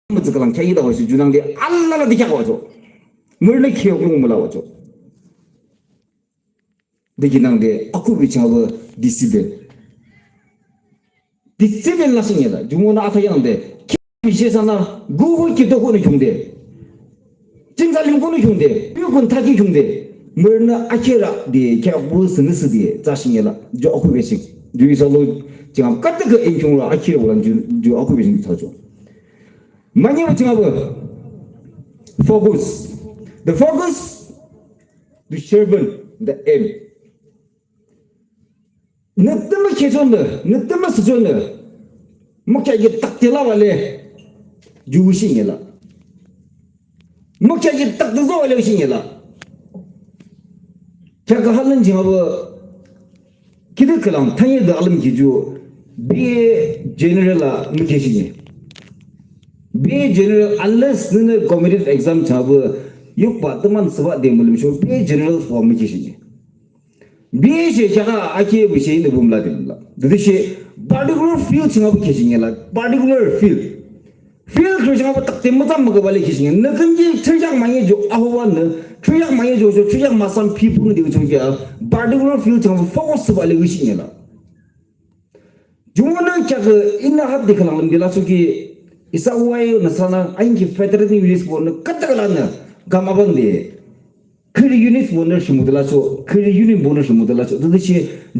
그랑 캐이다 와서 주낭데 알라라 디캬가 와줘 멀리 키우고 몰라 와줘 내기낭데 아쿠비 차버 디시벨 나싱이다 중원아 아타야는데 비시에서나 구호 기도 거는 중대 진짜림 거는 중대 뼈건 타기 중대 멀나 아케라 디 캬부스 느스디 자싱이라 저 아쿠비식 주의서로 지금 까딱 그 인중으로 아케라 오란 주 아쿠비식 타죠 Manya macam apa? Focus. The focus, the servant, the aim. Ngetama kejonda, ngetama sejonda. Maka kita tak telah wale juusin yela. Maka kita tak telah wale juusin yela. Jika halan jeng apa? Kita kelam tanya dalam keju be general lah mukesinya. Be general unless nene competitive exam chaba yuk pataman sebab dia belum show be general formation be she chaka ake bishe ne bumla dimla jadi she particular field chingab kishing la particular field chingab tak temata magabale kishing na kanji chajang mangye jo ahwan ne chajang mangye jo chajang masan people ne jo kya particular field chingab focus bale kishing la jumana chaka inna hat dikhalam dila suki isa uai nasana ainki federal units bon katakalana gamabande kiri units bonner shimudala so kiri unit bonner shimudala so this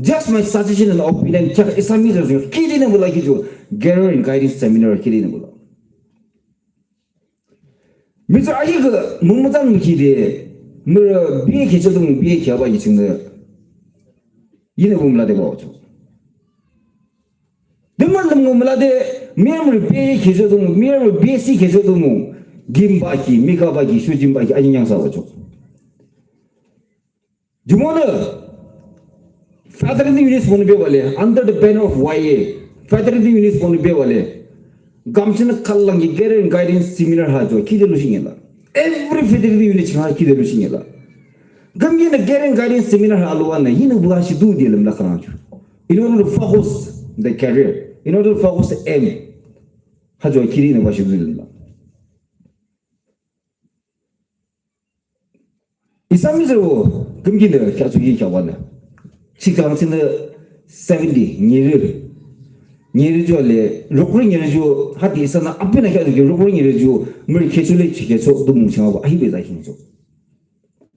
just my suggestion and opinion chak isami jo kiri ne bola ki jo garo in guidance seminar kiri ne bola mizo ai ga mummudan ki de mer bi ke jodung bi ke ba yi chingna yine bumla de ba jo demandam ngumla de 미야물 배 계셔도 미야물 배시 계셔도 뭐 김바기 미가바기 슈진바기 아니냥 사오죠. 주모는 federal units 보는 배월에 under the banner of YAA federal units 보는 배월에 감시는 칼랑기 개런 가이던스 세미나 하죠. 기대로 신경라 every federal unit 가 기대로 신경라 감기는 개런 가이던스 세미나 하루와네 이는 부하시 두디름 나카나죠. in order to focus the career in order to focus the aim 하죠 길이는 것이 들린다. 이삼미스로 금기는 계속이 겨왔네. 시간은 70 니르 줘래 로그링 니르 하디 있으나 앞에나 해도 로그링 니르 물 개출에 지게서 또 뭉쳐하고 아이베다 힘죠.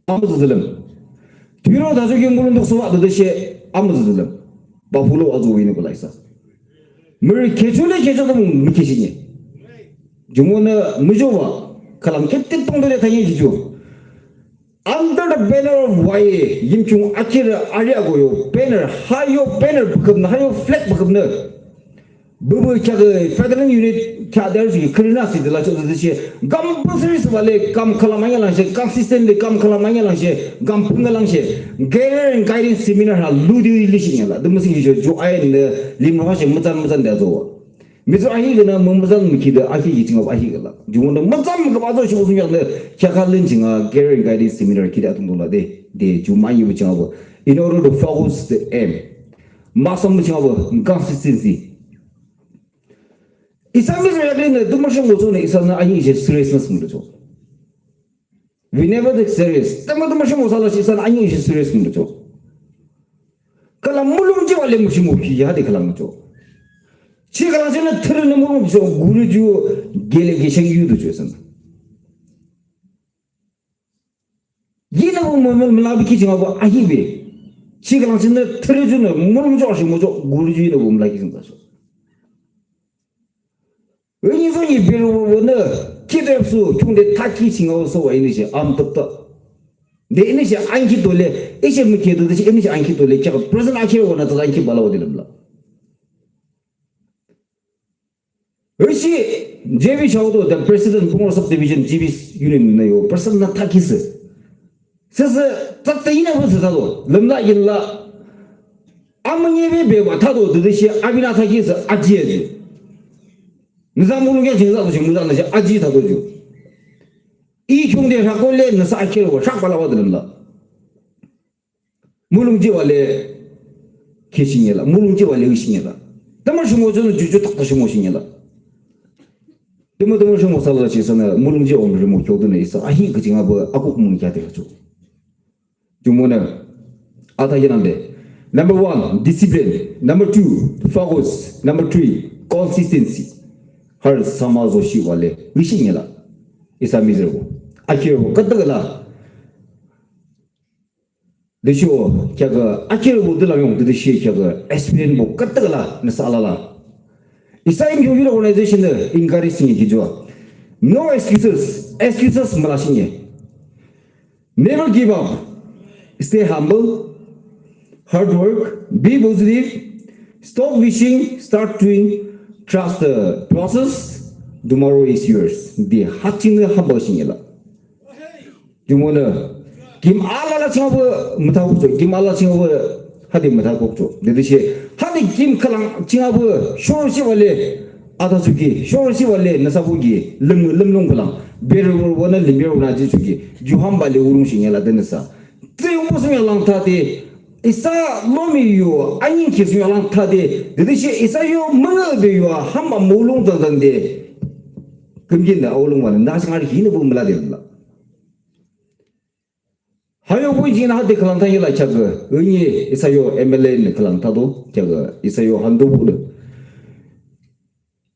아무도 들음. 뒤로 다저기 물은 독서 와도듯이 아무도 들음. 바불로 와서 있는 거 있어. 물 개출에 개저도 뭉치시니. 중원은 무조와 그럼 그때 동들에 다니지죠. Under the banner of YAA, Yimkhiung Akherü Arihako banner, hayo banner bakımna, hayo flag bakımna. Bu kağıt federal unit kağıtları kırılan sidla çoğu gam prosesi vale gam kalamaya lanşe, gam sistemle gam kalamaya lanşe, gam punga lanşe. Guidance guidance seminar ha ludi ilişkin la. Demek ki jo ayın limrahşe mutan dezo. Mizo ahi gana mumazan mikida ahi yitinga ahi gala. Jumona mazam kabazo şu uzun yanında kağıtların cinga guidance seminar kida tumdola de jumayi biçanga. In order to focus the aim, masam biçanga consistency. 이삼미스 약간은 도마션 모조네 이사는 아니 이제 스트레스는 문제죠. Whenever the serious, 때마다 도마션 모살라 이사는 아니 이제 스트레스 문제죠. 그럼 물론지 원래 무시 못기 하대 그러면죠. 지금까지는 틀는 물론죠. 구르주 gelege 생유도 줘선. 이나 보면 말라비키 정하고 아히베. 지금까지는 틀어주는 물론죠. 뭐죠? 구르주는 보면 라기 생각하죠. 의인성이 배우고는 기대없어 중대 타키 징어서 와 있는 시 암덕다 내 있는 시 안기 돌래 이제 뭐 기도듯이 있는 시 안기 돌래 제가 프레젠트 아키로 나도 안기 발라고 되는라 의시 제비 샤우도 the president 봉어 subdivision GB 유닛네요 퍼스널 타키스 그래서 딱딱 이나 버스다도 럼나 일라 아무 예배 배워 타도 드듯이 아비나 타키스 아지에지 너가 모르는 게 진짜도 지금 못하는 게 아직 다 도죠. 이 형제 사건에 너서 아키로 싹 발라버들었나. 모르는지 원래 계신이라, 모르는지 원래 의신이라. 담을 심어주는 주주 딱 심어신이라. 데모데모 좀 살라치서는 물음지 오늘 뭐 교도네 있어 아히 그 징하고 아고 문이야 되죠 주문에 아타기난데 number 1 discipline number 2 focus number 3 consistency har samazo shi wale wishinyala isa mizergo akiro kadagala desho kyaga akiro budla yong de shi kyaga experience mo kadagala na salala isa Yimkhiung organization de encouraging gijo no excuses malashinye never give up stay humble hard work be positive stop wishing start doing trust the process tomorrow is yours the hatching habashingela jumona kim alala chingabo muthago kim alala chingabo hadi muthago dedeshi hadi kim khalang chingabo shorsi wale adazugi shorsi wale nasabugi lemlong khalang beru wona limberu na ji juham bale urungshingela denasa tse umosung lang thade isa lomiyo ayin kisu lang thade dedeshi isa yo mangabeyo hamba molong dangde 금긴다 어울릉와는 나생활이 기는 부분을 하derla 하여 보이지나 하데 클란타이라 차그 의니 이사요 MLA는 클란타도 저거 이사요 한도부는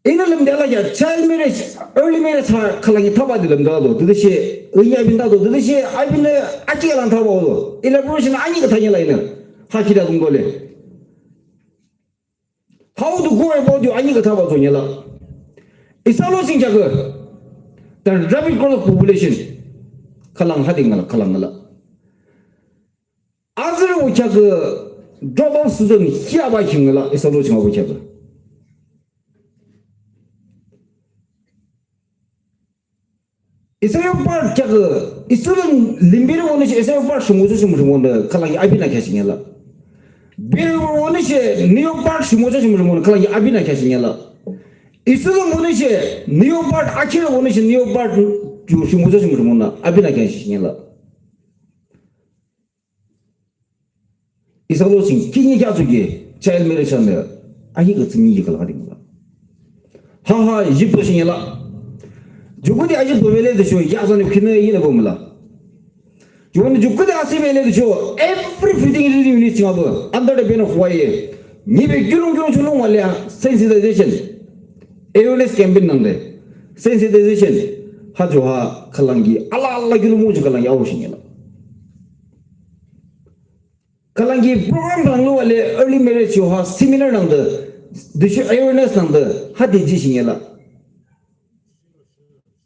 이놈 내가 child marriage early marriage 클랑이 타바들은다도 드듯이 의야빈다도 드듯이 아빈네 아찌가란 타바도 일레브레이션 아니가 타냐라이는 하키라던 거래 how to go about you 아니가 타바도냐라 이사로싱 자그 the rapid growth population kallang hadingala kalangala azru 자그 drop out student hiaba hingala 이사로싱 하고 자그 이사요 part 자그 student lim비로 오는 이사요 part shum무주shum무는 kallangi 아비나 캐싱이라 비로 오는 뉴욕 part shum무주shum무는 kallangi 아비나 캐싱이라 이스도 모르시 니오파트 아키로 모르시 니오파트 주시 모자시 모르나 아비나 겐시냐라 이사로신 기니 가족이 제일 메르셨네 아니 그 증이 걸어가든가 하하 이집도시냐라 주고디 아직 보벨레도 쇼 야선이 키네 이네 보물라 주고디 주고디 아시벨레도 쇼 everything is unique 하고 under the pen of why 니베 규롱 줄롱 말이야 sensitization awareness campaign nangde sensitization hajoha khalangi ala gilu muju khalangi awshingela khalangi program ranglo wale early marriage ha seminar nangde this awareness nangde hadi jishingela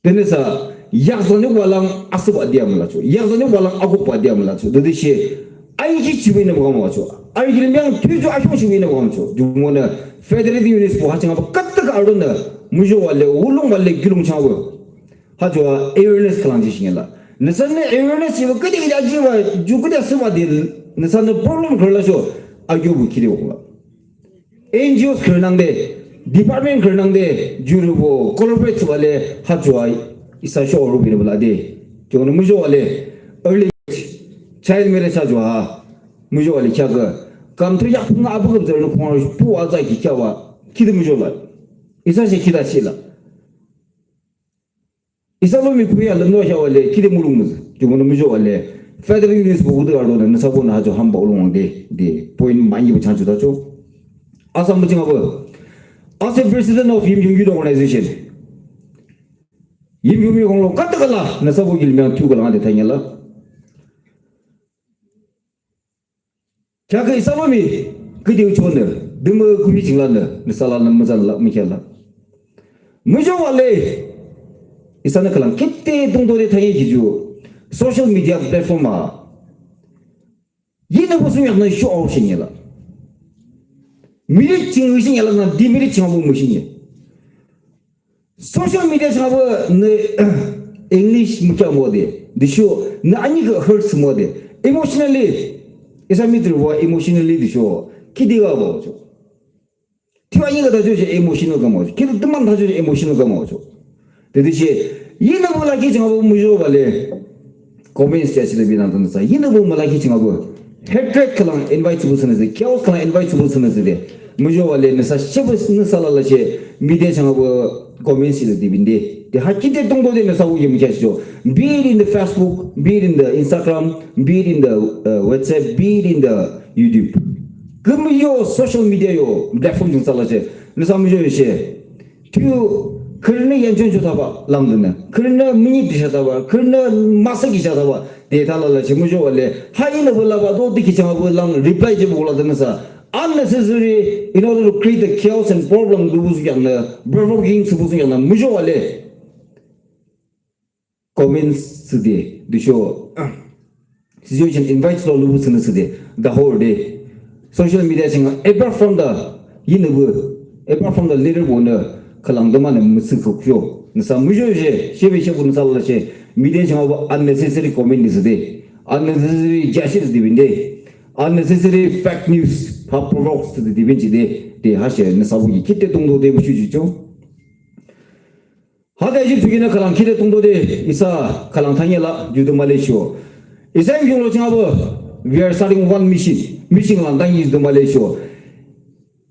denesa yazani walang asuba diamla chu yazani walang agupa diamla chu dedeshi aiki chibine bogamo chu aiki myang tuju ashu chibine bogamo chu jumona federal units po hachanga kattaga ardona mujo wale ulung wale gilung chawo hajo awareness khalanjishingela nasanne awareness ibo kadi ajiwa jukuda suwadil nasanne problem kharlasho agyobu kirewa NGOs kharnangde department kharnangde jurubo collaborate wale hajo isasho orubine bulade jono mujo wale early child marriage hajo mujo wale kyaga 감투 약품 아부금 저는 공을 부와자 기켜와 기름을 줘봐 이사시 기다치라 이사로미 구야 런노샤월레 기름을 먹는 주문을 무조월레 페더럴 유니스 보고도 알도는 사고나 아주 한바 올롱데 데 포인 많이 붙여주다죠 아산 무징하고 아세 president of Yimkhiung organization Yimkhiung 공로 까딱을라 나사고 길면 튜글한테 다녀라 자그 이사람이 그디우 좋네 너무 구비 증란네 살라는 무잘라 미켈라 무조월레 이사는 그랑 그때 동도에 타이 기주 소셜 미디어 플랫폼아 이는 무슨 약간 쇼 아웃이냐라 미리 증의신이라 나 디미리 증하고 무신이 소셜 미디어 증하고 네 잉글리시 무켜 뭐데 디쇼 나 아니 그 hurts 뭐데 emotionally 이사미들과 emotionally 디쇼 기대가 뭐죠 티와이가 다 주지 emotional가 뭐죠 기도 뜻만 다 주지 emotional가 뭐죠 대듯이 이는 몰라기 증하고 무조 발레 comments 자체를 비난하면서 이는 몰라기 증하고 hatred klang invite 부스는데 chaos klang invite 부스는데 무조 발레 나사 쉐브스 나살라지 미디어 증하고 comments divinde the hakite tongdo de na sabu yim khacho be it in the Facebook, be it in the Instagram, be it in the WhatsApp, be it in the YouTube 금요 social media 요 platform 중 살라제 na samu jo she tu 그러나 연전 좋다봐 랑드네 그러나 미니 디셔다봐 그러나 마스기 셔다봐 데이터를 지무죠 원래 하이는 볼라봐도 어떻게 정하고 랑 리플라이 좀 올라드면서 unnecessary in order to create the chaos and problem 누구지 않나 provoking 수부지 않나 무죠 원래 comments 데 두쇼 situation invites to 누구스는 데 the whole day social media 생 apart from the leader owner kalangdamane musukyo nsa mujoje shebeshe sallashe media jawab unnecessary comment isde unnecessary jashes divinde unnecessary fake news provokes the divinci de hashe nsabugi kitte 동도 de mujujo hada ejip sugina kalang kitte 동도 de isa kalang thangela judo malaysia isa yunglo jawab we are starting one mission lang dang is the malaysia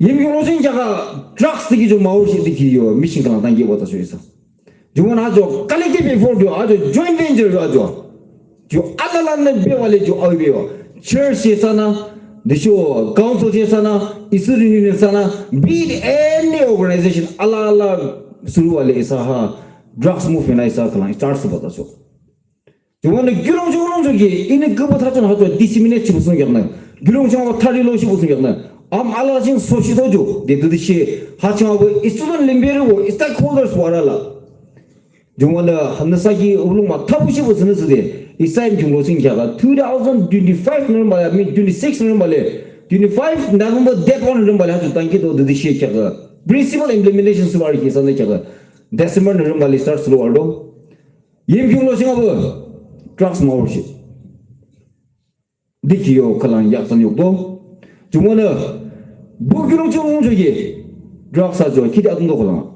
Yimkhiung jaga drugs tiki jo maursi tiki yo mission kalang tangi bota so isa. Juman ajo collective effort jo ajo joint venture jo ajo. Jo alalan be wale jo awe yo. Church sana, desho council sana, isuri union sana, be it any organization ala suru wale isa ha drugs movement isa kalang starts bota so. Juman gyulong jogi ine gbo thajon hajo disseminate chibusun gyakna. Gyulong jong tharilo chibusun gyakna. 알라진 소시도죠. 데드시 하청하고 이스톤 림베르고 스테이크홀더스 와라라. 정원의 한나사기 울릉마 타부시고 쓰는데 이사임 중로승자가 2025년 말에 26년 말에 25 November that one 년 말에 아주 단계도 데드시 자가 principal implementation 수발이 계산돼 자가 December 년 말에 start slow 임경로 생각은 drugs 모르시. 디키요 칼랑 약선 욕도 정원의 부기로 저기 드럭사죠 기대하던도 걸라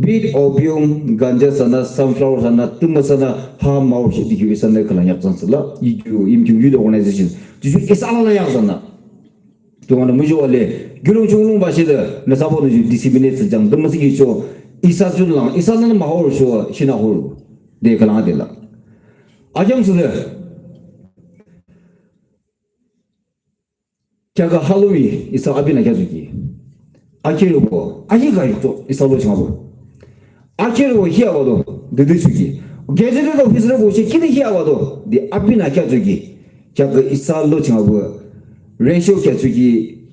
빛 오피움 간자 sana sunflower sana 뜸마사나 하마우시 디기선에 그런 약선슬라 이주 임중유도 organization 지주 이살라야 약선나 동안은 무조 원래 기록 중롱 바시데 나사보는 디시비네스 장 뜸마시기죠 이사줄랑 이사는 마호르쇼 신하홀 네 그런 아들라 아정스데 자가 할로윈 이사 아비나 가족이 아케르고 아기가 있도 이사로 정하고 아케르고 히아와도 느드주기 게제도 피스를 보시 기대 히아와도 네 아비나 가족이 자가 이사로 정하고 레시오 가족이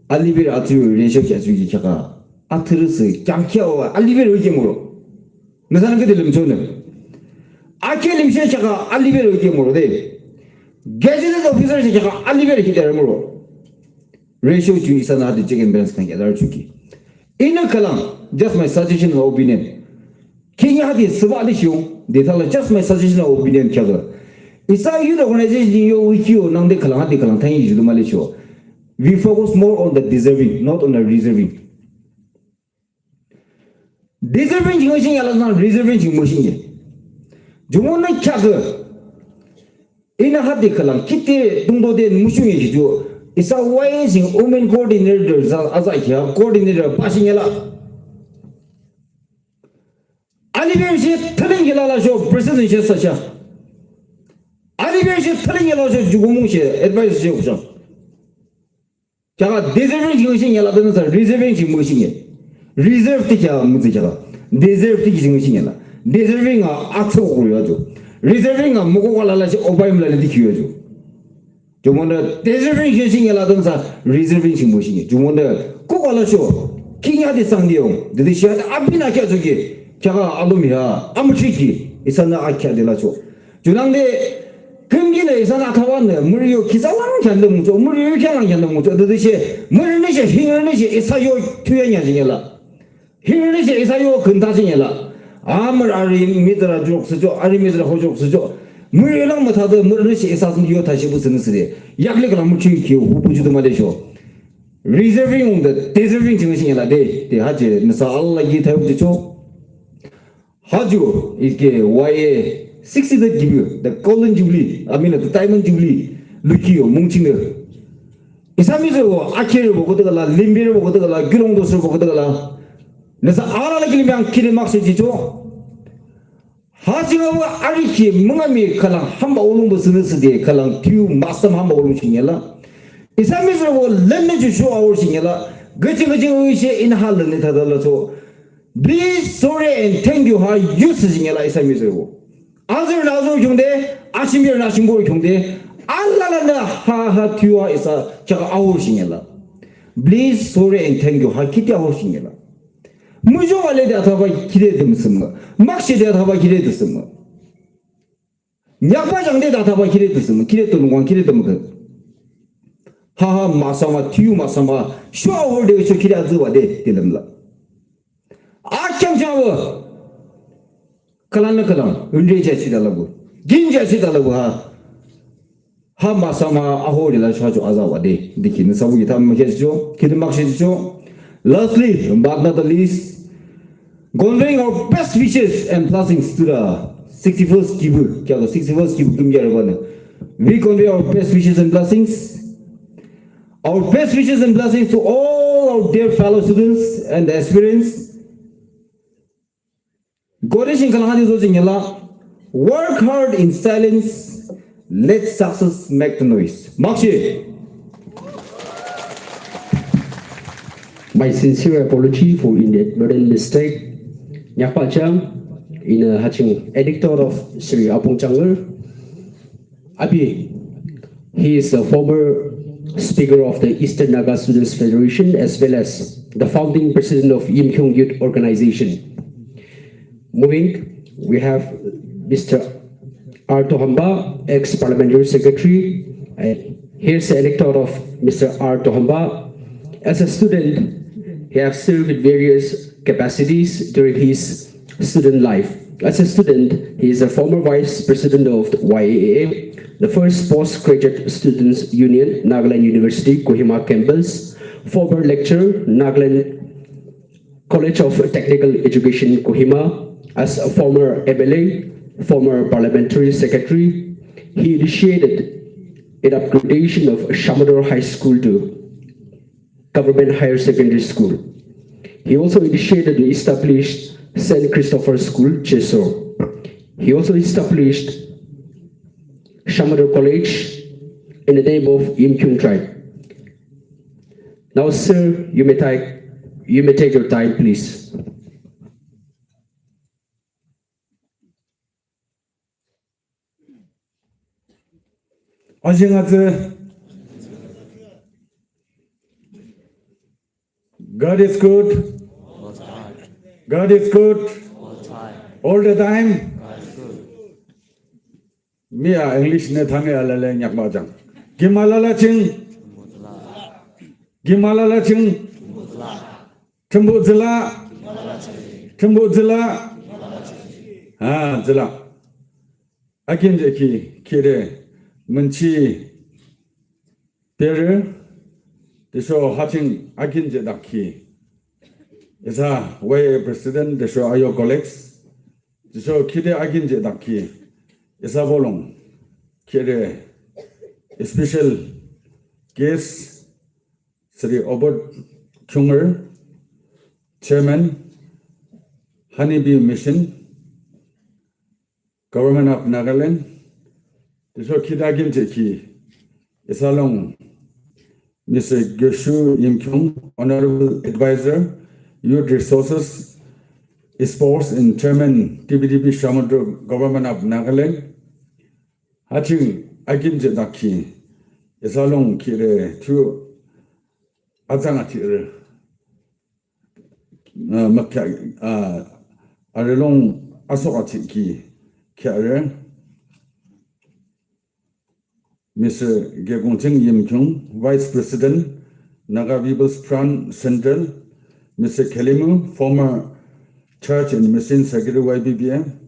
알리베르 아트르 레시오 가족이 자가 아트르스 짱키아와 알리베르 의견으로 나사는 그들은 저는 아케르 미셰자가 알리베르 의견으로 돼 게제도 피스를 자가 알리베르 기대름으로 ratio to is another check and balance can get our chuki. In a kalam, just my suggestion or opinion. King had his Savalishu, they tell just my suggestion or opinion cover. It's a youth organization you with you, non de Kalamati Kalantan to the Malaysia. We focus more on the deserving, not on the reserving. Deserving machine, not reserving machine. Jumona Chagger in a hati kalam, Kitty Dundo de Mushu. It's a wise women coordinators as I hear coordinator passing a lot. Aliversi telling you a show presidential such a Aliversi telling you a show Jugumushe advice show. Java deserving machine a reserving machine. Reserve the Muzika, deserve the machine, deserving a Atso, reserving a Mokola Obama Liticujo. 주문에 대serving 라든가 reserving 무엇이니 주문에 꼭 알아줘 킹야디 상디용 드디시한 앞이나 켜주기 제가 알루미야 아무치기 이산나 아키아들라줘 주랑데 금기네 이산나 타왔네 물이요 기사랑 견도 무죠 물이요 그냥 견도 무죠 드디시 물이시 힘을니시 이사요 투연이야 지gel라 힘을니시 이사요 근다지gel라 아무 아리 미드라 죽스죠 아리 미드라 호죽스죠 물이랑 못하도 물을시 이사선 이거 다시 무슨 쓰리 약력을 무치 기호 후보주도 말이죠 reserving the deserving 정신이라 돼 하지 그래서 알라기 대우죠 하죠 이게 YAA 60th give the golden jubilee I mean the diamond jubilee 루키요 뭉치네 이사미서 아케를 보고 들어가라 림비를 보고 들어가라 규롱도스를 보고 들어가라 Nasa ala lagi yang kiri maksud itu. Hasil apa Arihako mengambil kalang hamba ulung bersenang sedih kalang tiu masam hamba ulung singgala. Isam itu lenne justru awal singgala. Gajah usia inhal lenne tadalah so. Please sorry and thank you ha use singgala isam itu. Azur jungde asimir nasimbo jungde. Allah lana ha tiu ha isa cakap awal singgala. Please sorry and thank you ha kita awal singgala. Mujo wale dia thaba kire dem semua, maksud dia thaba kire dem semua. Nyapa jang dia thaba kire dem semua, kire tu nungguan kire dem ke. Ha masama tiu masama, shua awal dia itu kire azu wade dalam la. Akyam jawa, kalan, undri jadi dalam bu, gin jadi dalam bu ha masama awal dia shua jo azu wade, dikin sabu kita macam itu, kita maksud itu. Lastly, but not the least. Conveying our best wishes and blessings to the 61st Kibu. Kya the 61st Kibu kim kya rabana. We convey our best wishes and blessings. Our best wishes and blessings to all our dear fellow students and the aspirants. Gorishin kalahani dosing yala. Work hard in silence. Let success make the noise. Makshi. My sincere apology for inadvertent mistake. Nyakpa Chang, in a hatching editor of Sri Apong Changar. Abi, he is the former speaker of the Eastern Naga Students Federation as well as the founding president of Yimkhiung Youth Organization. Moving, we have Mr. R. Tohamba, ex-parliamentary secretary. And here's the elector of Mr. R. Tohamba. As a student, he has served in various capacities during his student life. As a student, he is a former vice president of the YAA, the first postgraduate students union, Nagaland University, Kohima campus, former lecturer, Nagaland College of Technical Education, Kohima. As a former MLA, former parliamentary secretary, he initiated an upgradation of Shamador High School to Government Higher Secondary School. He also initiated and established St. Christopher School, Chesor. He also established Shamador College in the name of Yimkhiung tribe. Now, sir, you may take your time, please. God is good. God is good. All the time. Mia English ne thane alale nyak ba jang. Gimalala ching. Tembu zila. Zila. Akin je kire menchi pere. Desho hatching akin je dakhi. Isa way president desho ayo colleagues. Desho kide akin je dakhi. Isa bolong kide special guest Sri Obot Kunger, Chairman, Honeybee Mission, Government of Nagaland. Desho kide akin je ki. Isa long Mr. Geshu Yimkhiung, Honorable Advisor, Youth Resources, Sports and Chairman, TBDB Shamador Government of Nagaland. Haching Akin Jedaki, Isalong Kire, Tu Azangatir, Arelong Asoatiki, Kare. Mr. Gegongcheng Yimkhiung, Vice President, Naga People's Front Central, Mr. Kelimu, former Church and Mission Secretary YBBM,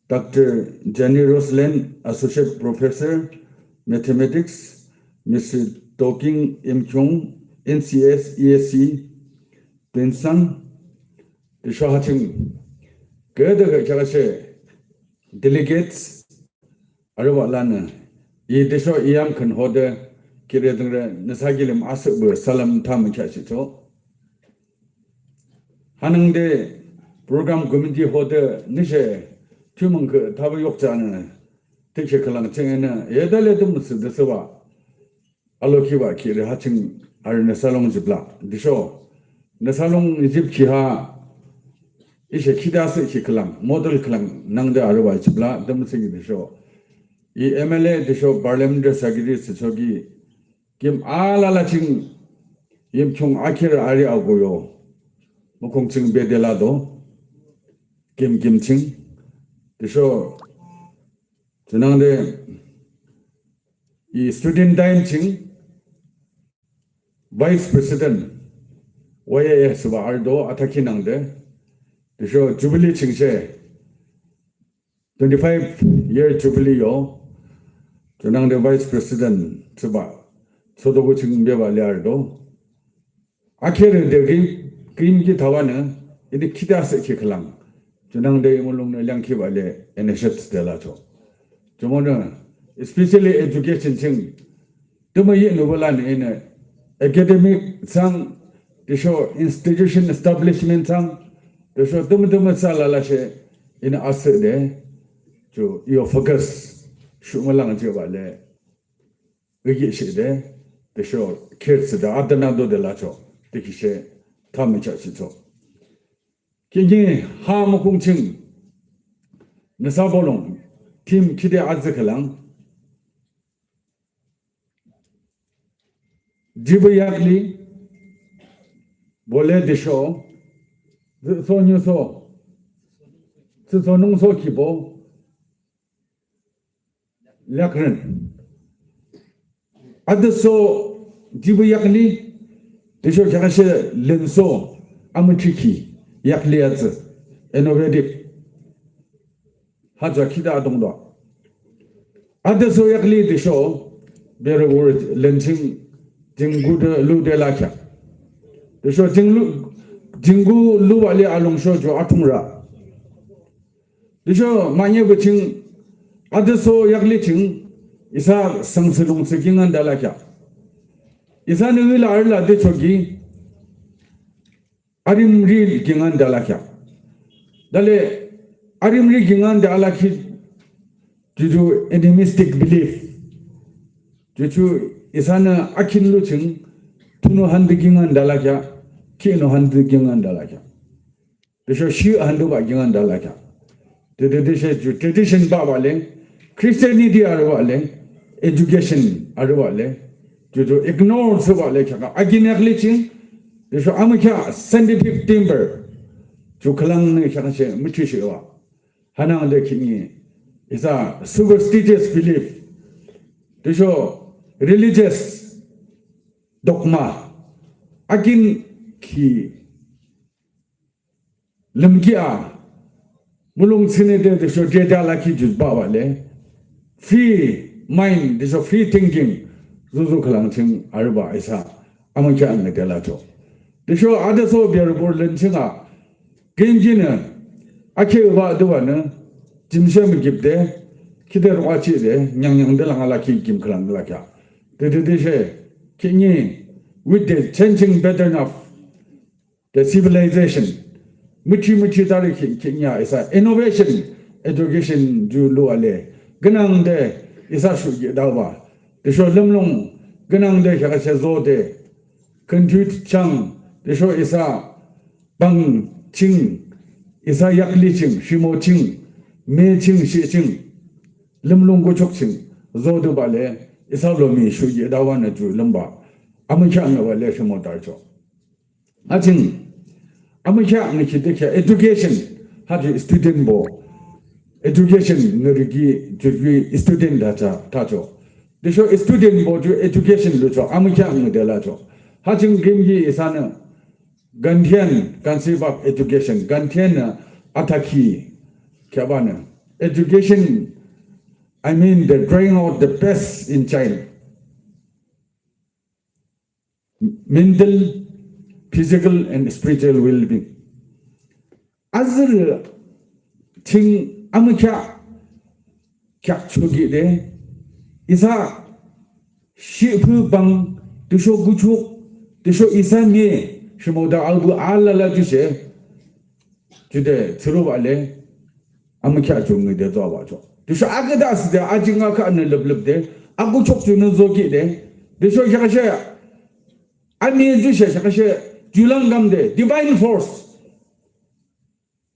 Dr. Jenny Roslyn, Associate Professor, Mathematics, Mr. Toking Yimkhiung, NCS, ESC, Pinsang, the Shahating, Gerda Jalashe, delegates, Arawalana. Desho iyam kan hoda kire dengre nasagilim asuk ber salam tam kachito. 하는데 프로그램 커뮤니티 호데 니셰 튜먼 그 답을 욕자는 되게 그랑 정에는 예달에도 무슨 데서와 알로키와 키를 하층 알네 살롱 집라 디쇼 네 살롱 집 키하 이제 키다스 키 그랑 모델 그랑 낭데 알로와 집라 덤스기 디쇼 이 MLA 디쇼 파르라멘트 사기리스 저기 김 알라라칭 임총 아케르 아리아고요 뭐 공증 베델라도 김칭 디쇼 저낭데 이 스튜던트 타임칭 바이스 프레시던트 YAA 스바 알도 아타키낭데 디쇼 주빌리 칭세 25-year 주빌리요 저낭데 바이스 프레시던트 스바 소도고 칭베발리 알도 아케르 데기 그림기 다와는 이리 키다스 키클랑 저낭데 물롱네 량키 발레 에네셰트 데라죠 저모는 especially education 층 드머이 노블란 인 academic 상 디쇼 institution establishment 상 디쇼 드머드머 살라라셰 인 아스데 저 이어 포커스 슈멀랑 저 발레 의기 시데 디쇼 키르스다 아드나도 데라죠 디키셰 타미차시죠 kingi ham kungching nasabolong team kide azkalang jibayakli bole desho so nyuso so nungso kibo lakren adso jibayakli desho kakashe lenso amchiki 약리아즈 에노베딕 하자 키다 동도 아데소 약리 디쇼 베르고르 렌칭 징구드 루데라캬 디쇼 징구 루발리 알롱쇼 조 아퉁라 디쇼 마녀부칭 아데소 약리 칭 이사 상스롱 스킹한 달라캬 이사 느글 알라 데초기 아림리 깅한 달라캬 달레 아림리 깅한 달라키 주주 애니미스틱 빌리프 주주 이사나 아킨루층 투노 한드 깅한 달라캬 키노 한드 깅한 달라캬 그래서 시 한드바 깅한 달라캬 데데데셰 주 트레디션 바발레 크리스티애니티 아르발레 에듀케이션 아르발레 주주 이그노르 서발레 캬가 아기네클리칭 그래서 아무캬 scientific timber 주클랑네 캬가셰 무치시와 하나한테 킹이 이사 superstitious belief 그래서 religious dogma 아긴 키 름기아 물론 스네데 그래서 제달라키 주바발레 free mind 그래서 free thinking 주주클랑칭 알바 이사 아무캬 안네 될라죠 그래서 아데소 별볼 렌칭아 genji는 아케우바 도와는 짐셈을 깁데 기대로 같이데 냥냥들 알라키 김클랑들라캬 데데데셰 킹이 with the changing pattern of the civilization 무치 다르키 킹야 이사 innovation education 줄로알레 그냥데 이사 수기 다와 그래서 름롱 그냥데 샤가셰 조데 컨트리트 창 그래서 이사 방칭 이사 약리칭 시모칭 매칭 시칭 름롱고족칭 조드발레 이사로미 슈기 다와나 주 름바 아무캬나 발레 시모다죠 아칭 아무캬 니키데케 education 하지 student 보 education 너리기 저기 student 다자 타죠 그래서 student 보주 education 로죠 아무캬 니델라죠 하칭 김기 이사는 Gantian concept of education. Gantian ataki kebana. Education, I mean the drawing out the best in child. Mental, physical and spiritual well-being. Azr ting amukya kyak chogi de isa shipu bang tisho guchuk tisho isa me shimoda albu alala juse 주대 들어발래 아무렇게 아주 응대 도와줘 그래서 아그다스데 아징가 가는 럽럽데 아구 촉주는 저기데 그래서 샤샤 아니 주셔 샤샤 줄랑감데 디바인 포스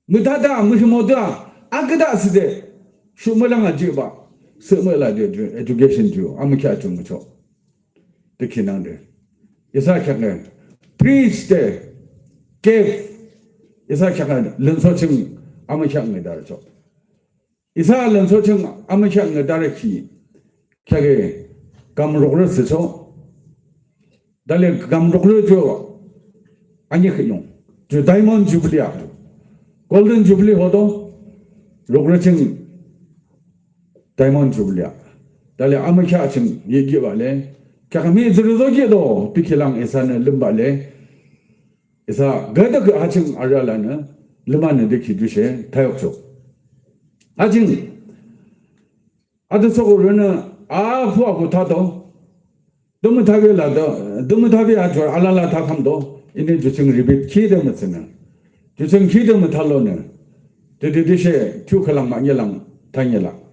무다다 무시모다 아그다스데 슈멀랑아 지바 스멀라데 에듀케이션 주 아무렇게 아주 응죠 듣기난데 이사캬네 프리스데 게프 이사캬네 런소칭 아무렇게 응다죠 이사 런소칭 아무렇게 응다르키 캬게 감로그를 쓰죠 달래 감로그를 줘 아니 그용 저 다이몬드 주블리아 골든 주블리 호도 로그르칭 다이몬드 주블리아 달래 아무렇게 아침 얘기 발래 캬가미 저러저기도 비킬랑 에사는 름발래 에사 가다 그 아침 알라라는 름안에 되기 주세 다역죠 아직 아드속으로는 후하고 타도 너무 답이라도 너무 답이 아주 알랄라 다함도 이내 주청 리빗 키데면서는 주청 키데면 탈로는 데데데셰 튜클랑 망엘랑 당엘랑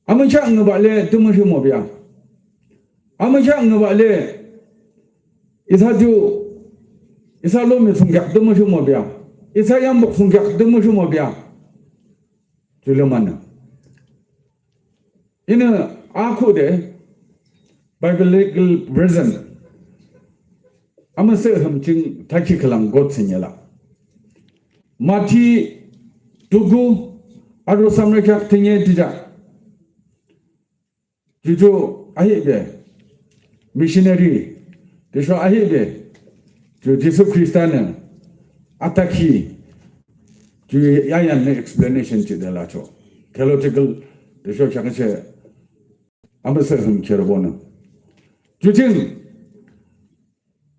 아무차 안 발래 드무시 모비야 아무차 안 발래 이사주 이사로미 숨각 드무시 모비야 이사양복 숨각 드무시 모비야 줄려만나 이는 아코데 바이블리컬 버전 아마세 함칭 타키클랑 고츠냐라 마티 두구 아로 삼레카 팅에 디자 주조 아히베 미셔너리 대쇼 아히베 주 예수 크리스타는 아타키 주 야얀 explanation 지달라죠 theological 대쇼 향세 아마세 함 겨러보는 주진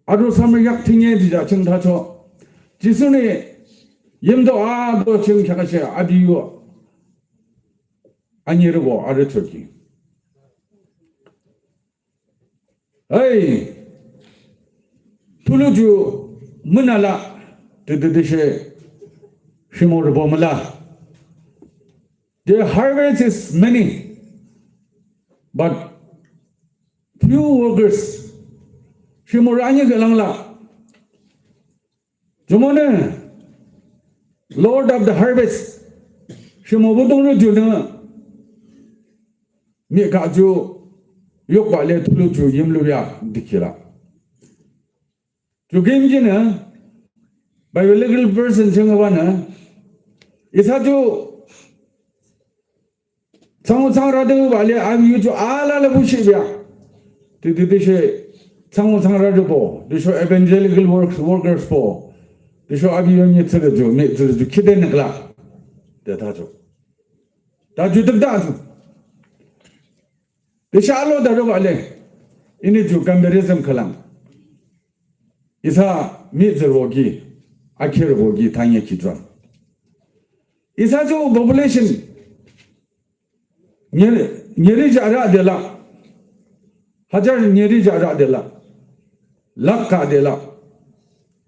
아로 삼레카 팅에 디자 정다죠 지순의 염도 아도 지금 향세 아디요 아니르고 아르토기 에이 툴루주 문알라 드드드셰 시모르 보물라 The harvest is many but few workers 시모르 아니 그랑라 주모네 Lord of the harvest 시모부 동로 주는 미가주 욕발레 툴루주 임루야 디키라 주게임지는 바이블리컬 버전 정어와는 이사주 상호상라드 발레 아미유주 알라라 부시비야 디디디시 상호상라드 보 디쇼 에반젤리컬 워커스 보 디쇼 아비용이 틀어주 메틀어주 키데는 글라 대다주 다주득다주 대샤로 다르발레 이니 주 감베리즘 칼랑 이사 미즈로기 아케르보기 당에 기존 이사조 population 녀리 자라 데라 하ଜାର 녀리 자라 데라 락카 데라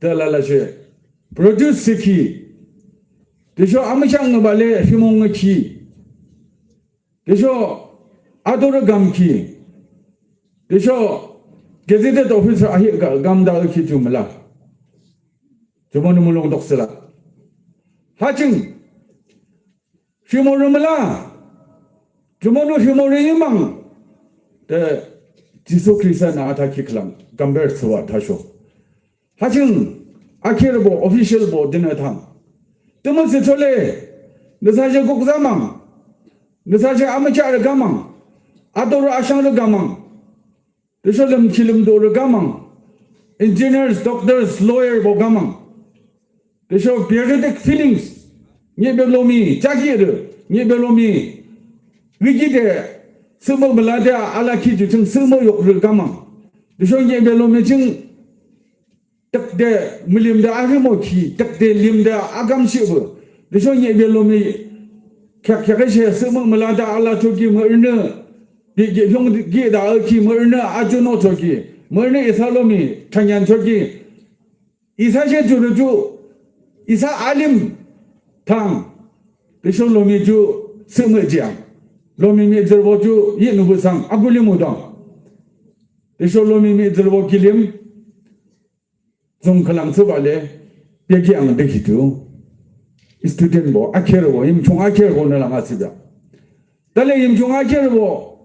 데라라셰 produce 키 대쇼 아무샹 발레 희몽 키 대쇼 아도르 감키 대쇼 게제데 오피서 아히 감다 키 주물라 저번에 물론 독서라 하칭 시모르물라 저번에 시모르이망 데 지소 크리스나 아타키클랑 감베르스와 다쇼 하칭 아케르보 오피셜보 디나탐 뜨문세 졸레 너사제 국자망 너사제 아무차르 가망 아도르 아샹르 가망 대설름 킬름도르 가망 engineers doctors lawyer 보 가망 대서 patriotic feelings 녜벨로미 자기르 녜벨로미 위기데 스모 블라데 알라키주 정 스모 욕르 가망 대서 녜벨로미 정 딱데 밀림데 아히모키 딱데 림데 아감시브 대서 녜벨로미 캬캬게셰 스모 블라데 알라토기 머르네 비게 형게다 어키 머르네 아주노 저기 머르네 이살로미 창얀 저기 이사셰 주르주 isa alim thang de so lo mi ju se me jiang lo mi mi zerbo ju ye nu bu sang aguli mu dang de so lo mi mi zerbo kilim zong khalang se ba le pe gi ang de ki tu student bo Akherü bo Yimkhiung Akherü bo na la nga si ba da le Yimkhiung Akherü bo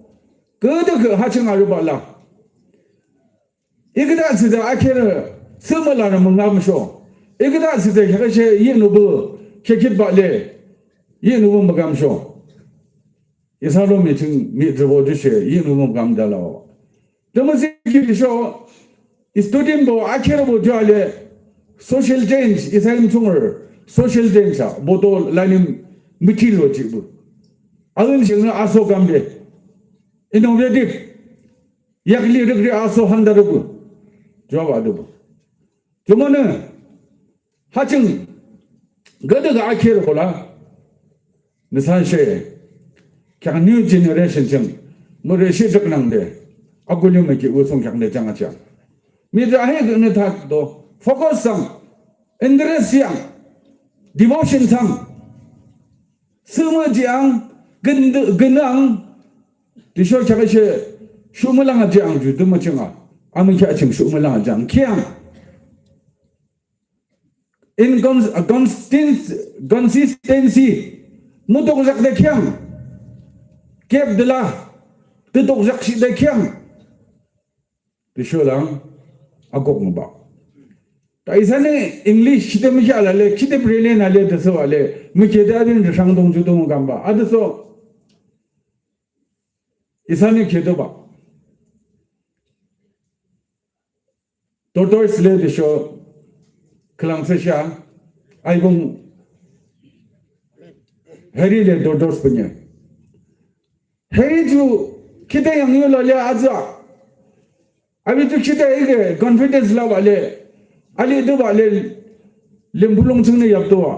ge de ge ha ching a ru ba la igda si da Akherü se me la na mu nga mu sho igda si da kha she ye nu bu ke kit ba le ye nu bu ma gam sho isa lo mi ching mi zerbo ju she ye nu bu gam da la de mo si ki sho student bo Akherü bo jo le social change isa Yimkhiung social change Boto lanim mitil lo chibu alun sing na aso gambe innovative yakli rigri aso handarubu jawab adu jumana haching gada ga Akherü kola misan she kya new generation jang more she jaknang de agulyu me ki usong kya de jang cha mi da he ne tha do focus sam interest yang devotion sang semua jiang genang di so cha che shumalang jiang ju de ma chinga amin kha chim shumalang jiang kiang in consistency mutok jak de kiang kep de la de tok jak si de kiang di so lang agok mo ba isane English chite mi chala le chite brele na le daso wale mi chede adin sang dong ju dong gamba adaso isane chedo ba tortoise le de sho klang se sha ai bong heri le tortoise punya heri ju kite yang yo la le aza abi tu chite ege confidence la wale ali do wale limbulong chung ne yap to wa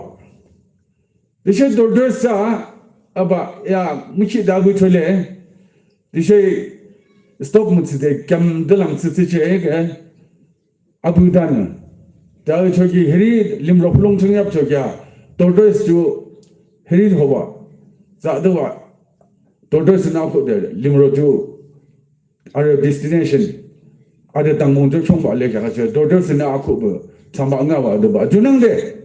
dishe dordo sa aba ya muchi da bu chole dishe stop mutsi de kam dalang tsi che ge abu dan da chogi heri limlong chung yap chogya dordo ju heri hoba za do wa dordo na ko de limro ju our destination ada tangmong jo chong ba le ka che dordo sina akhu ba chamba nga ba do ba junang de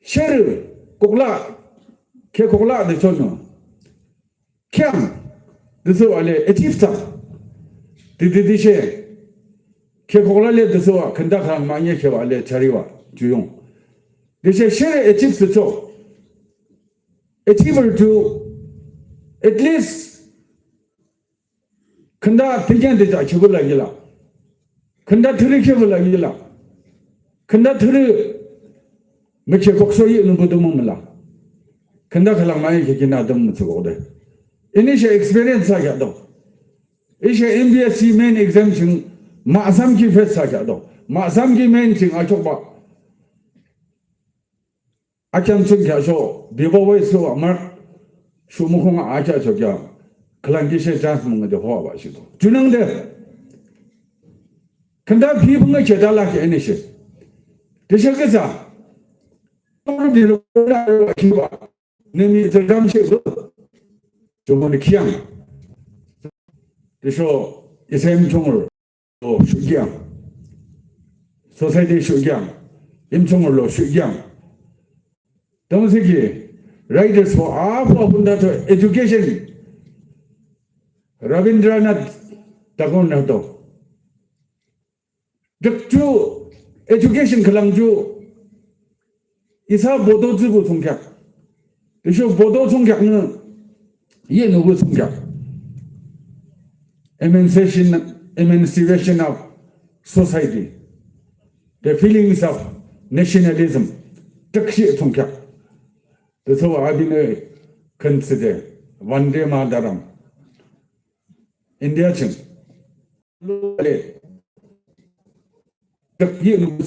sher kokla ke kokla de chono kyam de so ale etifta de she ke kokla le de so khanda kha ma nye ke ba le chari wa juyong de she sher etif so achiever to at least khanda thigen de ja chubula yila khanda thri chubula yila khanda thri meche kokso yi nu budum mala khanda khalang mai ke kina dum chu de initial experience sa ya do ishe MBSc main exam chung ma asam ki fet sa ya do ma asam ki main chung a chok ba acham chung kya so bibo wai so amar shumu khong a cha chok ya khalang she chance mong de ho ba shi do junang de khanda phi bung che da la ke ne she de she ka sa to bi ro la ki ba ne mi de dam she do jo mo ne kiang de so isem chung ro shu gyang society shu gyang im chung ro shu gyang dong se ki writers for all of that education Rabindranath Tagore na to ju education khalang ju isa bodo zu bu songkyak de sho bodo songkyak na ye no bu songkyak emancipation of society the feelings of nationalism takshi songkyak de so abine consider Vande Mataram India chung le tak ye nu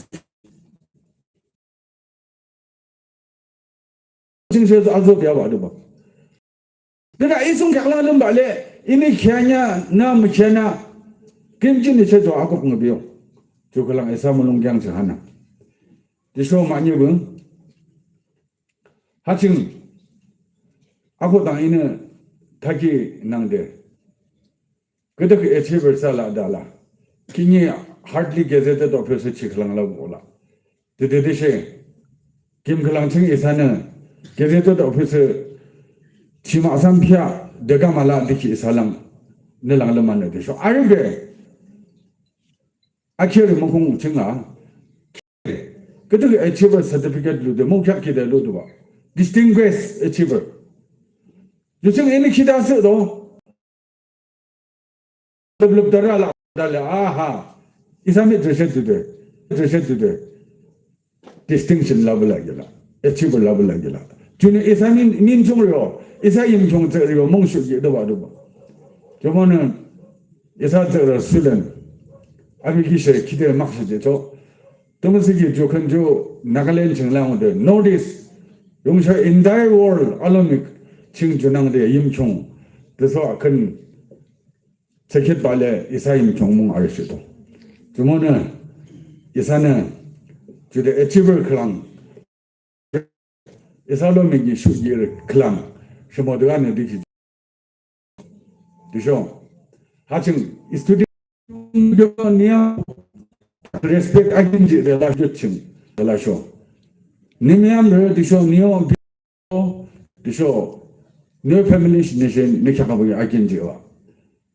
jing se azo bya ba do ba da isung kak la lum ba le ini khanya na mu khana kim jin ne che jo akok ng bio jo kalang isa mulung gyang cha hana 디쇼 많이 분 하층 아고 당이는 타기 낭데 그때 그 에치벌 살라달라 기니 hardly 게제트 오피스 치클랑라 몰라 데데데셰 김클랑층 이사는 게제트 오피스 치마삼피아 내가 말라 디키 이사람 내랑라만 데쇼 아르베 아케르 몽콩 층아 그때 그 achiever certificate 로 목약기대 로도 봐 distinguished achiever 요즘 애니 키다스도 develop 달라 아하 이 사람이 드셔도 distinction level 아니라 achiever level 아니라 주는 이 사람이 민중으로 이 사람 임종들이고 몽수기도 봐도 봐 저번은 이 사람들 수련 아비기세 기대 막시죠 동서기 조건조 나갈렌 정랑데 notice 용서 entire world alamic 칭준앙데 임총 그래서 큰 재킷 발레 이사 임총몽 알시도 주모는 이사는 주대 에치벌 클랑 이사로미기 수기를 클랑什么都안에 되지 그죠 하층 스튜디오니아 respect agency relation relation 니미암 디쇼 니오 디쇼 네 패밀리 네션 네카가보기 agency와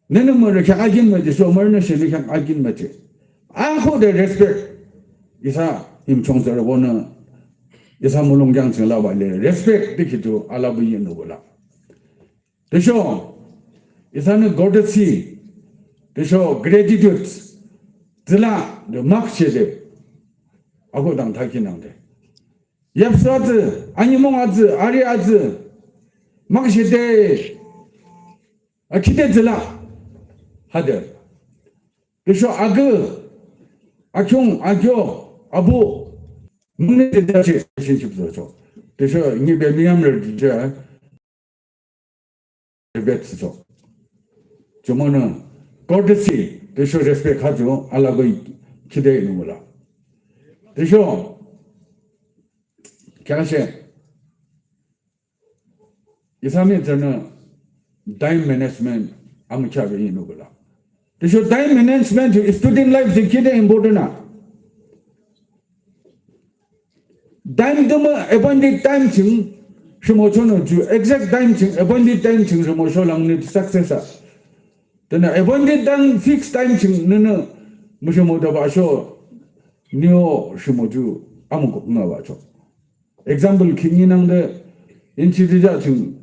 내는 뭐 이렇게 아긴 디쇼 뭐는 이렇게 아긴 뭐지 아호데 respect 이사 임총서를 보는 이사 물롱장 정라발레 respect 디키도 알아보이는 거라 디쇼 이사는 courtesy 디쇼 gratitude zila de makshede agodang takinangde yapsaz animongaz ariaz makshede akide zila hade kisho ag akyong agyo abu munne dache shinchibzo kisho nibe miyamler je betso jomo는 courtesy 대쇼 respect 하죠. 알라고 기대해 있는 거라. 대쇼 캐나셰 이 사람이 저는 time management 아무차게 있는 거라. 대쇼 time management student life 되게 important time 좀 appointed time 층什么저는 주 exact time 층 appointed time 층什么说让你 success 근데 appointed time fixed time 층는 무슨 뭐다 봐서 니오什么주 아무것도 없나 봐죠. example 긴이난데 인치디자 층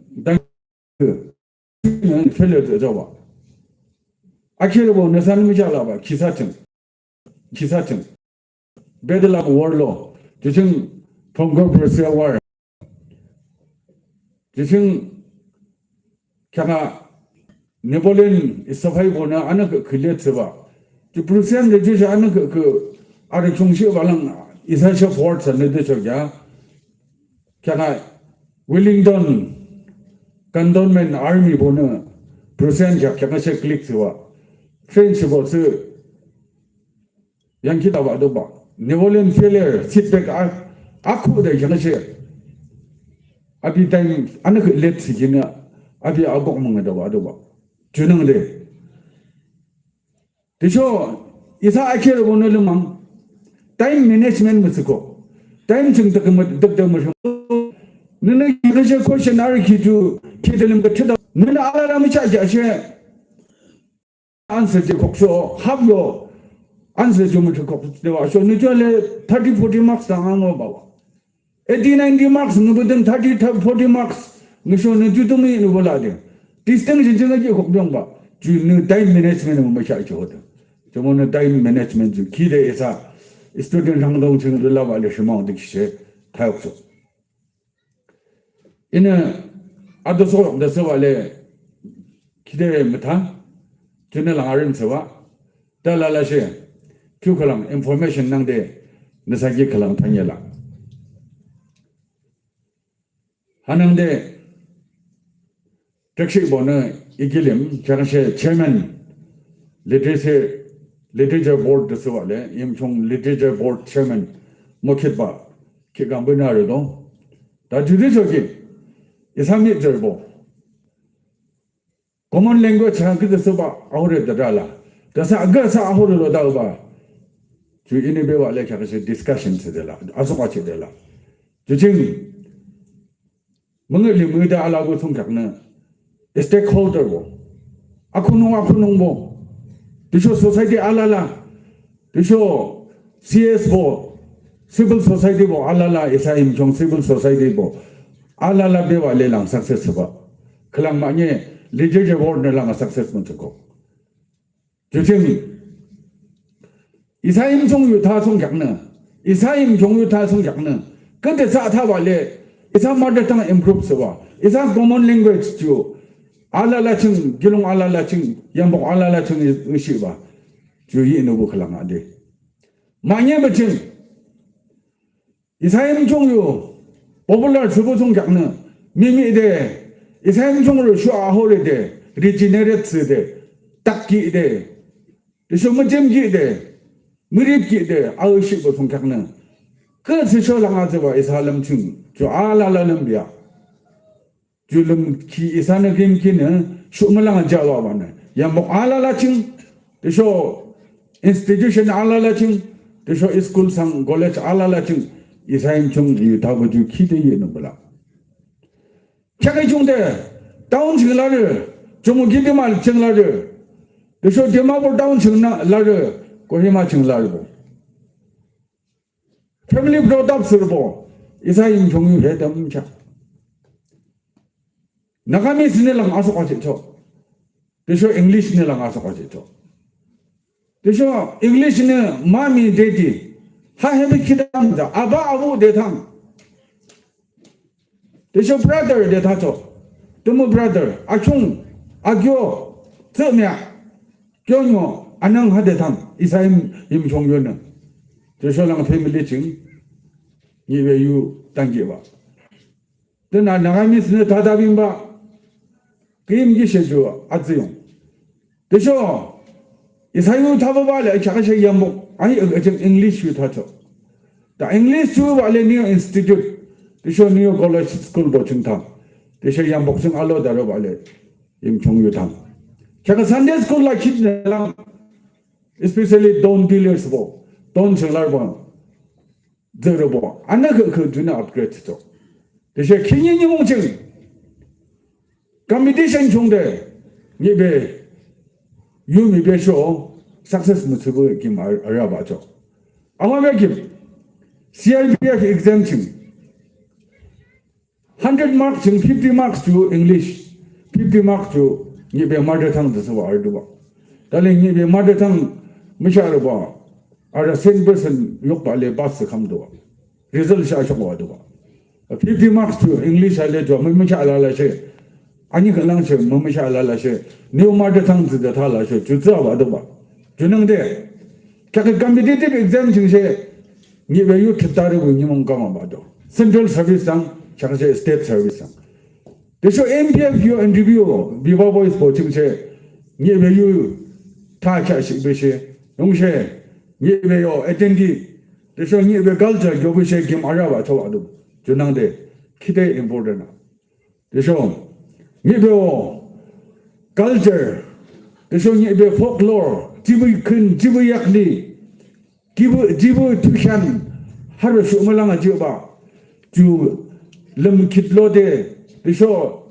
그 펠레드 저봐 아케르 보는 사람이 잘라 봐 기사층 베들라고 월로 지금 펑거버스야 월 지금 걔가 네볼렌 이스파이 보나 아나 그 클레트 봐. 저 브루시안 레지시 아나 그 아래 중시 발랑 이사셔 포트 내데 저기야. 걔가 윌링턴 간돈맨 아미 보나 브루시안 걔가 세 클릭스 봐. 프렌치 버스 양키다 봐도 봐. 네볼렌 필레 시트백 아쿠데 걔가 세 아비 타임 아나 그 레트 지나 아비 아고 먹는다 봐도 봐. 주능데 대쇼 이사 아케르 보는 만 타임 매니지먼트 무스고 타임 증득 뭐 너는 이거저 퀘스천 아르키주 키들림 그 쳐다 너는 알아라미 차자셔 안서 제 곡소 합요 안서 좀 곡소 되와서 너절에 30 40 마크스 당한 거 봐. 80 90 마크스 너보든 30 40 마크스 너쇼는 주도미 누볼라데 distinction 정하지 걱정 봐. 주는 타임 매니지먼트는 뭐 샤이거든. 저번에 타임 매니지먼트 기대해서 스튜던트 상담 중에 라발에 심어도 기세 다 없어. 이는 아도서 데서발에 기대 못한 저는 아름서와 달라라시 큐컬랑 인포메이션 낭데 너사기 컬랑 타녀라. 하는데 택시 보는 이길림 저한테 체면 리터처 보드 서발에 임총 리터처 보드 체면 뭐켓바 기간 분야로도 다 주제적인 이삼이 절보 common language 한 그래서 봐 아우레 들어라 그래서 아가사 아우르로 다봐 주 이니베와 레카서 discussion 되라 아소같이 되라 주진 뭔가 리무다 알아고 생각나 stakeholder 뭐 아쿠농 뭐 디쇼 소사이티 알라라 디쇼 CS 뭐 civil society 뭐 알라라 이사임종 civil society 뭐 알라라 베와 레랑 success 봐 그랑 많이 리저제 워드랑 success 못고 주진 이사임 종류 다 성격는 이사임 종류 다 성격는 근데 사타 발레 이사 마더탕 improve 봐 이사 common language 주 알라라층 기롱 알라라층 양복 알라라층 의시 봐 주의 노부 클랑아데 많이 버친 이사임 종류 popular 서부 성격는 미미데 이사임 종류 슈아호레데 리지네레츠데 딱기데 이소머잼기데 무립기데 아우시고 성격는 그 스쇼랑아서와 이사람층 주 알라라는 비야 줄름 키 이사는 김키는 슈물랑한 자와바는 양복 알라라층 대쇼 인스티튜션 알라라층 대쇼 스쿨 상 college 알라라층 이사임층 유타버주 키대이는 거라 차가이 중대 다운 층라를 좀 기대말 층라를 대쇼 대마볼 다운 층라를 고히마 층라고 패밀리 브로드업 서버 이사임 종류 회담자 나가미 스네랑 아서까지 쳐 대쇼 잉글리시네랑 아서까지 쳐 대쇼 잉글리시네 마미 데디 하헤비 키담자 아바 아부 데탕 대쇼 브라더 데타쳐 드모 브라더 아충 아교 쩌미야 교뇨 안능 하데탕 이사임 임종료는 대쇼랑 패밀리 층 이외유 단계와 나 나가미 스네 다다빈바 게임기셔줘 아즈용 대쇼 이사유 타바발에 차가시 양목 아니 어정 잉글리시 타쳐 다 잉글리시 주 발레 뉴 인스티튜트 대쇼 뉴 콜레지 스쿨 보충탕 대쇼 양복승 알로 다로 발레 임종유탕 차가 산데 스쿨 라 키드랑 especially don dealers 돈 정lar보 저러보 안나 그 주나 업그레이드 죠 대쇼 킹이 몽증 컴피티션 중대 예배 유미배쇼 success 무스고 김 알아봐죠. 아마베 김 CIBF exemption 100 marks 중 50 marks to English 50 marks to 예배 mother tongue 더서 알도봐. 달리 예배 mother tongue 미샤로 봐. 알아 100% 욕발레 바스 감도. 리졸트 샤쇼 와도봐. 50 marks to English 알레죠. 미미샤 알라라셰 아니 그랑셔 뭐미샤 알라라셰 뉴 mother tongue 더 탈라셔 주자 와도봐. 주능데 각 컴피티티브 exam 중에 예배 유 기타르고 님은 가만 봐도 센트럴 서비스상 작세 스테이트 서비스상 대쇼 MPF 요 인터뷰 비바 보이스 보칭세 예배유 타샤시 베시 용셰 예배요 에텐디 대쇼 예배 갈자 교부셰 김 알아봐 저와도 주능데 키데 임포르나 대쇼 예배요 갈처 대쇼 예배 folklore 지부 큰 지부 약리 지부 투찬 하루 수물랑아 지어봐 주 름킷로데 대쇼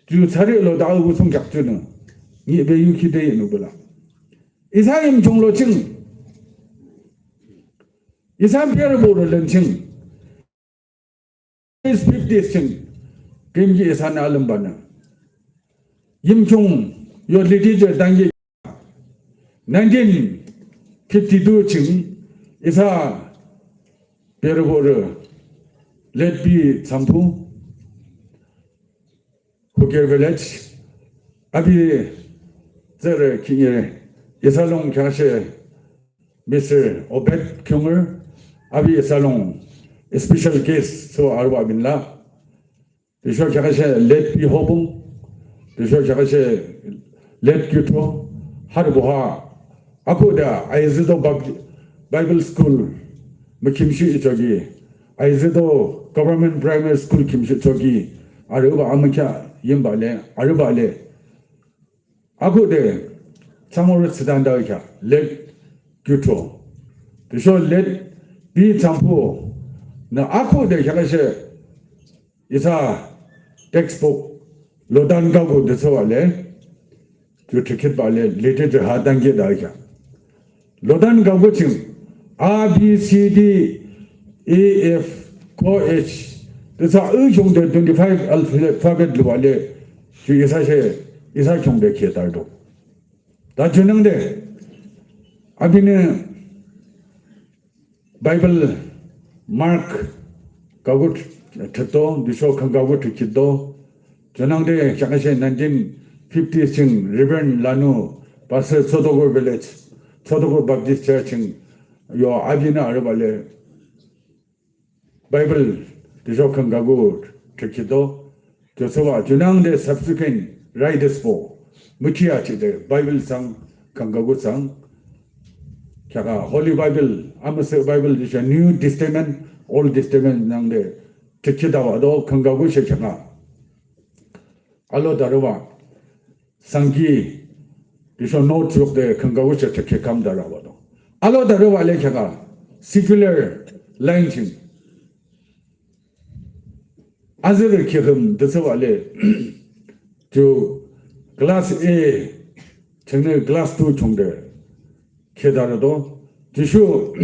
주 자리로 나오고 성격주는 예배 유키대에 누구라 이사임 종로층 이사임피아를 보러 런층 50층 김기 예산 알름바나 임총 요 리디저 단계 1952층 이사 베르보르 렛비 삼푸 후겔 빌리지 아비 저르 킹예 이사롱 가셰 미스 오벳 큐머 아비 이사롱 스페셜 게스트 소 아르바빌라 디쇼 가셰 렛비 호봉 디쇼 가셰 렛 규토 하르보하 아코다 아이즈도 바이블 스쿨 뭐김시 저기 아이즈도 government primary school 김시 저기 아르바 아무캬 임발레 아르발레 아고데 참으로 스단다이캬 렛 규토 그래서 렛 비 참포 나 아고데 향하세 이사 텍스북 로단 가고 데서발레 저 티켓 발레 레테드 하단게 다이캬 로단 가고 지금 A B C D A F O H 그래서 의종대 25 알파벳 로발레 주 이사 경대 기다도 다 주는데 아비는 바이블 마크 가고 쳤도 디쇼 가고 쳤도 전황대 장세 1950층 리버런 라누 바스 소도고 빌리지 소도고 바프티스트 처치 요 아비나 알바레 바이블 디쇼 가고 쳤도 저서와 전황대 subsequent writers for 무티아치데 바이블 상 강가고 상 캬가 홀리 바이블 아무스 바이블 디셔 뉴 디스테멘 올 디스테멘 낭데 쳤다와도 강가고 셔캬가 알로 다르와 상기 디셔 노트 욕데 강가고 셔캬 감다라와도 알로 다르와 레캬가 secular 랭칭 아즈르 키흠 드서와레 저 클래스 A 정말 클래스 2 총대 계다라도 지쇼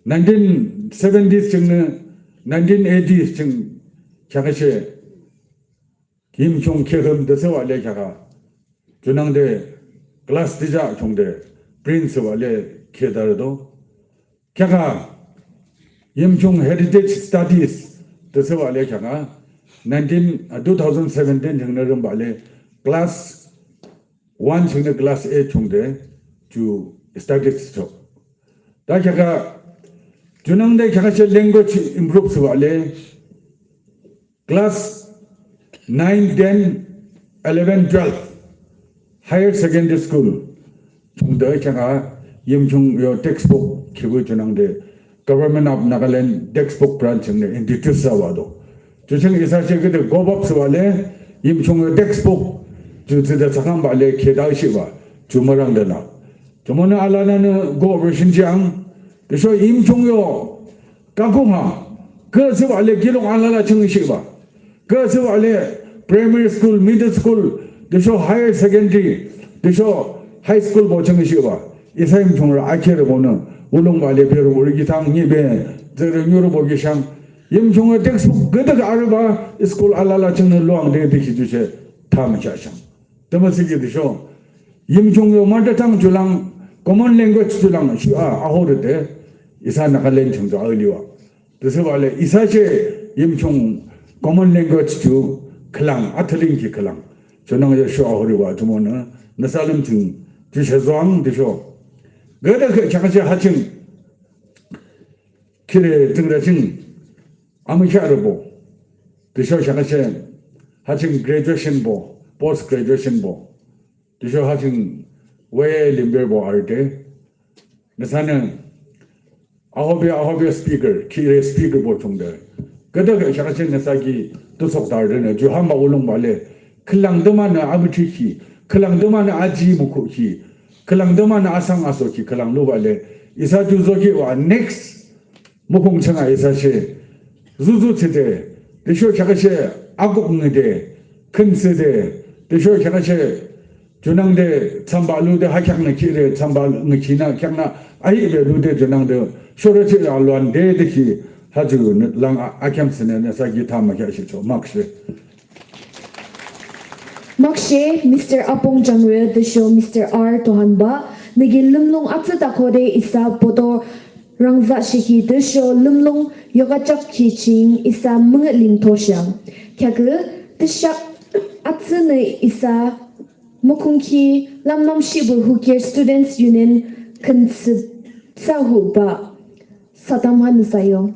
1970s 정말 1980s 정 자가시 김총 계엄 데서 원래 자가 전황대 클래스 디자 총대 프린스 원래 계다라도 자가 임총 헤리티지 스터디스 데서 원래 자가 2017 정도는 발레 클래스 1 정도 클래스 A 총대 주 스타티스틱 다 제가 준항대 자가시 랭귀지 임프루브스 발레 클래스 9, 10, 11, 12 하이어 세컨더리 스쿨 총대 제가 임총 요 텍스북 기부 준항대 Government of Nagaland 텍스북 브랜치네 인디투스와도 주청 이사시 그때 고법스 발레 임총의 텍스북 주지다 잠깐 발레 계다시와 주머랑데나 주머는 알라나는 고버신장 그래서 임총요 까공하 그래서 발레 기록 알라나 청시바 그래서 발레 프라이머리 스쿨 미들 스쿨 그래서 하이어 세컨더리 그래서 하이스쿨 보청시바 이사임 총을 아케르 보는 울릉 발레 배로 우리기상 니베 저런 유로 보기상 임종의 텍스북 그대가 알바 스쿨 알라라 정는 로앙데 비키주세 타마샤상 더머시기 드쇼 임종의 마다탕 줄랑 common language 줄랑 슈아 아호르데 이사 나갈렌 청조 알리와 그래서 발레 이사제 임종 common language 주 클랑 아틀링기 클랑 전능의 슈아호르와 주모는 나살름 중 주세조앙 드쇼 그대가 자가시 하층 키레 등라층 아무샤르보 디쇼 샤가세 하층 graduation 보 post graduation 보 디쇼 하층 왜 림베보 알데 나사는 아홉의 스피커 키레 스피커 보 총대 그다가 샤가세 나사기 도속다르네 주한바 올롱 발레 클랑드만 아부치키 클랑드만 아지무코키 클랑드만 아상아소키 클랑로 발레 이사주조기와 next 무공청아 이사시 주주체대 대쇼 자가시 아국응대 큰세대 대쇼 자가시 준항대 참발루대 하향나 키레 참발응이 지나 향나 아이베 루대 준항대 쇼르체 알로안데 데키 하주 랑 아캠스네 나사기 타마게 하시죠 막시 Mr. Apong Jangre the show Mr. R Tohanba nagil lumlong atsata kode isa Boto rangza shiki the show lumlong yogachak kiching isa munglim tosyang kyagu the shak atsune isa mukungki lamnom shibu who care students union kansib sahu ba satamhan sayo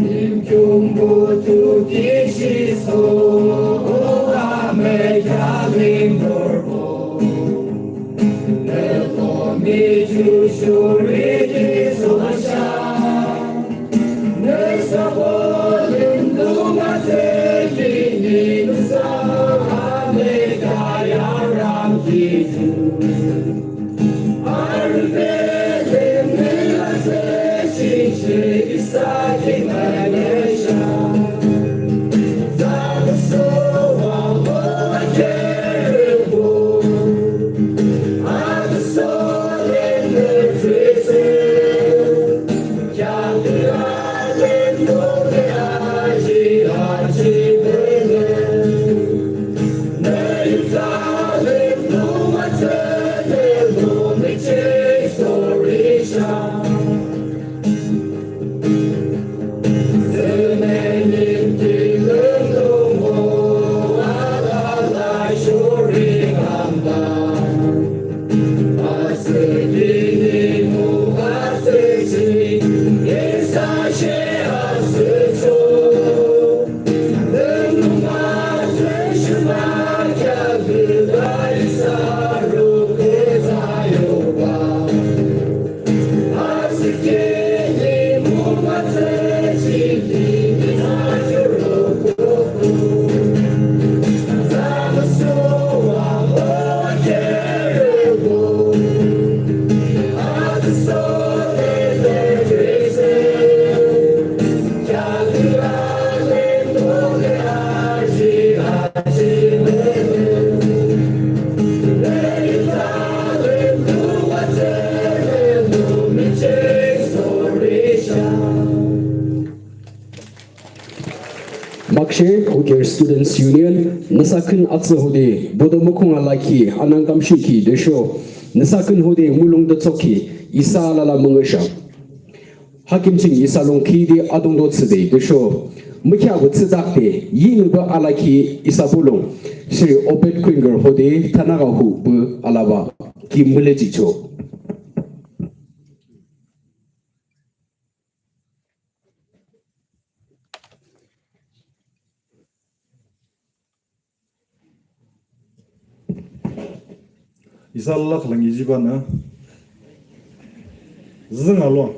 Yimkhiung Boto Kishi So Ame Yaling Dorbo Nelko Mi Ju Shuri So Sha Nesabo Lindu Mazeki Ninusa Ame Gaya Ram Kiju Arbe Milase Shishi Isaki Manesha Zagaso Wamo Akherü Agaso Lene Trese Kyakura Lendo De Aji Aji Bene Neyuta Lendo Mate Lendo Meche Sorisha Makshe Uker Students Union Nasakin Atsa Hode Bodomokung Alaki Anangam Shiki the show Nasakin Hode Mulung the Tsoki Isa Lala Mungasha Hakim Ching Isa Long Ki the Adong Dotside the show Mukia Wutzidakte Yinuba Alaki Isa Bulong Sri Obed Kringer Hode Tanagahu Bu Alaba Ki Mulejicho Isallah lang ijibana zeng alon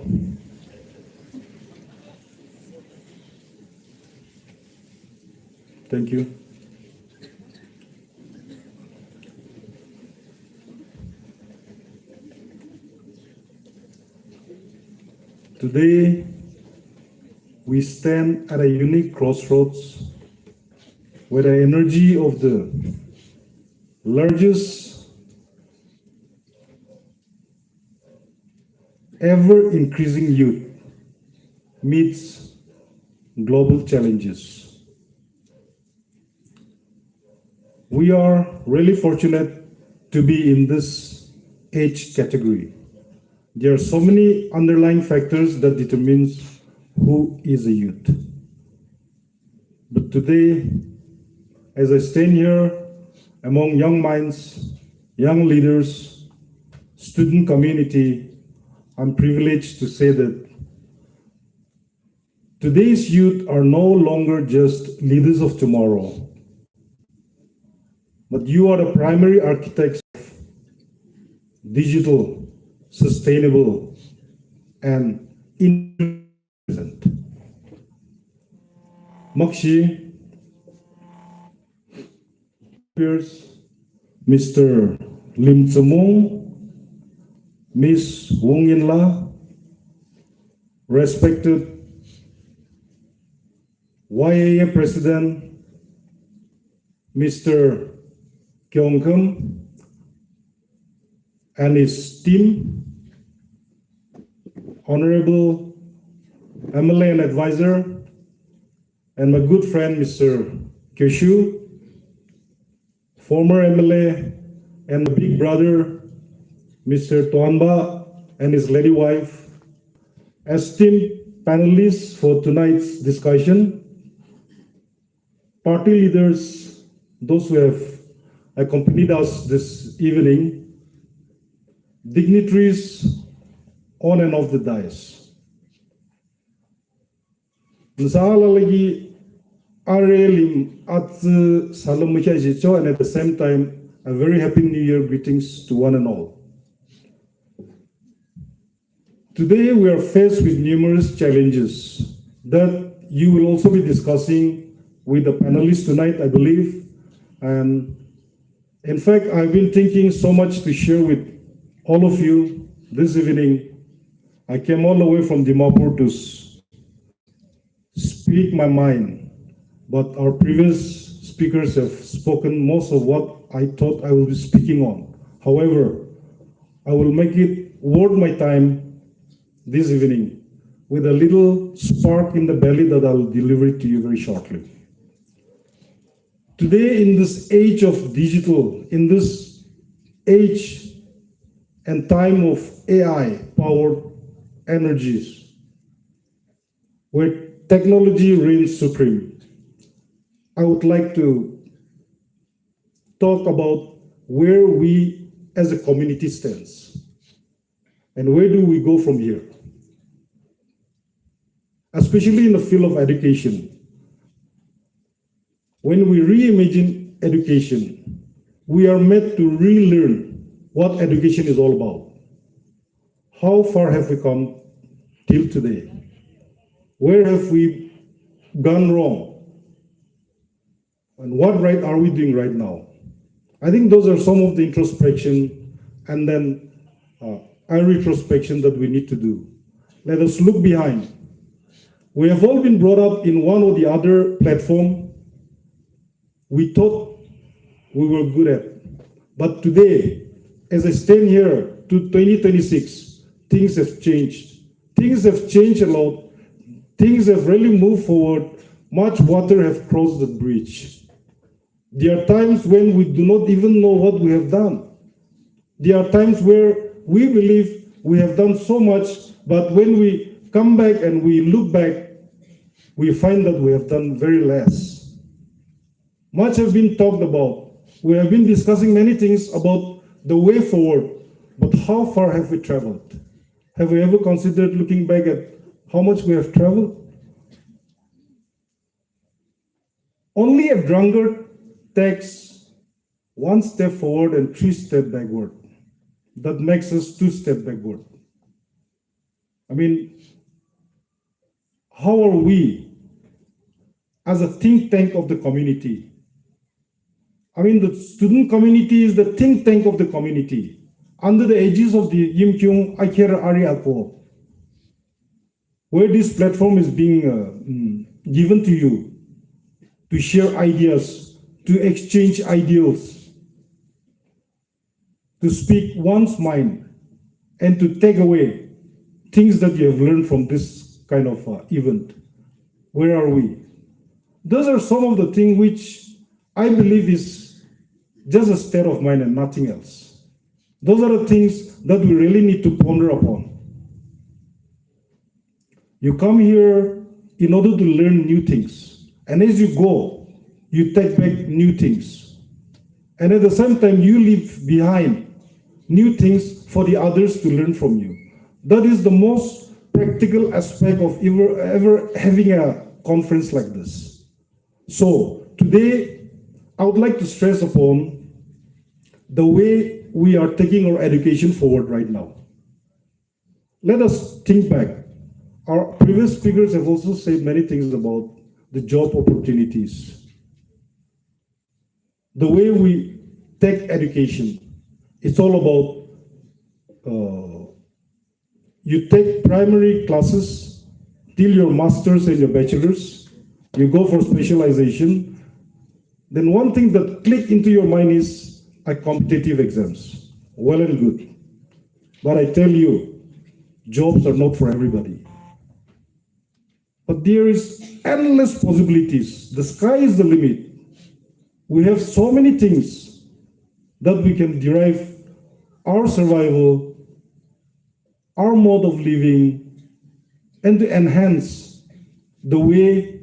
thank you. Today we stand at a unique crossroads where the energy of the largest ever-increasing youth meets global challenges. We are really fortunate to be in this age category. There are so many underlying factors that determines who is a youth. But today, as I stand here among young minds, young leaders, student community, I'm privileged to say that today's youth are no longer just leaders of tomorrow, but you are the primary architects of digital, sustainable, and present. Makshi, Mr. Lim Tsemong, Ms. Wong Yin La, respected YAA President, Mr. Yimkhiung, and his team, Honorable MLA and Advisor, and my good friend, Mr. Akherü, former MLA, and my big brother, Mr. Tohanba and his lady wife, esteemed panelists for tonight's discussion, party leaders, those who have accompanied us this evening, dignitaries on and off the dais. Nsalalagi arelim at Salamuchajicho, and at the same time, a very happy New Year greetings to one and all. Today we are faced with numerous challenges that you will also be discussing with the panelists tonight, I believe. And in fact, I've been thinking so much to share with all of you this evening. I came all the way from Dimapur to speak my mind, but our previous speakers have spoken most of what I thought I will be speaking on. However, I will make it worth my time this evening with a little spark in the belly that I'll deliver it to you very shortly. Today, in this age of digital, in this age and time of AI-powered energies, where technology reigns supreme, I would like to talk about where we as a community stands and where do we go from here, especially in the field of education. When we reimagine education, we are meant to relearn what education is all about. How far have we come till today? Where have we gone wrong? And what right are we doing right now? I think those are some of the introspection and then retrospection that we need to do. Let us look behind. We have all been brought up in one or the other platform we thought we were good at. But today, as I stand here to 2026, things have changed. Things have changed a lot. Things have really moved forward. Much water has crossed the bridge. There are times when we do not even know what we have done. There are times where we believe we have done so much, but when we come back and we look back, we find that we have done very less. Much has been talked about. We have been discussing many things about the way forward, but how far have we traveled? Have we ever considered looking back at how much we have traveled? Only a drunkard takes one step forward and 3 steps backward. That makes us 2 steps backward. I mean, how are we as a think tank of the community? I mean, the student community is the think tank of the community under the aegis of the Yimkhiung, Akherü, Arihako, where this platform is being given to you to share ideas, to exchange ideals, to speak one's mind, and to take away things that you have learned from this kind of event. Where are we? Those are some of the things which I believe is just a state of mind and nothing else. Those are the things that we really need to ponder upon. You come here in order to learn new things. And as you go, you take back new things. And at the same time, you leave behind new things for the others to learn from you. That is the most practical aspect of ever having a conference like this. So today, I would like to stress upon the way we are taking our education forward right now. Let us think back. Our previous speakers have also said many things about the job opportunities. The way we take education, it's all about you take primary classes till your master's and your bachelor's, you go for specialization. Then one thing that click into your mind is competitive exams. Well and good. But I tell you, jobs are not for everybody. But there is endless possibilities. The sky is the limit. We have so many things that we can derive our survival, our mode of living, and to enhance the way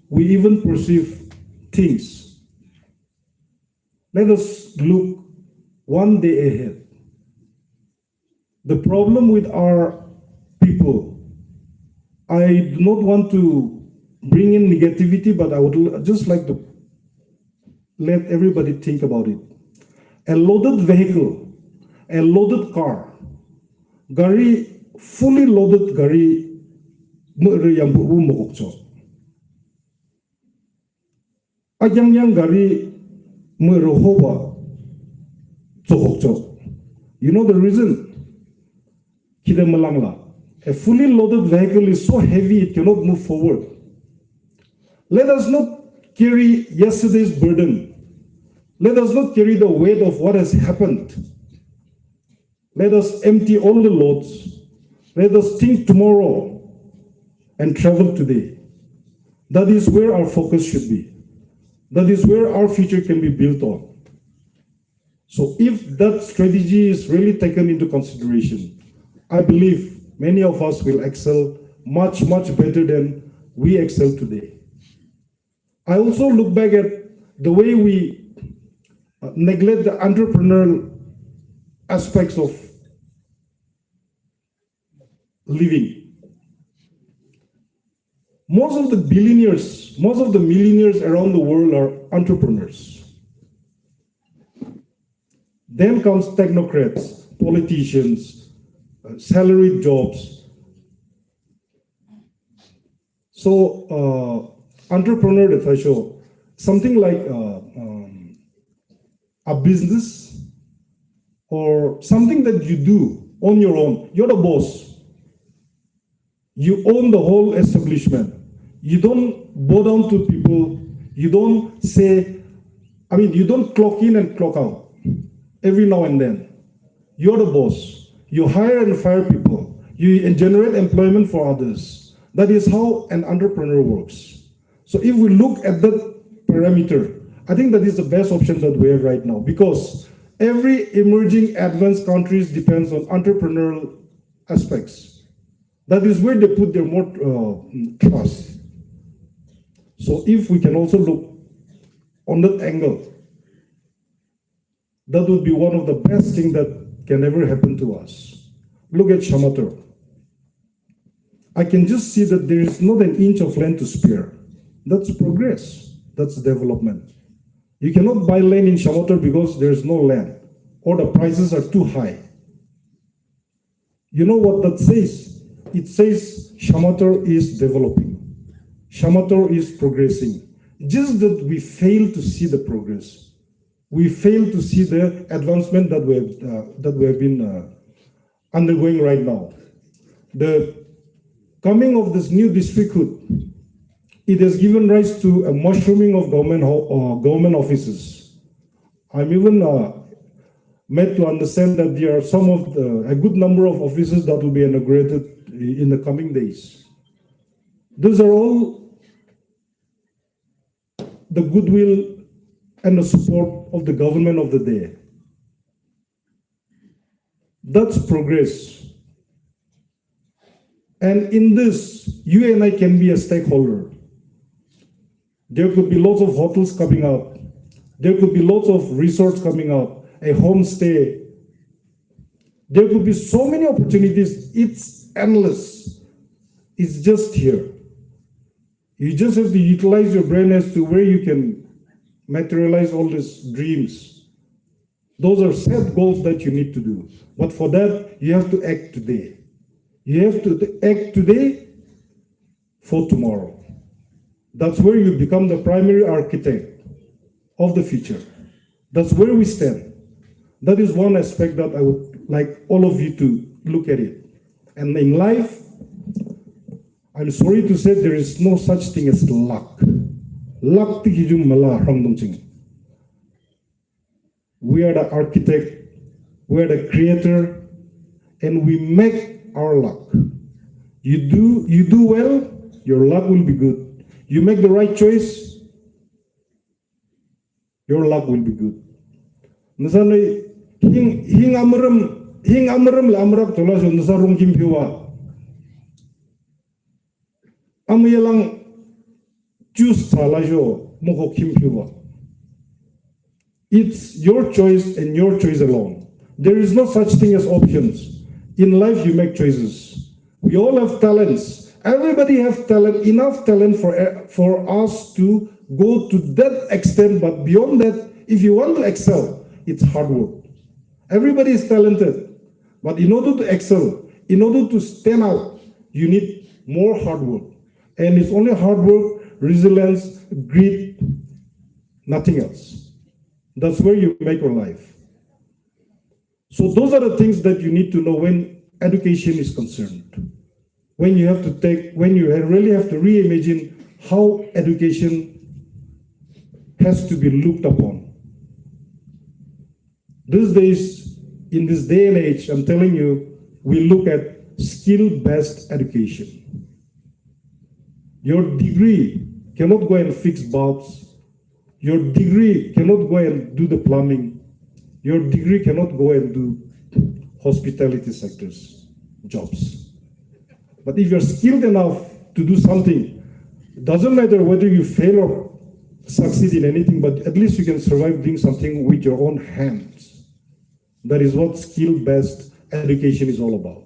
we even perceive things. Let us look one day ahead. The problem with our people, I do not want to bring in negativity, but I would just like to let everybody think about it. A loaded vehicle, a loaded car, gari, fully loaded gari, yang mukokcho. Yang gari merohoba chokokcho. You know the reason? Kita melangla. A fully loaded vehicle is so heavy it cannot move forward. Let us not carry yesterday's burden. Let us not carry the weight of what has happened. Let us empty all the loads. Let us think tomorrow and travel today. That is where our focus should be. That is where our future can be built on. So if that strategy is really taken into consideration, I believe many of us will excel much, much better than we excel today. I also look back at the way we neglect the entrepreneurial aspects of living. Most of the billionaires, most of the millionaires around the world are entrepreneurs. Then comes technocrats, politicians, salaried jobs. So, entrepreneur that I show something like a business or something that you do on your own. You're the boss. You own the whole establishment. You don't bow down to people. You don't say, you don't clock in and clock out every now and then. You're the boss. You hire and fire people. You generate employment for others. That is how an entrepreneur works. So if we look at that parameter, I think that is the best option that we have right now, because every emerging advanced countries depends on entrepreneurial aspects. That is where they put their more trust. So if we can also look on that angle, that would be one of the best things that can ever happen to us. Look at Shamator. I can just see that there is not an inch of land to spare. That's progress. That's development. You cannot buy land in Shamator because there is no land or the prices are too high. You know what that says? It says Shamator is developing. Shamator is progressing. Just that we fail to see the progress. We fail to see the advancement that we have been undergoing right now. The coming of this new districthood, it has given rise to a mushrooming of government offices. I'm even made to understand that there are a good number of offices that will be inaugurated in the coming days. These are all the goodwill and the support of the government of the day. That's progress. And in this, you and I can be a stakeholder. There could be lots of hotels coming up. There could be lots of resorts coming up, a homestay. There could be so many opportunities. It's endless. It's just here. You just have to utilize your brain as to where you can materialize all these dreams. Those are set goals that you need to do. But for that, you have to act today. You have to act today for tomorrow. That's where you become the primary architect of the future. That's where we stand. That is one aspect that I would like all of you to look at it. And in life, I'm sorry to say there is no such thing as luck. Luck ti hijum mala hamdongching. We are the architect, we are the creator, and we make our luck. You do well, your luck will be good. You make the right choice, your luck will be good. Misalnya hing amaram la amrak tola so nasarung kimpiwa. Amayalang choose salajo moko Yimkhiung. It's your choice and your choice alone. There is no such thing as options. In life, you make choices. We all have talents. Everybody has talent, enough talent for us to go to that extent. But beyond that, if you want to excel, it's hard work. Everybody is talented. But in order to excel, in order to stand out, you need more hard work. And it's only hard work, resilience, grit, nothing else. That's where you make your life. So those are the things that you need to know when education is concerned. When you really have to reimagine how education has to be looked upon. These days, in this day and age, I'm telling you, we look at skill-based education. Your degree cannot go and fix bulbs. Your degree cannot go and do the plumbing. Your degree cannot go and do hospitality sectors, jobs. But if you're skilled enough to do something, it doesn't matter whether you fail or succeed in anything, but at least you can survive doing something with your own hands. That is what skill-based education is all about.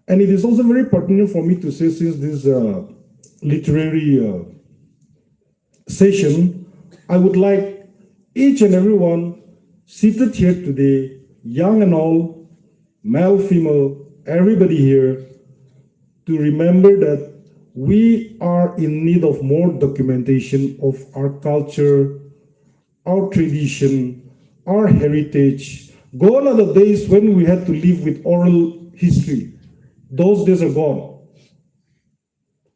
And it is also very pertinent for me to say, since this literary session, I would like each and everyone seated here today, young and old, male, female, everybody here, to remember that we are in need of more documentation of our culture, our tradition, our heritage. Gone are the days when we had to live with oral history. Those days are gone.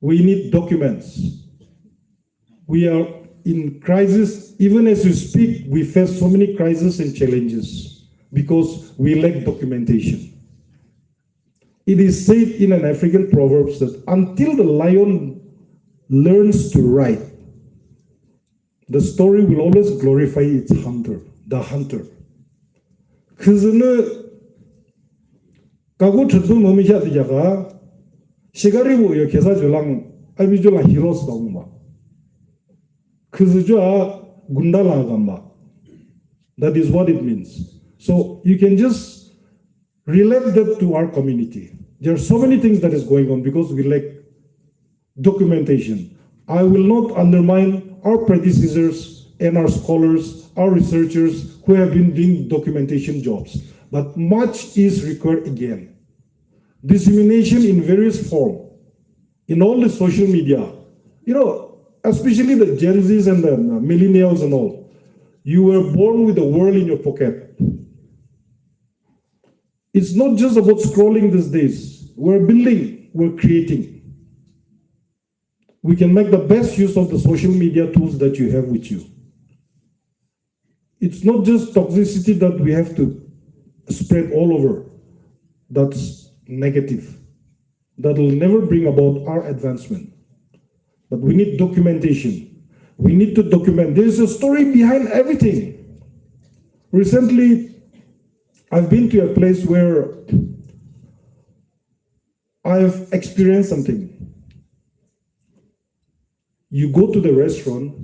We need documents. We are in crisis. Even as we speak, we face so many crises and challenges because we lack documentation. It is said in an African proverb that until the lion learns to write, the story will always glorify its hunter, the hunter. 그즈는 가고 천도 몸이 해야 되자가 시가리고 여 계사줄랑 아비줄랑 히로스 나오마. 그즈주아 군달라가마. That is what it means. So you can just relate that to our community. There are so many things that is going on because we lack documentation. I will not undermine our predecessors and our scholars, our researchers who have been doing documentation jobs. But much is required again. Dissemination in various forms, in all the social media. You know, especially the Gen Zs and the millennials and all. You were born with the world in your pocket. It's not just about scrolling these days. We're building, we're creating. We can make the best use of the social media tools that you have with you. It's not just toxicity that we have to spread all over. That's negative. That will never bring about our advancement. But we need documentation. We need to document. There's a story behind everything. Recently, I've been to a place where I've experienced something. You go to the restaurant,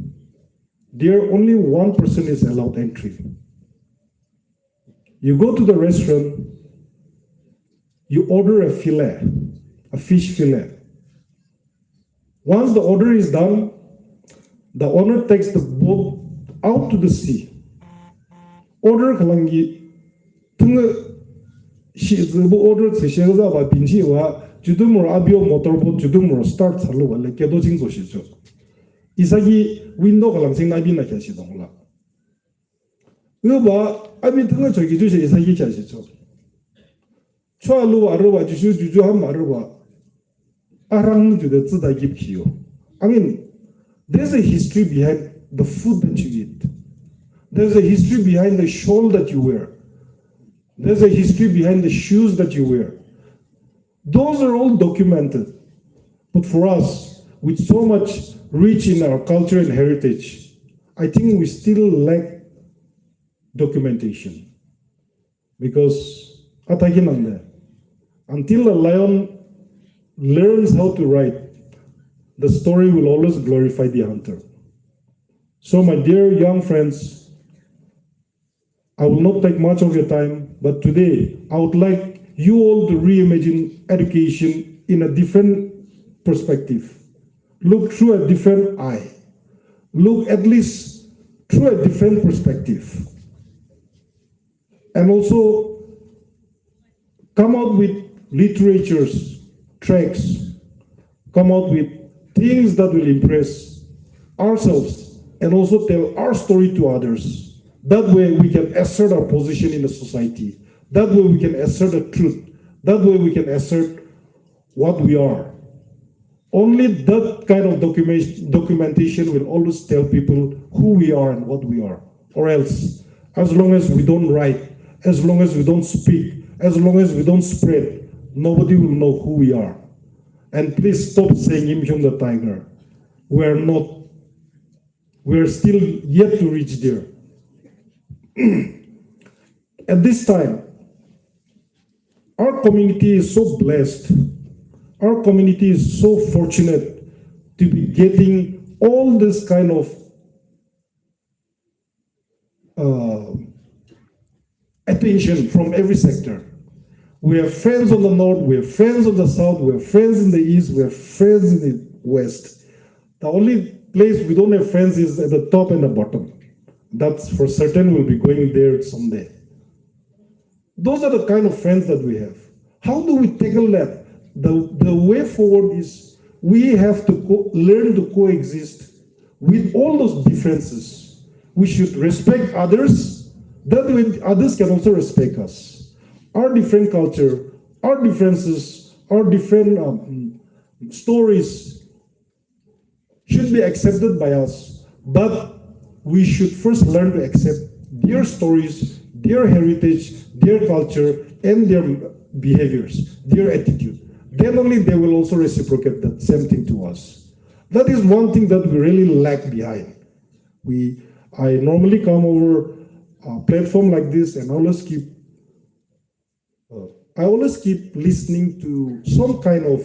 there only one person is allowed entry. You go to the restaurant, you order a fillet, a fish fillet. Once the order is done, the owner takes the boat out to the sea. Order kalangi tunga shi zbu order tshega ba binchi wa judumur abio motorboat judumur start sallo wala kedo jingzo shicho. 이사기 윈도우 가랑생 나비나 캐시동라. 이거 아비 등을 저기 주시 이사기 캐시죠. 초알로 아르바 주시 주주 한 마르바. 아랑는 주데 쓰다 깊기요. I mean, there's a history behind the food that you eat. There's a history behind the shawl that you wear. There's a history behind the shoes that you wear. Those are all documented. But for us, with so much rich in our culture and heritage, I think we still lack documentation. Because until a lion learns how to write, the story will always glorify the hunter. So, my dear young friends, I will not take much of your time, but today I would like you all to reimagine education in a different perspective. Look through a different eye. Look at least through a different perspective. And also come out with literatures, tracts, come out with things that will impress ourselves and also tell our story to others. That way we can assert our position in the society. That way we can assert the truth. That way we can assert what we are. Only that kind of documentation will always tell people who we are and what we are. Or else, as long as we don't write, as long as we don't speak, as long as we don't spread, nobody will know who we are. And please stop saying Yimkhiung the tiger. We're not. We're still yet to reach there. At this time, our community is so blessed. Our community is so fortunate to be getting all this kind of attention from every sector. We have friends on the north, we have friends on the south, we have friends in the east, we have friends in the west. The only place we don't have friends is at the top and the bottom. That's for certain, we'll be going there someday. Those are the kind of friends that we have. How do we tackle that? The way forward is we have to learn to coexist with all those differences. We should respect others. That way others can also respect us. Our different culture, our differences, our different stories should be accepted by us. But we should first learn to accept their stories, their heritage, their culture, and their behaviors, their attitude. Then only they will also reciprocate that same thing to us. That is one thing that we really lag behind. I normally come over a platform like this and I always keep listening to some kind of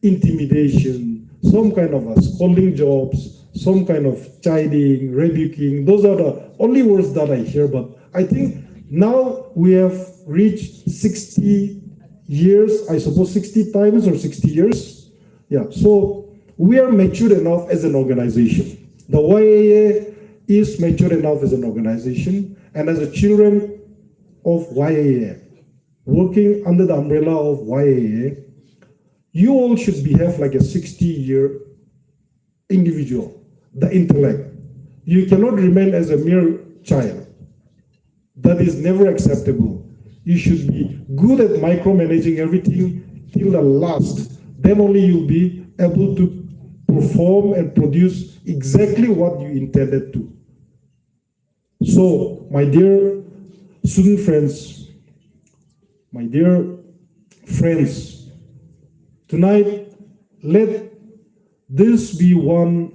intimidation, some kind of scolding jobs, some kind of chiding, rebuking. Those are the only words that I hear. But I think now we have reached 60 years, I suppose 60 times or 60 years. Yeah, so we are mature enough as an organization. The YAA is mature enough as an organization, and as a children of YAA, working under the umbrella of YAA, you all should behave like a 60-year individual, the intellect. You cannot remain as a mere child. That is never acceptable. You should be good at micromanaging everything till the last. Then only you'll be able to perform and produce exactly what you intended to. So, my dear student friends, my dear friends, tonight, let this be one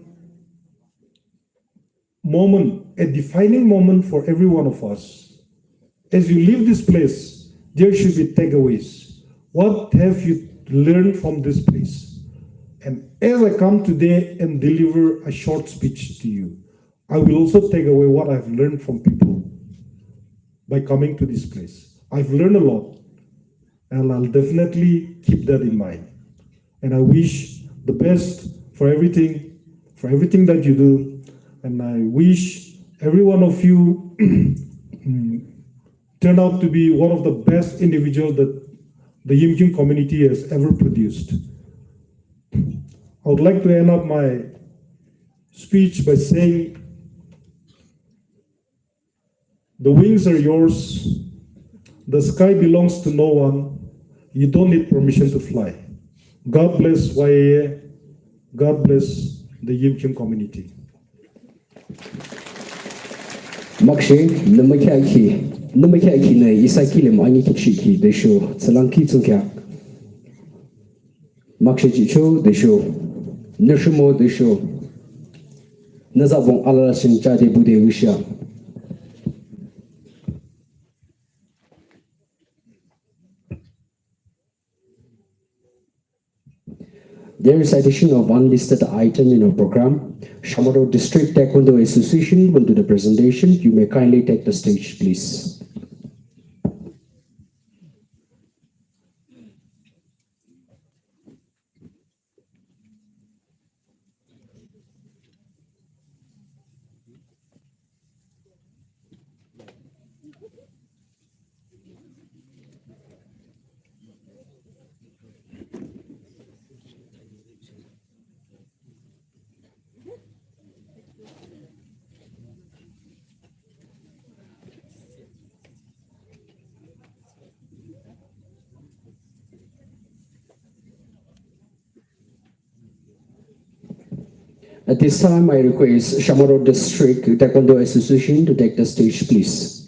moment, a defining moment for every one of us. As you leave this place, there should be takeaways. What have you learned from this place? And as I come today and deliver a short speech to you, I will also take away what I've learned from people by coming to this place. I've learned a lot, and I'll definitely keep that in mind. And I wish the best for everything that you do. And I wish every one of you turn out to be one of the best individuals that the Yimkhiung community has ever produced. I would like to end up my speech by saying, the wings are yours, the sky belongs to no one, you don't need permission to fly. God bless YAA, God bless the Yimkhiung community. Makshi, Namakia ne Isaki Mani Kichiki, the show, Salanki Tsukia. Makshi Chicho, the show, Nashimo, the show. Nazabon Alasin Jade Bude Wisha. There is addition of unlisted item in our program. Chamorro District Taekwondo Association will do the presentation. You may kindly take the stage, please. At this time, I request Chamorro District Taekwondo Association to take the stage, please.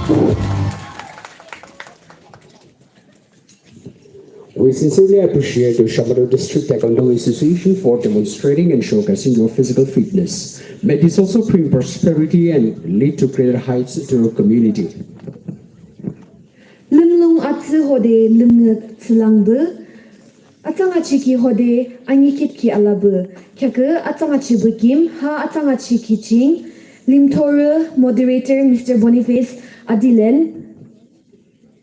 We sincerely appreciate the Shamado District Taekwondo Association for demonstrating and showcasing your physical fitness. May this also bring prosperity and lead to greater heights to your community. Limlung atsu hode limnga tsilangbu. Atangachi ki hode angikit ki alabu. Kyake atangachi bukim ha atangachi ki ching. Limtoru moderator Mr. Boniface Adilen.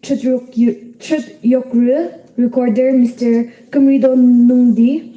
Yokru recorder Mr. Kumrido Nungdi.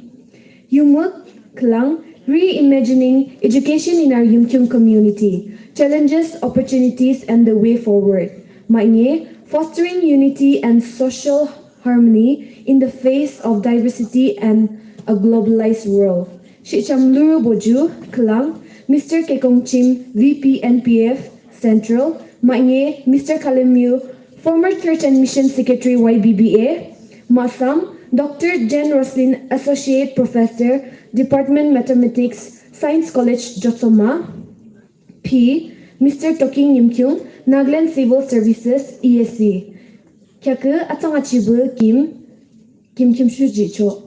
Yumuk Klang reimagining education in our Yimkhiung community. Challenges, opportunities, and the way forward. Mainge fostering unity and social harmony in the face of diversity and a globalized world. Shicham Luru Boju, Klang, Mr. Kekong Chim, VP NPF, Central, Mainge, Mr. Kalemiu, former Church and Mission Secretary YBBA, Masam, Dr. Jen Roslin, Associate Professor, Department Mathematics, Science College, Jotsoma, P. Mr. Toking Yimkhiung, Nagaland Civil Services, ESC. Kyaku atangachibu Kim Shuji Cho.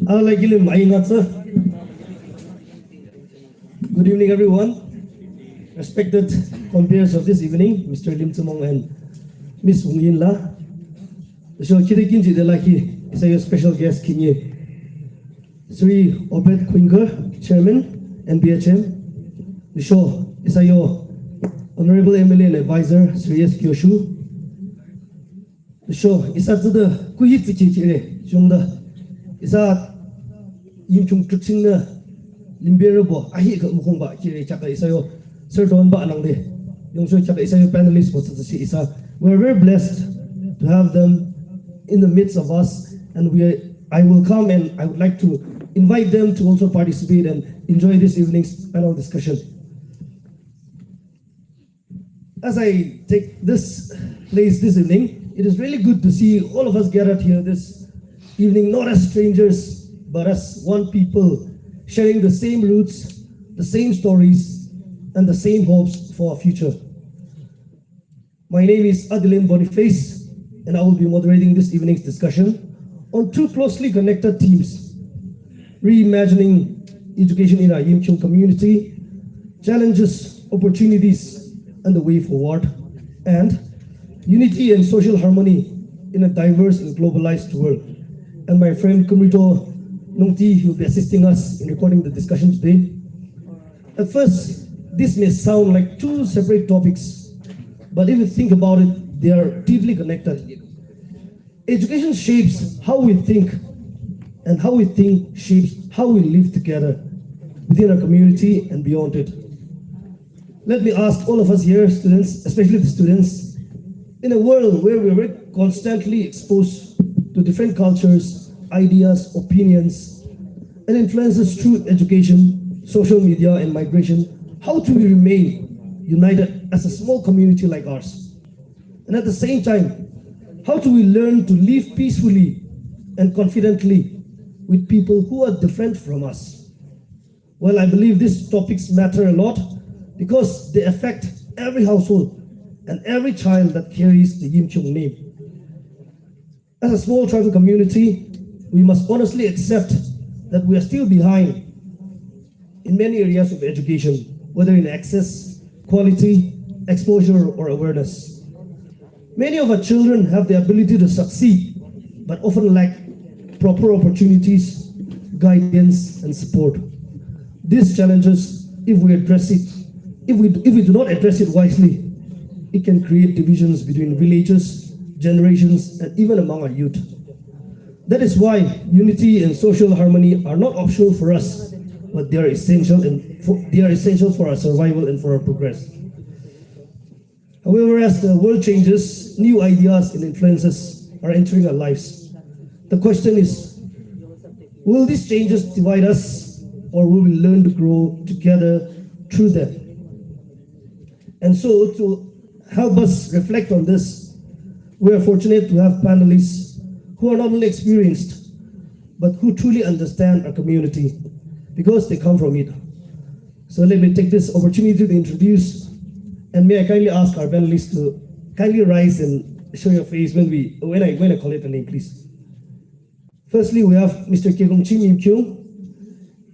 Good evening, everyone. Respected compeers of this evening, Mr. Lim Tsumong and Miss Wong Yin La. The show Kiri Kinji de Laki is a special guest Kinye. Sri Obed Quinker, Chairman, NBHM. The show is a Honorable MLA and Advisor, Sri S. Kyoshu. The show is a the Kuhitiki Kire, Jungda. Is a Yimkhiung Tuxing Limberabo, Ahika Mukumba, Kiri Chaka Isayo, Serton Banangde, Yongso Chaka Isayo panelists for the Isa. We're very blessed to have them in the midst of us, and I will come and I would like to invite them to also participate and enjoy this evening's panel discussion. As I take this place this evening, it is really good to see all of us gathered here this evening, not as strangers, but as one people sharing the same roots, the same stories, and the same hopes for our future. My name is Adilen Boniface, and I will be moderating this evening's discussion on two closely connected themes: reimagining education in our Yimkhiung community, challenges, opportunities, and the way forward, and unity and social harmony in a diverse and globalized world. And my friend Kumrito Nungti will be assisting us in recording the discussion today. At first, this may sound like two separate topics, but if you think about it, they are deeply connected. Education shapes how we think, and how we think shapes how we live together within our community and beyond it. Let me ask all of us here, students, especially the students, in a world where we're constantly exposed to different cultures, ideas, opinions, and influences through education, social media, and migration, how do we remain united as a small community like ours? And at the same time, how do we learn to live peacefully and confidently with people who are different from us? Well, I believe these topics matter a lot because they affect every household and every child that carries the Yimkhiung name. As a small tribal community, we must honestly accept that we are still behind in many areas of education, whether in access, quality, exposure, or awareness. Many of our children have the ability to succeed, but often lack proper opportunities, guidance, and support. These challenges, if we do not address it wisely, it can create divisions between villages, generations, and even among our youth. That is why unity and social harmony are not optional for us, but they are essential for our survival and for our progress. However, as the world changes, new ideas and influences are entering our lives. The question is, will these changes divide us, or will we learn to grow together through them? And so, to help us reflect on this, we are fortunate to have panelists who are not only experienced, but who truly understand our community because they come from it. So let me take this opportunity to introduce, and may I kindly ask our panelists to kindly rise and show your face when I call it a name, please. Firstly, we have Mr. Yimkhiung.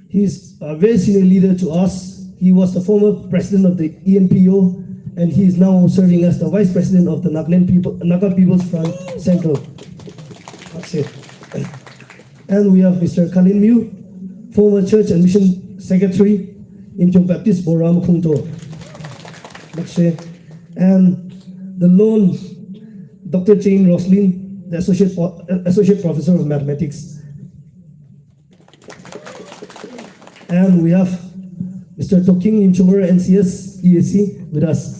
He's a very senior leader to us. He was the former president of the ENPO, and he is now serving as the vice president of the Naga People's Front Central. That's it. And we have Mr. Kalin Mew, former church and mission secretary, Yimkhiung Baptist Boram Khungto. And the lone Dr. Jane Roslin, the associate professor of mathematics. And we have Mr. Toking Yimchumura, NCS EAC, with us.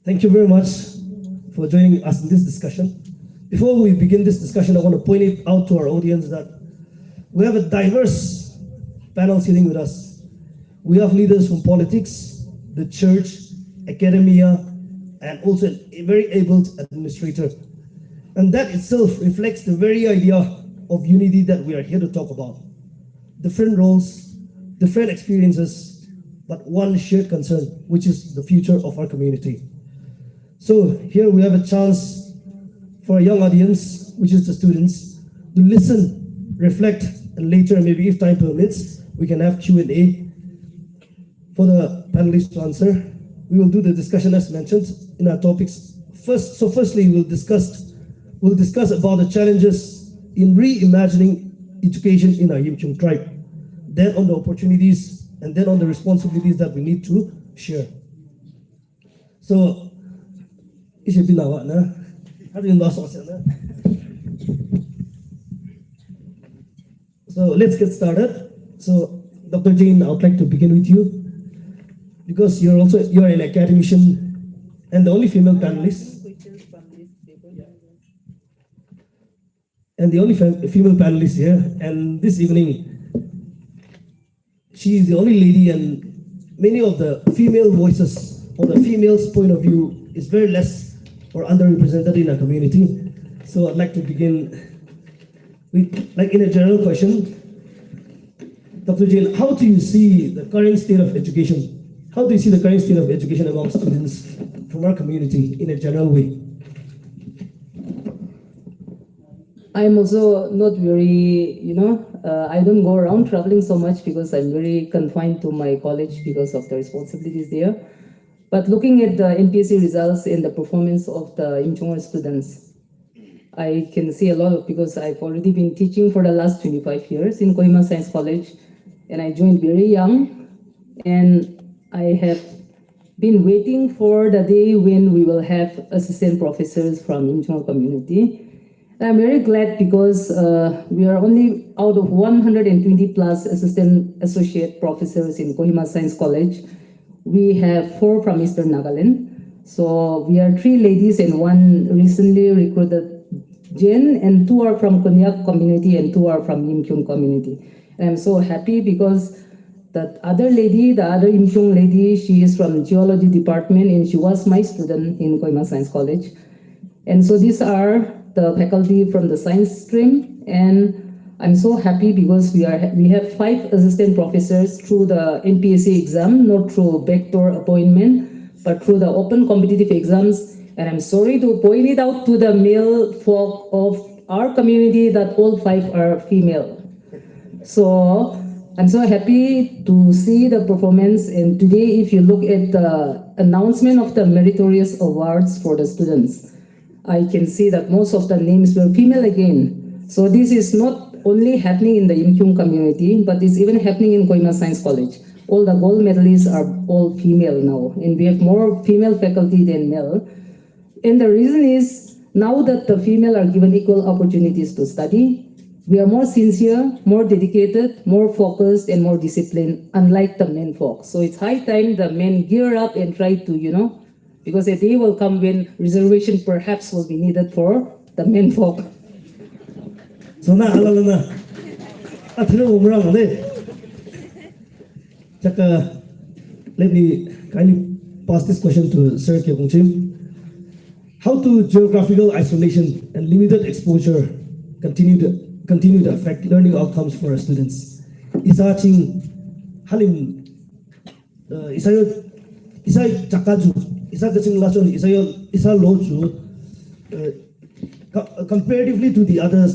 Thank you very much for joining us in this discussion. Before we begin this discussion, I want to point it out to our audience that we have a diverse panel sitting with us. We have leaders from politics, the church, academia, and also a very able administrator. And that itself reflects the very idea of unity that we are here to talk about. Different roles, different experiences, but one shared concern, which is the future of our community. So here we have a chance for a young audience, which is the students, to listen, reflect, and later, maybe if time permits, we can have Q&A for the panelists to answer. We will do the discussion as mentioned in our topics. Firstly, we'll discuss about the challenges in reimagining education in our Yimkhiung tribe, then on the opportunities, and then on the responsibilities that we need to share. So, it should be now, nah? So let's get started. So Dr. Jane, I would like to begin with you because you're an academician and the only female panelist. And the only female panelist here. And this evening, she is the only lady, and many of the female voices or the female's point of view is very less or underrepresented in our community. So I'd like to begin with, like in a general question, Dr. Jane, how do you see the current state of education? How do you see the current state of education among students from our community in a general way? I'm also not very, I don't go around traveling so much because I'm very confined to my college because of the responsibilities there. But looking at the NPSC results and the performance of the Yimkhiung students, I can see a lot of, because I've already been teaching for the last 25 years in Kohima Science College, and I joined very young, and I have been waiting for the day when we will have assistant professors from Yimkhiung community. And I'm very glad because we are only out of 120 plus associate professors in Kohima Science College. We have 4 from Eastern Nagaland. So we are 3 ladies and 1 recently recruited Jen, and 2 are from Konyak community and 2 are from Yimkhiung community. And I'm so happy because that other lady, the other Yimkhiung lady, she is from geology department and she was my student in Kohima Science College. And so these are the faculty from the science stream, and I'm so happy because we have 5 assistant professors through the NPSC exam, not through backdoor appointment, but through the open competitive exams. And I'm sorry to point it out to the male folk of our community that all 5 are female. So I'm so happy to see the performance. And today, if you look at the announcement of the meritorious awards for the students, I can see that most of the names were female again. So this is not only happening in the Yimkhiung community, but it's even happening in Kohima Science College. All the gold medalists are all female now, and we have more female faculty than male. And the reason is, now that the female are given equal opportunities to study, we are more sincere, more dedicated, more focused, and more disciplined, unlike the men folk. So it's high time the men gear up and try to, because a day will come when reservation perhaps will be needed for the men folk. So now, let me kindly pass this question to Sir Kyung Chim. How do geographical isolation and limited exposure continue to affect learning outcomes for our students? Isaching halim isay chakaju isagaching lason isa loju comparatively to the other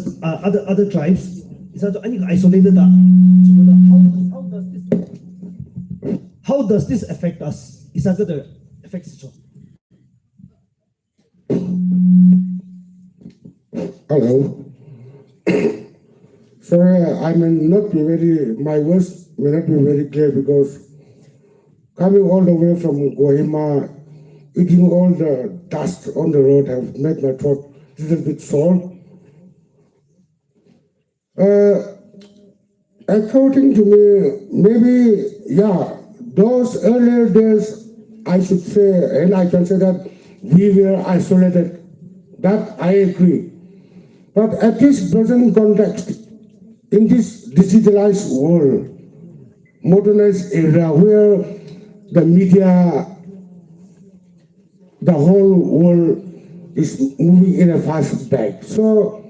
tribes, isa isolated. How does this affect us? Isa the affects it. Hello. Sorry, I may not be my words may not be very clear because coming all the way from Kohima, eating all the dust on the road have made my throat a little bit sore. According to me, maybe, those earlier days, I should say, and I can say that we were isolated. That I agree. But at this present context, in this digitalized world, modernized era where the media, the whole world is moving in a fast pace. So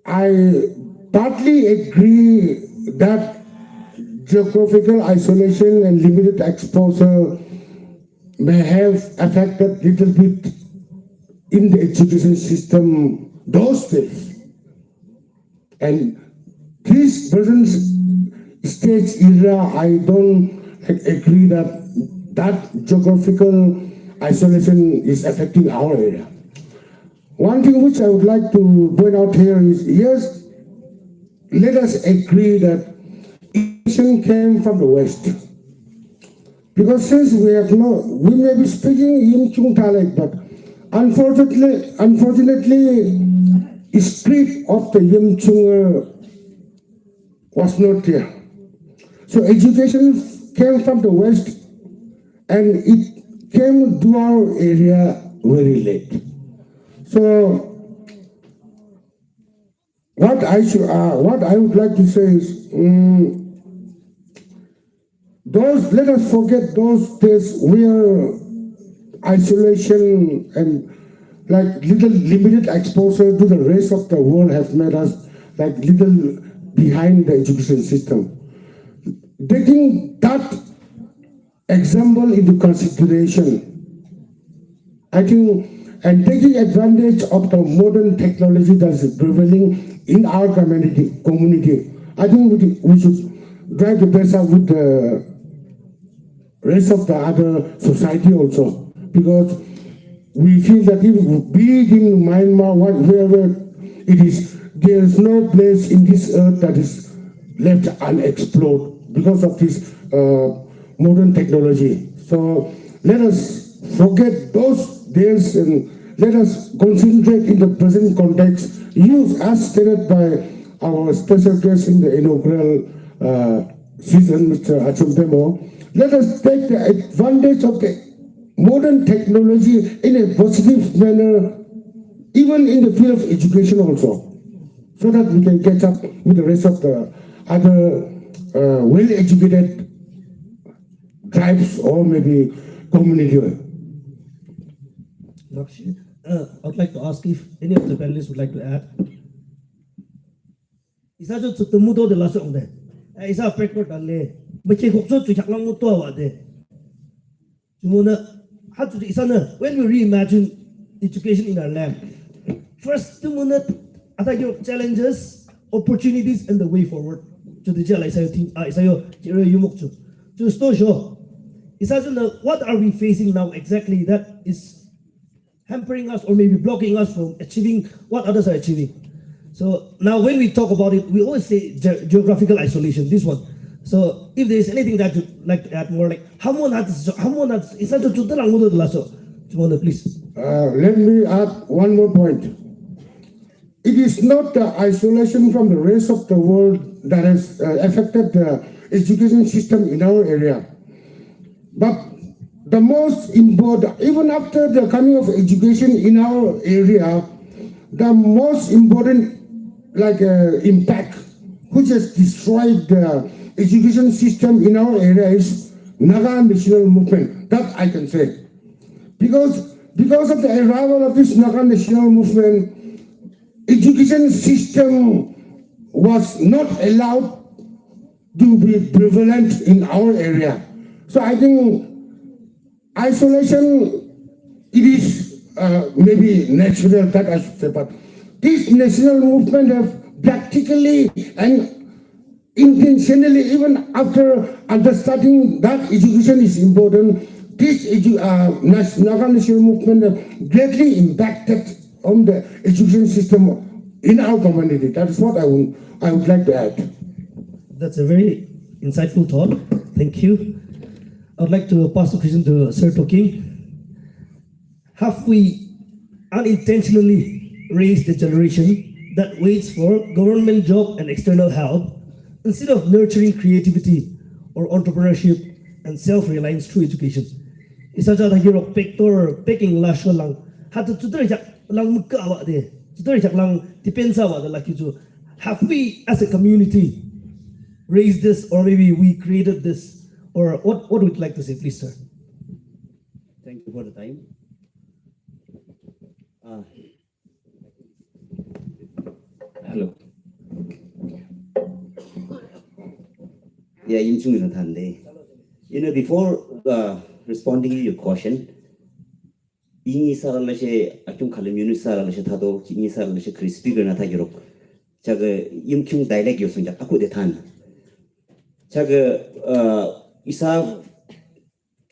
I partly agree that geographical isolation and limited exposure may have affected little bit in the education system those days. And this present stage era, I don't agree that geographical isolation is affecting our area. One thing which I would like to point out here is, yes, let us agree that education came from the West. Because since we may be speaking Yimkhiung dialect, but unfortunately, script of the Yimkhiung was not there. So education came from the West, and it came to our area very late. So what I would like to say is, let us forget those days where isolation and like little limited exposure to the rest of the world have made us like little behind the education system. Taking that example into consideration, I think, and taking advantage of the modern technology that is prevailing in our community, I think we should drive the best out with the rest of the other society also, because we feel that if be it in Myanmar, wherever it is, there is no place in this earth that is left unexplored because of this modern technology. So let us forget those days and let us concentrate in the present context, use as stated by our special guest in the inaugural season, Mr. Achumpemo. Let us take the advantage of the modern technology in a positive manner, even in the field of education also, so that we can catch up with the rest of the other well-educated tribes or maybe community. I'd like to ask if any of the panelists would like to add. Isa jo temu do de la song de. Isa pek ko dale. Meche ko so chu chak lang mo to wa de. Chumuna when we reimagine education in our land, first 2 minutes, challenges, opportunities, and the way forward. To the jail, what are we facing now exactly that is hampering us or maybe blocking us from achieving what others are achieving? So now when we talk about it, we always say geographical isolation, this one. So if there is anything that you'd like to add more, like please. Let me add one more point. It is not the isolation from the rest of the world that has affected the education system in our area. But the most important, even after the coming of education in our area, the most important impact which has destroyed the education system in our area is Naga national movement. That I can say. Because of the arrival of this Naga national movement, education system was not allowed to be prevalent in our area. So I think isolation, it is maybe natural, that I should say, but this national movement have practically and intentionally, even after understanding that education is important, this Naga national movement have greatly impacted on the education system in our community. That is what I would like to add. That's a very insightful thought. Thank you. I would like to pass the question to Sir Toking. Have we unintentionally raised the generation that waits for government job and external help instead of nurturing creativity or entrepreneurship and self-reliance through education? Isa jada hiro pektor peking lasho lang hatu tudar jak lang muka awak de tudar jak lang dipensa awak de laki ju. Have we as a community raised this, or maybe we created this, or what would you like to say, please, sir? Thank you for the time. Hello. Yeah, Yimkhiung, before responding to your question, ini saralase akung kalam Yunus saralase thado ini saralase crispy gana thagiro. Chaga Yimkhiung dialect yosung aku de than. Chaga isa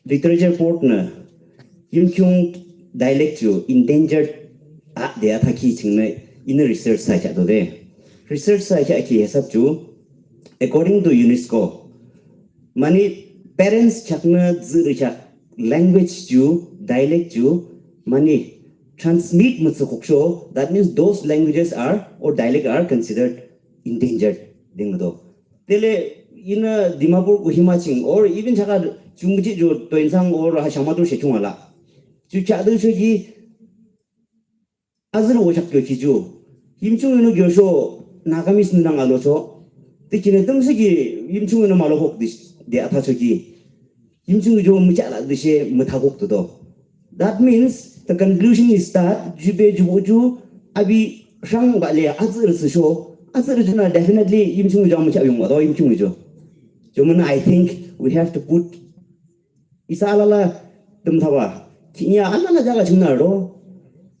literature port na Yimkhiung dialect yo endangered de athaki chingne in research sa cha do de. Research sa cha ki hesab chu according to UNESCO mani parents chakna zuricha language ju dialect ju mani transmit mutsukoksho, that means those languages are or dialect are considered endangered dingdo tele in Dimapur Kohimaching or even chaka chungji jo toinsang or hashamadu shechungala ju chadu shogi azur wochakyo kiju Yimkhiung no gyosho nagamis nang aloso tikine tumsigi Yimkhiung no malahok dis de athachogi Yimkhiung jo muchala dishe muthagok do. That means the conclusion is that jube juju abi shang bale azur sho azur juna definitely Yimkhiung jo mucha yung ado Yimkhiung jo. I think we have to put isalala tumthawa kinya alala jaga junaro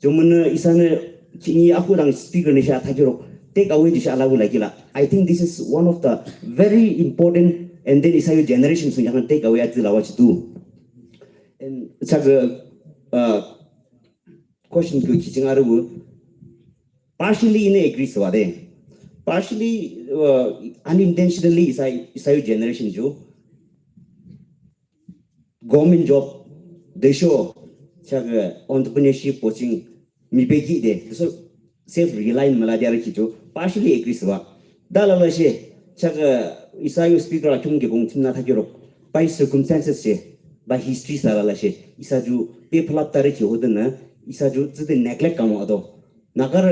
jomuna isane kini aku dang speaker ni sha thagiro take away this alagu lagila. I think this is one of the very important and then isayo generation so yang take away at lawach too. And chaga question ko kichingaru partially in agree swade partially unintentionally isayo generation jo government job they show chaga entrepreneurship coaching mibeki de so self reliant maladiar kijo partially agree swa dalala she chaga isayo speaker achung ge gong timna thagiro by circumstances she by history sarala she isaju pe phlap tare ki hodna isaju zde neglect kamo ado nagar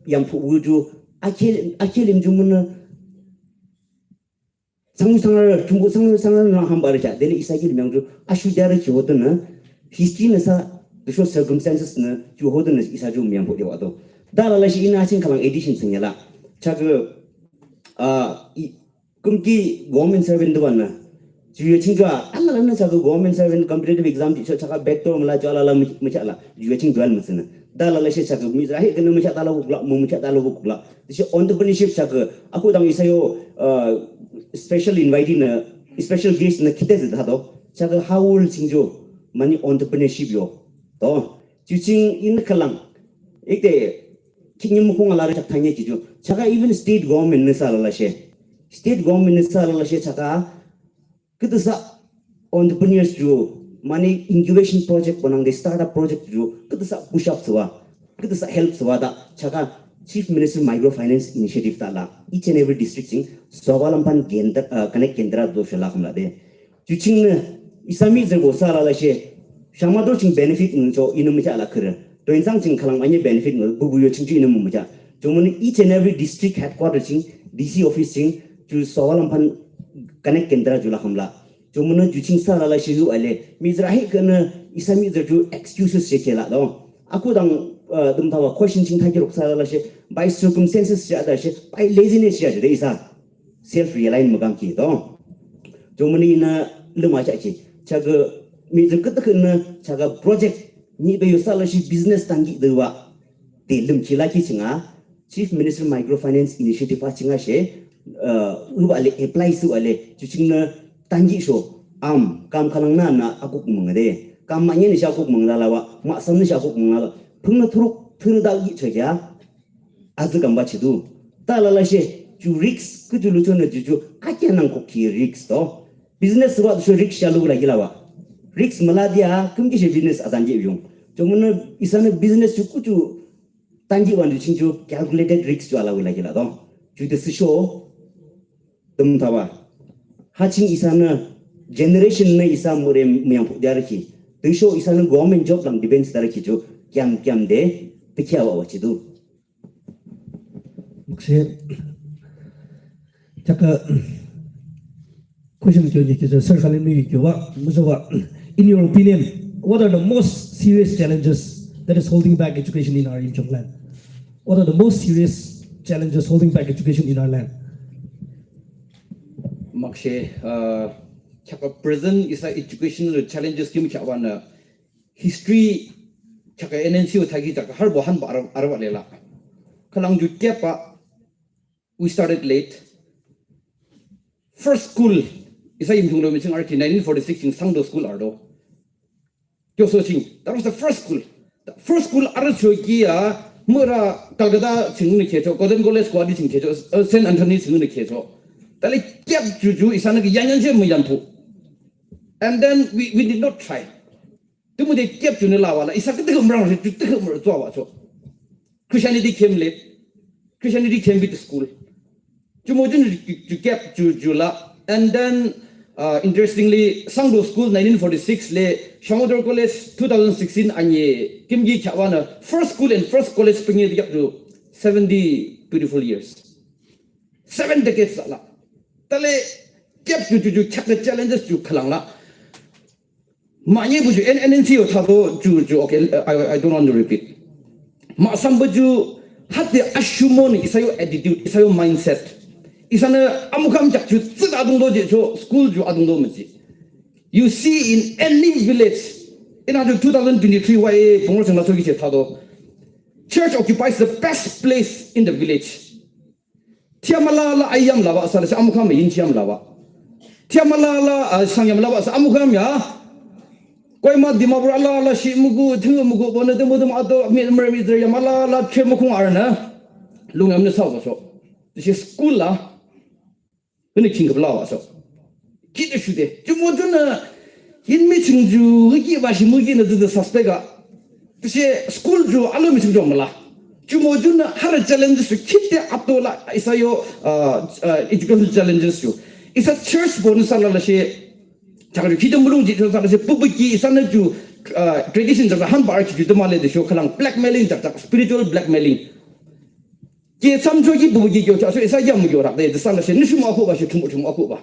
yam phuju achelim jumun 상상을 중국 상상을 한 바르자 내리 이사기 명주 아슈자르 기호드는 히스토리에서 the circumstances는 주호드는 이사주 명보리 와도 다라라시 이나신 가방 에디션 생겨라 자그 이 금기 government servant 왔나 주요 친구가 안나는 자그 government servant competitive exam teacher 자가 백도 몰라 저라라 무차라 주요 친구 알 무슨 달라라시 자그 미자해 그는 무차 달라고 그라 무차 달라고 그라 this entrepreneurship 자그 aku dang isayo special inviting special guest na kite dado 자그 하울 친구 많이 entrepreneurship 요 또 주칭 인 칼랑 이때 킹님 홍알라를 작탕에 기주 자가 even state government 느살라시 state government 느살라시 자가 그때서 entrepreneurs 주 money incubation project bonang startup project 주 그때서 push up 서와 그때서 help 서와다 자가 chief minister microfinance initiative 달라 each and every district ing 서발람판 겐더 connect 겐드라 도셔라 함라데 주칭네 이사미 저고 살아라시 샤마도 칭 benefit 저 이놈이 알아 그래 또 인상 칭 칼랑 많이 benefit 부부요 칭 이놈 뭐자 저문에 each and every district headquarters 칭 DC office 칭주 서발람판 connect kendra jula hamla jomuna juching sa la shiru ale mizrahi kana isami ju excuses chekela do aku dang dum thawa question ching thagi rok sa la she by circumstances ja da she by laziness ja de isa self realize magang ki do jomuni na luma cha chi chaga mizr kat kana chaga project ni be yo sa la shi business tangi de wa de lum chi la ki chinga chief minister microfinance initiative a chinga she ubale apply su ale chuchingna tangi sho kam khalang na akuk mungade kam ma ni sha akuk mungla lawa ma sam ni sha akuk mungla phungna thuruk thurda gi chegya az gamba chidu talala she ju risk ku ju luchona ju akya nang ko ki risk to business wa so risk sha lu la gilawa risk maladia kumgi she business adanji yung jomuna isana business ju ku ju tangi wan ju chingju calculated risk ju ala la gila do ju de show tum tawa haching isana generation na isa more myam daraki tisho isana government job lang defense daraki jo kyam de pikyawa wachidu 혹시 잠깐 question joji ki sir khalin mi ki wa muzawa in your opinion what are the most serious challenges that is holding back education in our Yimkhiung land what are the most serious challenges holding back education in our land Makshe, chaka present is a educational challenges kim chawana history chaka NNCO thagi chaka har bohan arwa lela. Kalang ju kepa we started late. First school is a Yimkhiung lo missing arki 1946 in Sangdo school ardo. Kyoso ching that was the first school. The first school archo kia mura Calcutta ching ni kecho Golden College Squad ching kecho St Anthony ching ni kecho. Tali kiap juju isana ki yanyan je muyampu. And then we did not try. Tumu de kiap junu lawala isa ke tegum rang ju tegum zwa wa so. Christianity came late. Christianity came with the school. Tumu jun ju kiap juju la. And then interestingly Sangdo school 1946 le Shamodor College 2016 anye kimgi chawana first school and first college pingi diap ju 70 beautiful years. 7 decades la. Tale kept you check the challenges you kalangla. Manye buju NNCO thabo ju okay I don't want to repeat. Ma sambaju had the ashumon isayo attitude isayo mindset. Isana amukam jak ju tsida adungdo je jo school ju adungdo maji. You see in any village in 2023 YAA Pongol Sangla Sogi che thado church occupies the best place in the village. Tiamala la ayam lava asal sa amukam yin tiam lava. Tiamala la sangyam lava sa amukam ya. Koi ma dimabur ala la shi mugu thu mugu bona de modum ado mi mi der yamala la chemukung arna. Lungam ne saw so. This is school la. Ni king of lava so. Kit shude. Jumoduna yin mi chingju gi ba shi mugi na de suspect. This is school ju alo mi chingju mala. Jumojuna har challenges to keep the atola isayo educational challenges you. It's a church bonus ala she chakari kidum bulung ji ala she publiki isana ju traditions of han bar ki dumale de show kalang blackmailing tak spiritual blackmailing. Ke samjo ki bugi jo so isa yam jo ra de sana she nishuma ko ba she tumu ko ba.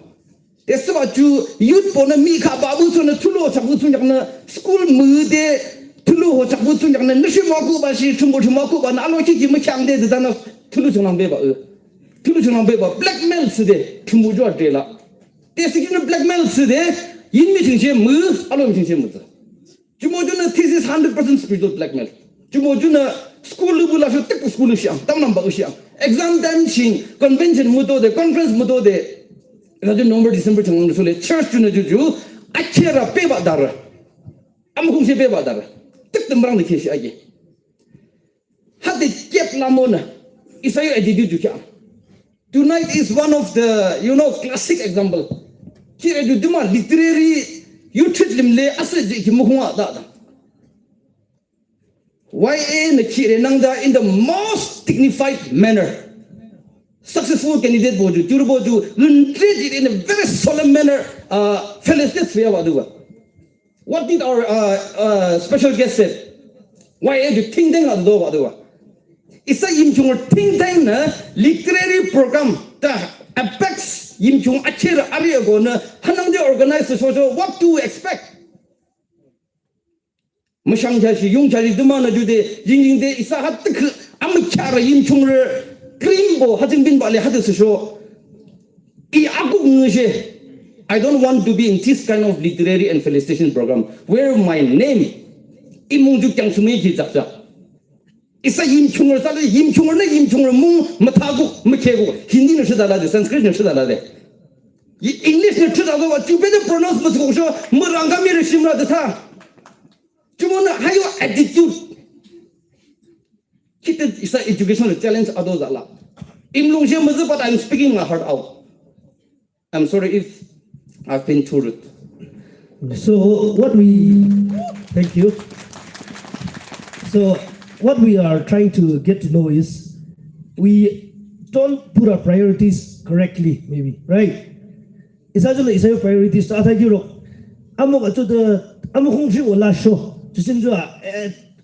That's what you youth bona mi ka babu so na tulo chabu sun na school mu de Tulu ho chabu chung yang na shi ma ku ba shi chung ma ku ba na lo chi ji ma chang de da na tulu chung nang be ba tulu chung nang be ba blackmail se de chung jo de la Testing blackmail today, in meeting shame, alone shame. Jumojuna thesis 100% spiritual blackmail. Jumojuna school bula should take school sham, tam number sham. Exam time shing, convention muto de, conference muto de. November, December, church to Juju, Akherü pay badara. I'm going to pay badara. Take them around the case again. Had they kept Lamona, is I did you can. Tonight is one of the, classic example. Here you do my literary, you treat them lay as a Muhua Dada. YAA in the most dignified manner. Successful candidate boju, Turboju, treated in a very solemn manner, Felicitas. What did our special guest say? YAA you think they are the Isa Yimkhiung think time literary program the apex Yimkhiung Akherü Arihako na hanang de organize the social what to expect. Mashang Chashi Yung Chashi Dumana Jude Ying de Isa hat Amchara Yimkhiung Grimbo hasn't been Bali had to show. I don't want to be in this kind of literary and felicitation program where my name Imunju Kangsumi Zapsa. Isa Yimkhiung Mung Matago Makego, Hindi Shadala, Sanskrit Shadala. English Shadala, you better pronounce Musco, Murangami Shimra the time. Jumona, how your attitude? Kitted is an educational challenge, others a lot. In Longjem, but I'm speaking my heart out. I'm sorry if I've been too rude. So, thank you. So, what we are trying to get to know is we don't put our priorities correctly, maybe, right? It's actually your priorities. I'm going to the just in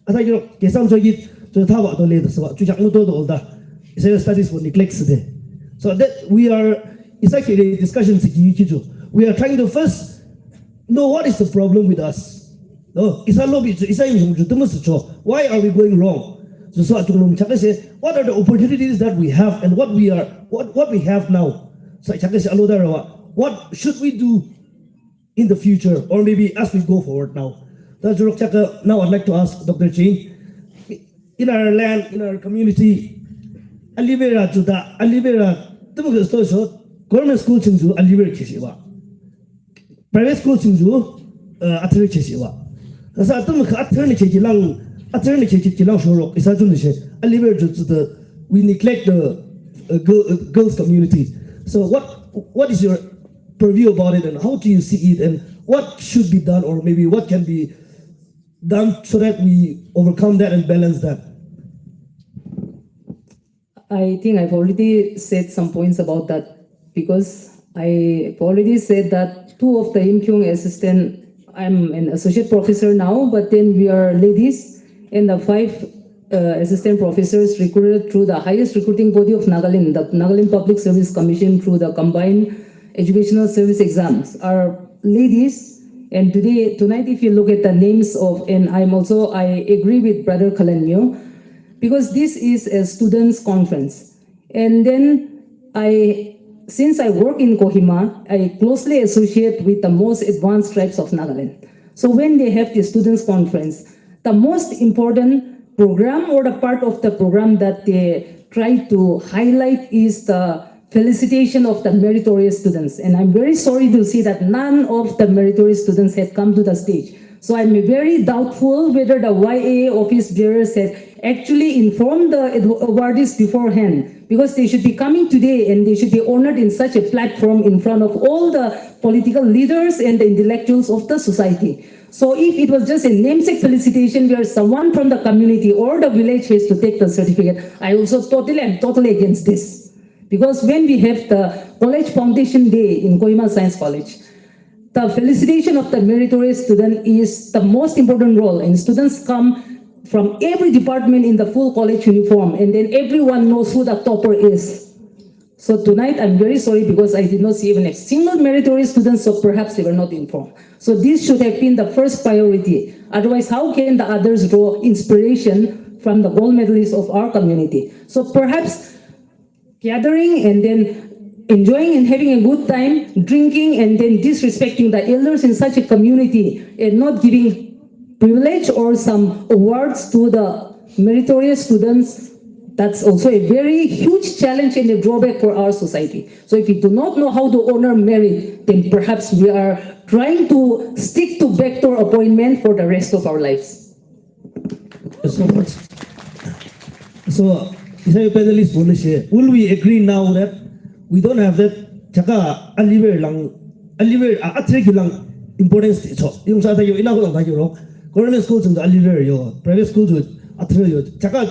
I think you get some it to talk about the latest about studies for neglect today. So that we are, it's actually a discussion. We are trying to first know what is the problem with us. No, why are we going wrong? So what are the opportunities that we have and what we have now? So what should we do in the future or maybe as we go forward now? Now I'd like to ask Dr. Chin, in our land, in our community, government school private school we neglect the girls community. So what is your purview about it and how do you see it and what should be done or maybe what can be done so that we overcome that and balance that? I think I've already said some points about that because I've already said that two of the Yimkhiung assistant, I'm an associate professor now, but then we are ladies and the 5 assistant professors recruited through the highest recruiting body of Nagaland, the Nagaland Public Service Commission through the combined educational service exams are ladies. And tonight, if you look at the names of, and I agree with Brother Kalanyo, because this is a students' conference. And then since I work in Kohima, I closely associate with the most advanced tribes of Nagaland. So when they have the students' conference, the most important program or the part of the program that they try to highlight is the felicitation of the meritorious students. And I'm very sorry to see that none of the meritorious students had come to the stage. So I'm very doubtful whether the YAA office bearers had actually informed the awardees beforehand, because they should be coming today and they should be honored in such a platform in front of all the political leaders and the intellectuals of the society. So if it was just a namesake felicitation where someone from the community or the village has to take the certificate, I also am totally against this. Because when we have the college foundation day in Kohima Science College, the felicitation of the meritorious student is the most important role, and students come from every department in the full college uniform, and then everyone knows who the topper is. So tonight, I'm very sorry because I did not see even a single meritorious student, so perhaps they were not informed. So this should have been the first priority. Otherwise, how can the others draw inspiration from the gold medalists of our community? So perhaps gathering and then enjoying and having a good time, drinking and then disrespecting the elders in such a community and not giving privilege or some awards to the meritorious students, that's also a very huge challenge and a drawback for our society. So if we do not know how to honor merit, then perhaps we are trying to stick to backdoor appointment for the rest of our lives. Thank you so much. So, Israel panelists, will we agree now that we don't have that chaka aliver attribute lang importance so yung sa tayo ila ko lang tayo government schools and aliver yo private schools with attribute chaka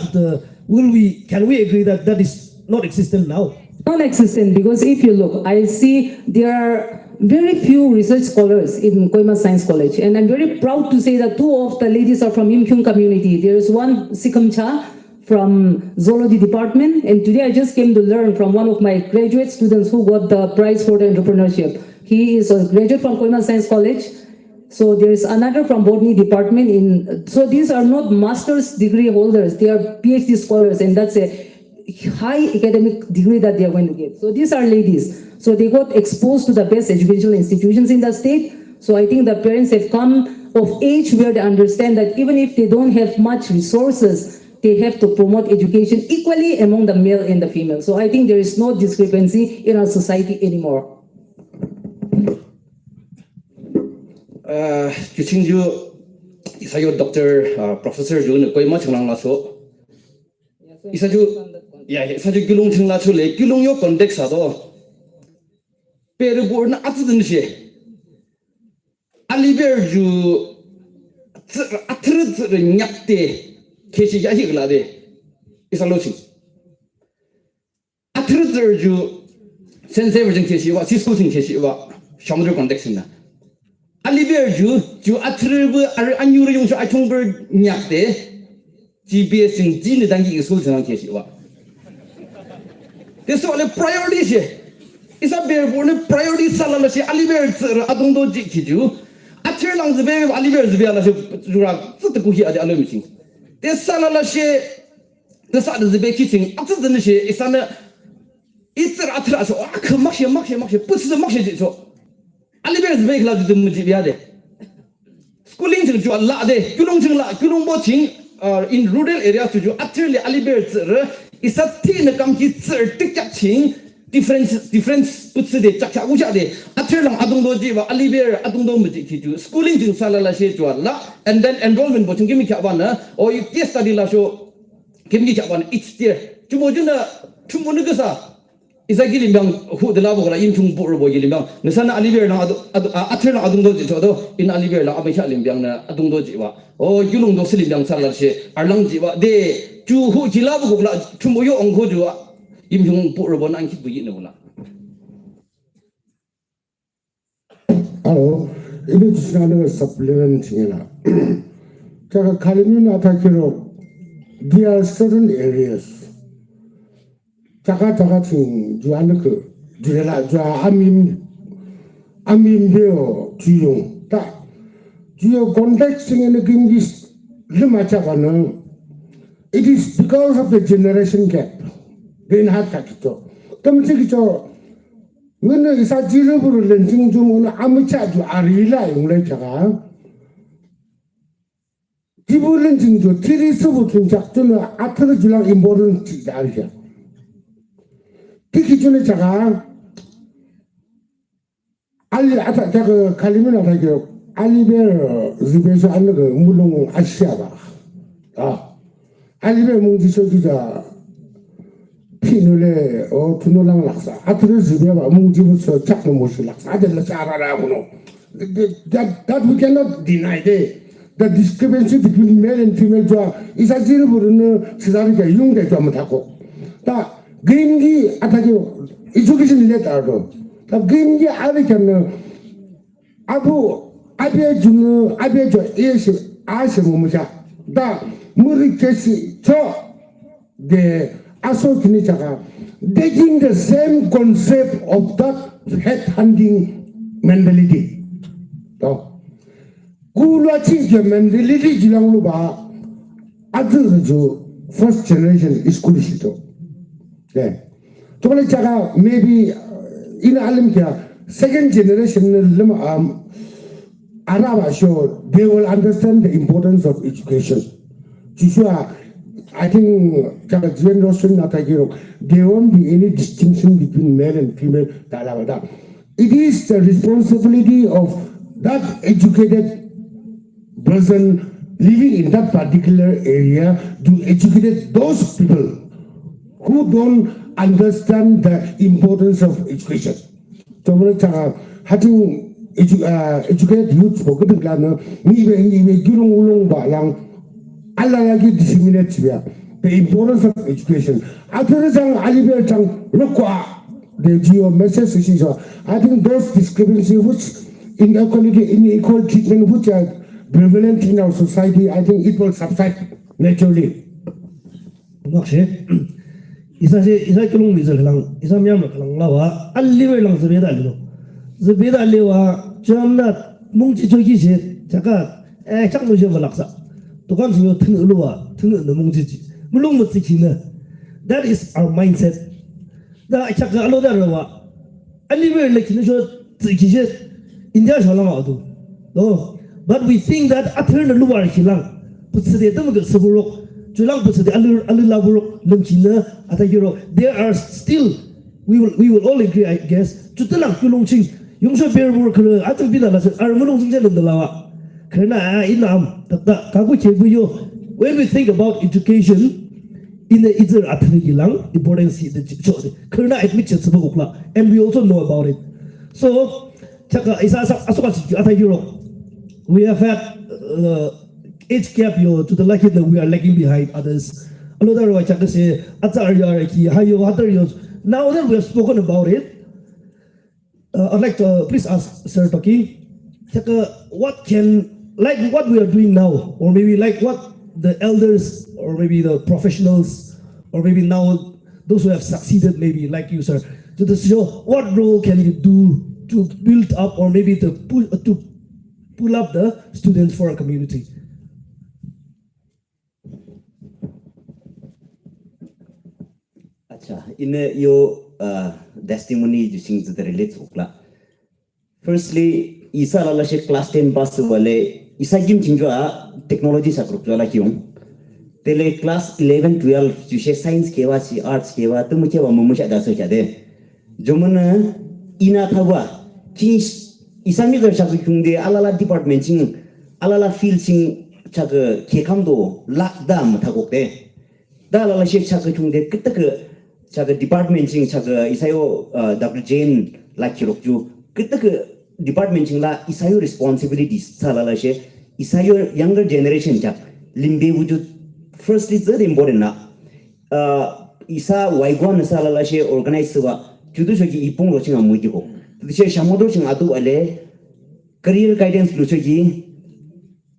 can we agree that that is not existent now? Non-existent, because if you look, I see there are very few research scholars in Koima Science College, and I'm very proud to say that two of the ladies are from Yimkhiung community. There is one Sikam Cha from Zoology department, and today I just came to learn from one of my graduate students who got the prize for the entrepreneurship. He is a graduate from Koima Science College. So there is another from botany department so these are not master's degree holders, they are PhD scholars, and that's a high academic degree that they are going to get. So these are ladies. So they got exposed to the best educational institutions in the state. So I think the parents have come of age where they understand that even if they don't have much resources, they have to promote education equally among the male and the female. So I think there is no discrepancy in our society anymore. Kütang isayo Dr. Professor Jun koi ma changlang la so isayo gilung changla so le gilung yo context sa do pero bor na atudin she aliber ju atru nyakte keshi ya hi gla de isalo chi atru ju sensei version keshi wa cisco thing keshi wa shamudro context na aliber ju atru anyuru yung so achongber nyakte GPS in jin dangi isul chang keshi wa this all priority she is a bear born priority salala she aliber adong do ji ju atru lang zbe aliber zbe ala she jura tut ku hi ade alo mi this salala she the sa zbe kitchen atzu den she isana itzer atru so ak mak she bu shi mak she so aliber zbe kla du mu ji bia de schooling ju ju la de kulong bo ching in rural areas to ju atru aliber is a tin kam ki tzer tik chak ching difference put se de chak chak u cha de atru lang adong do ji wa aliber adong do mu ji ki ju schooling ju salala she ju la and then enrollment bo ching mi kya ba na or you case study la so kim ki kya ba it's there ju mo ju na tu mo ne ga sa isa gi lim hu de la bo la yin chung bo ro bo gi lim na sana aliber na atru lang adong do ji cho do in aliber la abai cha lim na adong do ji wa o yulung do silim yang salala she arlang ji wa de ju hu ji la bo la tu mo yo ong ho ju Yimkhiung bo ro bo na ki bu yi ne la Hello, ini juga supplement tinggal. Jika kalian ada kira, there are certain areas. Jaga ting jual ke, jual amin beo juyung. Tak, juyung konteks tinggal English lima cakap it is because of the generation gap. Then have tak itu. Tapi kita When is a durable lending to amateur to Arila in Lake. People lending to Tirisu to Jackson after the July important area. Tikituna Chaka Ali Ataka Kalimina Tagio, Aliber Zibesa and Mulung Ashaba. Aliber Mungisha. Pinule or Tunolang Laksa. After Zibia, Mungimus or Chakamush Laksa, that we cannot deny. The discrepancy between male and female job is a zero Cesarica Junga Jamatako. The Grimgi Ataki education letter. The Grimgi Arican Abu Abia Juno Abia Ashamuja. The Murikesi Cho the Asok Nichaka, taking the same concept of that head hunting mentality. Kulachi mentality jilang luba, other first generation is Kulishito. Yeah. Maybe in alim kya second generation Arab show they will understand the importance of education. Joshua, I think there won't be any distinction between male and female. It is the responsibility of that educated person living in that particular area to educate those people who don't understand the importance of education. So, educate youth for good disseminate the importance of education. The message is I think those discrepancies which inequality, unequal treatment which are prevalent in our society, I think it will subside naturally. isa kilong mi zalang isa myam lang lawa alli we lang zebeda lewa jamna mungji jogi je jaka chak mo je balaksa to kan yo thun luwa thun no mungji ji mulung mo tikina. That is our mindset. Da chak alo da rawa alli we le kin jo tiki je india shalang adu no, but we think that athir no luwa kilang putsde dum ge saburo julang putsde alu laburo lumchina atagiro. There are still we will all agree, I guess, chutelang kulongching 용서 배우고 그 아들 비다라서 알문ung 중재는 들라와 그러나 이남 답다 가고 제부요. When we think about education in the either athletic importance the 그러나 admit 쳤어 and we also know about it. So 잠깐 이사 아소가지 아타기로 we have had age gap yo to the lucky that we are lagging behind others. Another way 잠깐 say 아자르야기 하요 하더요. Now that we have spoken about it, I'd like to please ask Sir Toki, what we are doing now, or maybe like what the elders, or maybe the professionals, or maybe now those who have succeeded, maybe like you, sir, to show what role can you do to build up, or maybe to pull up the students for a community? In your testimony using the relates okla. Firstly, isa lala she class 10 pass wale isa gim chinjwa technology sa group wala kyung. Tele class 11 12 jushe science kewa si arts kewa tumu kewa mumusha da so chade. Jomana ina thawa king isa mi der chak kyung de alala department ching alala field ching chak kekamdo lockdown thagokte. Da lala she chak kyung de kitak chaga department ching chaga isayo Dr. Jane like kirokju kitak department ching la isayo responsibilities salala she isayo younger generation chak limbe wujud firstly very important na isa waigwan salala she organize wa judu shogi ipong lo ching amuji ko she shamodo ching adu ale career guidance lo chogi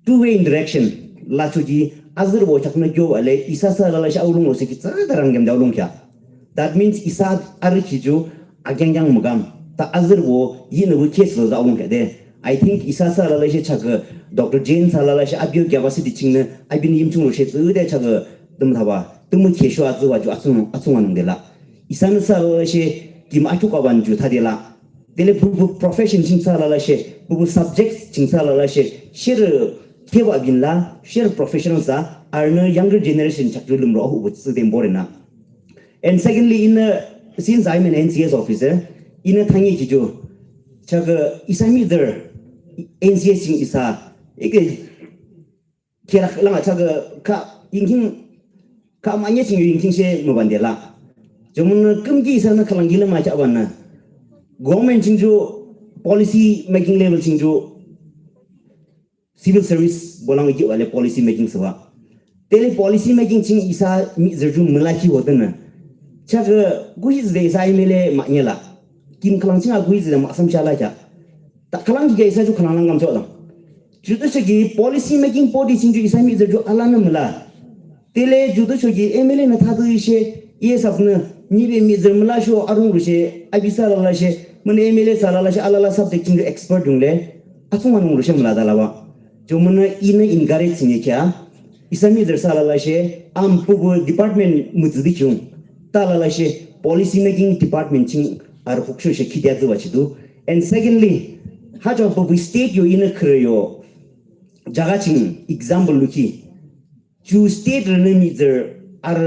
two-way interaction la chogi azur bo chakna jo ale isa salala she aulung lo se ki tsara darangem daulung kya. That means isa arikiju agengyang mugam ta azerwo yinu case lo zaung kade. I think isa salala she chaga Dr. Jane salala she abyo gyabasi dichingna abin yimchung lo she zude chaga dum thaba tum kesho azwa ju atsung dela isa na salala she kim atuka wan ju thadela dele profession ching salala she bu subjects ching salala she share kewa binla share professionals are no younger generation chaklum ro hu su dem borena. And secondly, since I'm an NCS officer, in a tiny jijo, chaga isami there, NCS sing isa, kira langa chaga ka Yimkhiung ka manya sing Yimkhiung she mubandela. Jomun kumki isa na kalangila macha wana. Government singjo policy making level singjo civil service bolang iki wale policy making sawa. Tele policy making sing isa mi zerju melaki wotena. Chaga guiz de sai mele maknyela kim kalang singa guiz de maksam chala cha tak kalang ge isa ju kalang ngam chola judo segi policy making body sing ju isa mi ju alana mala tele judo segi emele na thadu ishe ye sabna ni be mi mala sho arung rushe abisa la she mane emele sala la she alala subject sing expert dungle atung anu rushe mala dalawa jomuna ina encourage sing kya isa mi sala la she am pu department muzdi chung talala she policy making department ching ar hukshu she khidya zu wachidu. And secondly, hajo bobu state yo ina khreyo jaga ching example luki chu state renemizer ar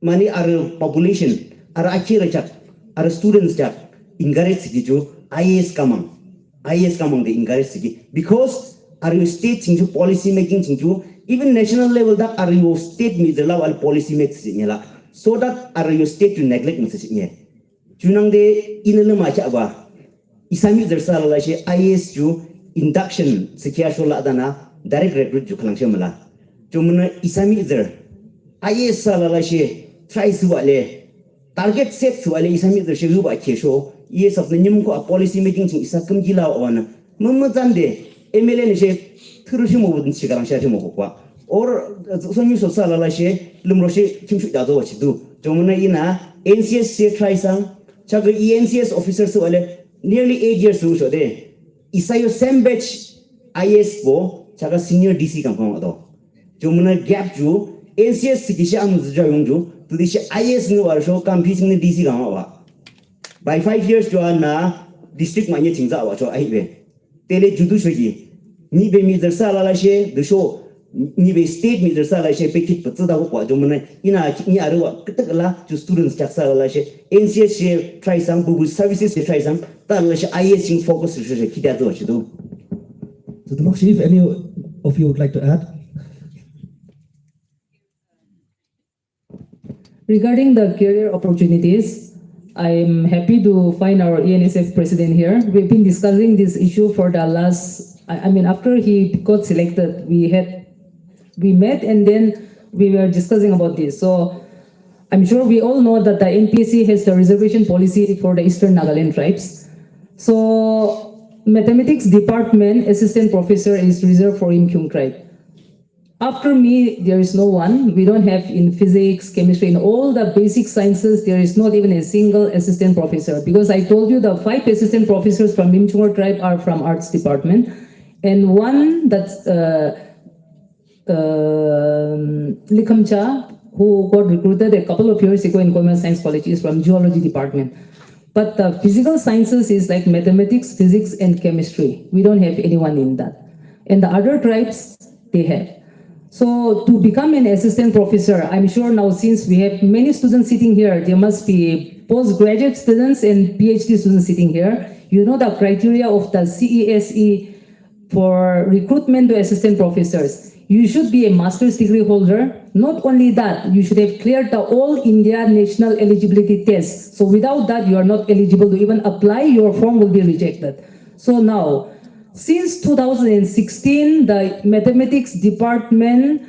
mani ar population ar akira chak ar students chak encourage sigi chu IAS kamang de encourage sigi because are you state chingju policy making chingju even national level that are you state measure la wal policy make signala so that are you state to neglect message nye junang de inele ma cha ba isami zersala la she IAS ju induction sekia shola dana direct recruit ju khlang mala jumna isami zer IAS sala la she try su wale target set su wale isami zer she ru ba che sho yes of the nyum ko policy making ching isa kam gila wana mamma jande MLA ne she thuru shi mo budin chigalang sha shi mo kwa or so nyu so sala la she lumro she chimshu da zo chi du jomna ina NCS se try sang chag NCS officers wale nearly 8 years so de isayo same batch IS bo chaga senior DC kam khong ado jomna gap ju NCS sikisha am zu jayong ju tu di she IS ni war sho kam phi sing DC kam wa by 5 years jo na district ma ye chingza wa cho ai be tele judu shogi ni be mi zer sala la she de sho ni be state mi zer sala she pe kit patsa da ko jo mane ina ni arwa kitak la ju students chak sala la she NCS she try some bubu services she try some ta la she IS in focus she kidya zo she do. So Damakshi, if any of you would like to add. Regarding the career opportunities, I'm happy to find our ENSF president here. We've been discussing this issue for the last, I mean, after he got selected, we met and then we were discussing about this. So I'm sure we all know that the NPSC has the reservation policy for the Eastern Nagaland tribes. So mathematics department assistant professor is reserved for Yimkhiung tribe. After me, there is no one. We don't have in physics, chemistry, in all the basic sciences, there is not even a single assistant professor. Because I told you the 5 assistant professors from Yimkhiung tribe are from arts department. And one that's Likamcha, who got recruited a couple of years ago in Koima Science College, is from geology department. But the physical sciences is like mathematics, physics, and chemistry. We don't have anyone in that. And the other tribes, they have. So to become an assistant professor, I'm sure now since we have many students sitting here, there must be postgraduate students and PhD students sitting here. You know the criteria of the CESE for recruitment to assistant professors. You should be a master's degree holder. Not only that, you should have cleared the All India National Eligibility Test. So without that, you are not eligible to even apply. Your form will be rejected. So now, since 2016, the Mathematics Department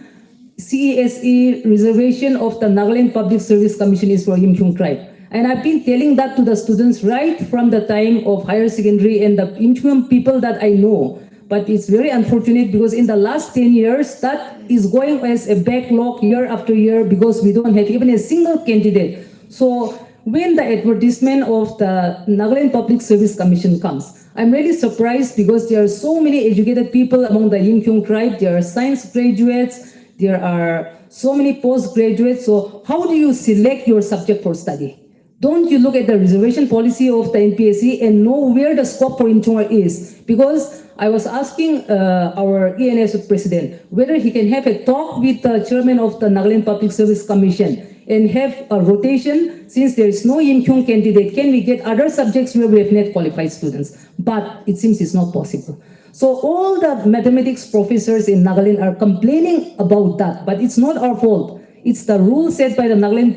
CESE reservation of the Nagaland Public Service Commission is for Yimkhiung tribe. And I've been telling that to the students right from the time of higher secondary and the Yimkhiung people that I know. But it's very unfortunate because in the last 10 years, that is going as a backlog year after year because we don't have even a single candidate. So when the advertisement of the Nagaland Public Service Commission comes, I'm really surprised because there are so many educated people among the Yimkhiung tribe. There are science graduates, there are so many postgraduates. So how do you select your subject for study? Don't you look at the reservation policy of the NPSC and know where the scope for Yimkhiung is? Because I was asking our ENS president whether he can have a talk with the chairman of the Nagaland Public Service Commission and have a rotation. Since there is no Yimkhiung candidate, can we get other subjects where we have net qualified students? But it seems it's not possible. So all the mathematics professors in Nagaland are complaining about that, but it's not our fault. It's the rule set by the Nagaland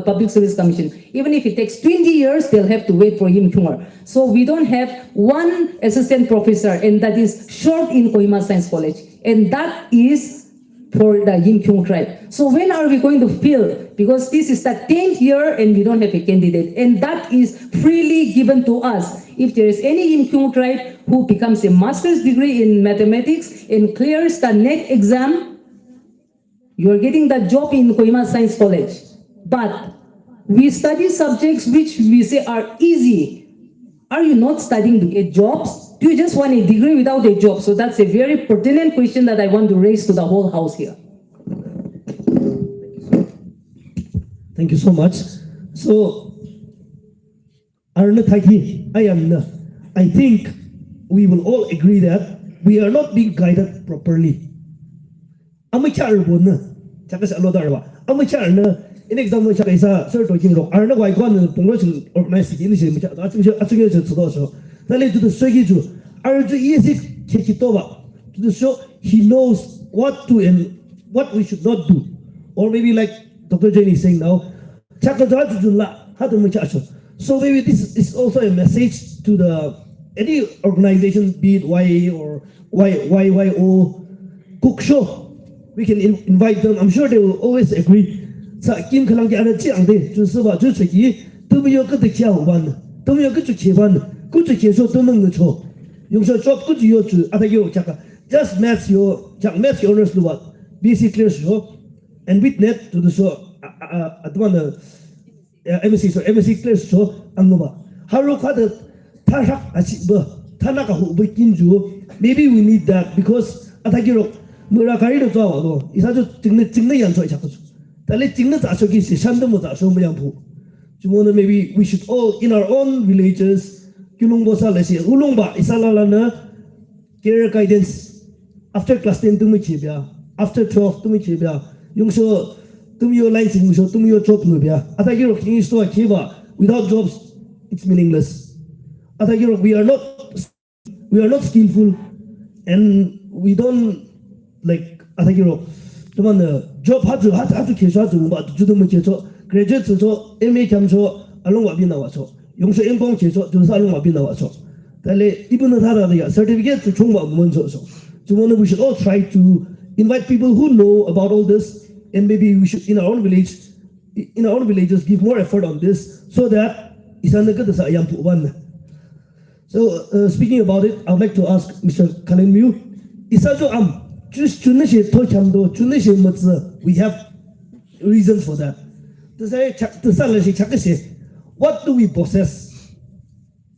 Public Service Commission. Even if it takes 20 years, they'll have to wait for Yimkhiung. So we don't have one assistant professor, and that is short in Kohima Science College. And that is for the Yimkhiung tribe. So when are we going to fill? Because this is the 10th year and we don't have a candidate. And that is freely given to us. If there is any Yimkhiung tribe who becomes a master's degree in mathematics and clears the NET exam, you are getting the job in Kohima Science College. But we study subjects which we say are easy. Are you not studying to get jobs? Do you just want a degree without a job? So that's a very pertinent question that I want to raise to the whole house here. Thank you so much. So Arna Thaki, I think we will all agree that we are not being guided properly. Amachar Buna, Chakas Alodarwa, Amacharna, in example, Chakasa, Sir Tokin, Arna Waikon, promotion organized initiative, attributed to those. That led to the Swagiju, Arju easy Kikitova, to show he knows what to and what we should not do. Or maybe like Dr. Jenny is saying now, Chakajula, how to Machacho. So maybe this is also a message to the any organization, be it YAA or YYO, Cook Show. We can invite them. I'm sure they will always agree. Sa Kim Kalang ana jiang de, 就是吧，就自己都没有个的教班的，都没有个就切班的，个就切说都弄得错。用说 job 个就有做，啊他有讲个 just match your 讲 match your owners 的话 ，basic clear 说 ，and with net 就是说怎么的，MSC 说 MSC clear 说，安诺吧，还有他的他啥啊是不，他那个会不进驻 ，maybe we need that because 啊他有。Mura kari do zwa wa isa jo jingne yan choi chak chu tale jingne za cho ki si shan de mo za so mo yang pu jumona maybe we should all in our own villages kyulung bo sa le si ulung ba isa la la na career guidance after class 10 tu mi chi bia after 12 tu mi chi bia yung so tum yo line sing so tum yo job no bia ata gi ro king sto ki ba without jobs it's meaningless ata gi ro we are not skillful and we don't like I think the job had to catch up to but to do much graduate to MA cam so along what been our so young so income catch up to along what been our so even the certificate to chung one so we should all try to invite people who know about all this and maybe we should in our own villages give more effort on this so that it's under good as one. So speaking about it, I would like to ask Mr. Kalen Mew, Isajo we have reasons for that. What do we possess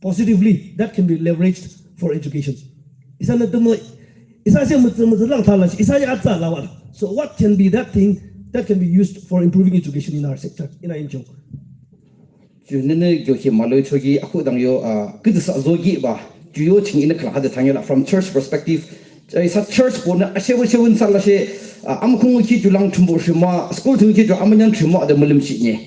positively that can be leveraged for education? So what can be that thing that can be used for improving education in our sector, in our Yimkhiung? From church perspective, it's church born a shewin salashe amkung ki julang tumbo shima school to ki amanyan shima the mulim shine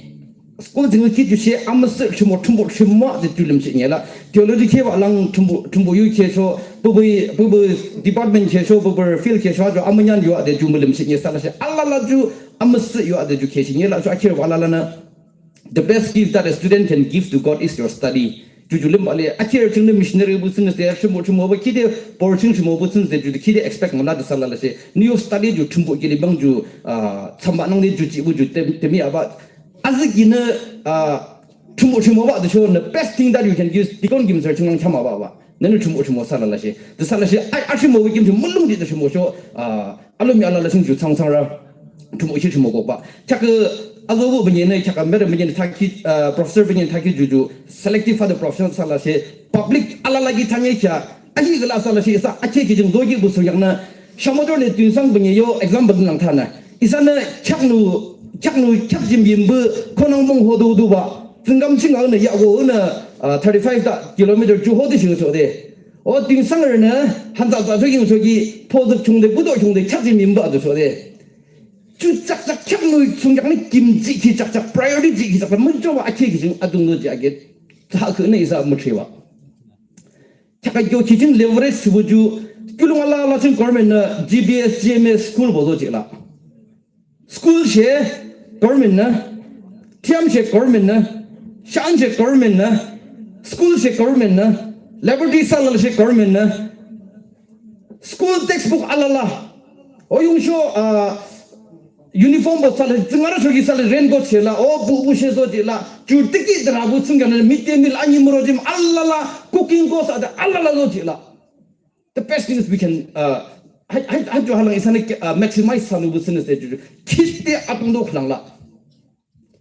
school to ki ju she amasir shimo tumbo shima the julim shine la theology ke walang tumbo yu ke so bubu department ke so bubu field ke so amanyan yu the jumulim shine salashe alla ju amasir yu the education la so akira wala na the best gift that a student can give to God is your study. Jujulim bale akira chingna missionary business there chimo ba kide porching chimo business de kide expect mala de sala se new study ju chumbo kide bang ju chamba nang ni ju ji bu ju temi aba azigina chumbo ba de show the best thing that you can use dikon gim searching nang chama ba nanu chumbo sala se de sala se chimo gim ju mulung de chimo show alomi ala sing ju chang ra chimo go ba chak Although Benyan Taki Professor Benyan Taki Juju selective for the professional Salashe public Alalagi Tangacha Ahigala Salashe Acheki Dogi Busuyana Shamadole Tunsang Benyo example Lantana Isana Chaknu Chapjim Bimbu Konang Hodo Duba Tungam Chinga Yago 35 kilometer to Hodishu so there. Or Tinsangerna Hansa Sogi Pose Chung the Budo Chung the Chapjim Bimba so there. Chak no sung jak kimchi ki chak priority ki chak mun jo wa ki jing adung no jaget ta ko ne isa mutrewa chak yo ki jing leverage bu ju kulung ala la sing government na GBS GMS school bo ji la school she government na tiam she government na shan she government na school she government na laboratory sal she government na school textbook ala la o yung sho uniform bo sal zingara shogi sal rainbow chela o bu she so dila jutiki drabu sungana midday meal ani morojim allala cooking goes ada allala so dila the best thing is we can I do halang isana maximize salu business de kitte atundo khlangla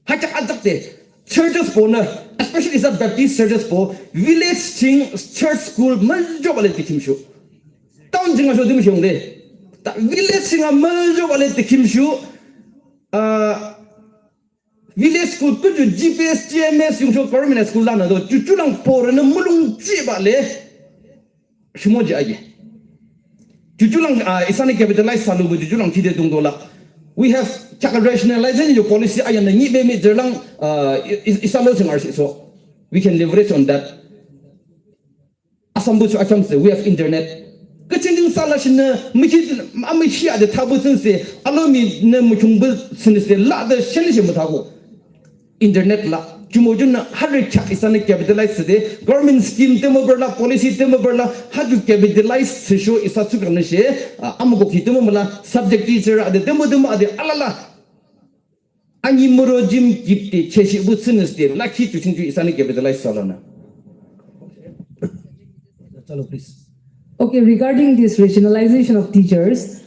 hachak ajak de churches bona especially is a Baptist churches bo village church school manjo bale tikim shu town jinga so dim shong de village singa manjo bale tikim shu village school ku ju GPS GMS yung so permanent school la na do ju lang por na mulung ji ba le shimo ji age ju lang isani capitalize salu bu ju lang ti de dong do la we have chaka rationalizing your policy ayan na ngi be me lang isalo sing RC so we can leverage on that asam bu chu acham se we have internet kacinding salah shina michi ada tabu sense alomi na muchung bu sense la da sheli shim tabu internet la jumojun na har cha isana capitalize de government scheme temo berla policy temo berla haju capitalize se show isa chu kana she amgo ki temo mala subject teacher ada temo ada alala ani morojim gipte cheshi bu sense de la ki chu chinju isana capitalize salana Chalo, please. Okay, regarding this rationalization of teachers,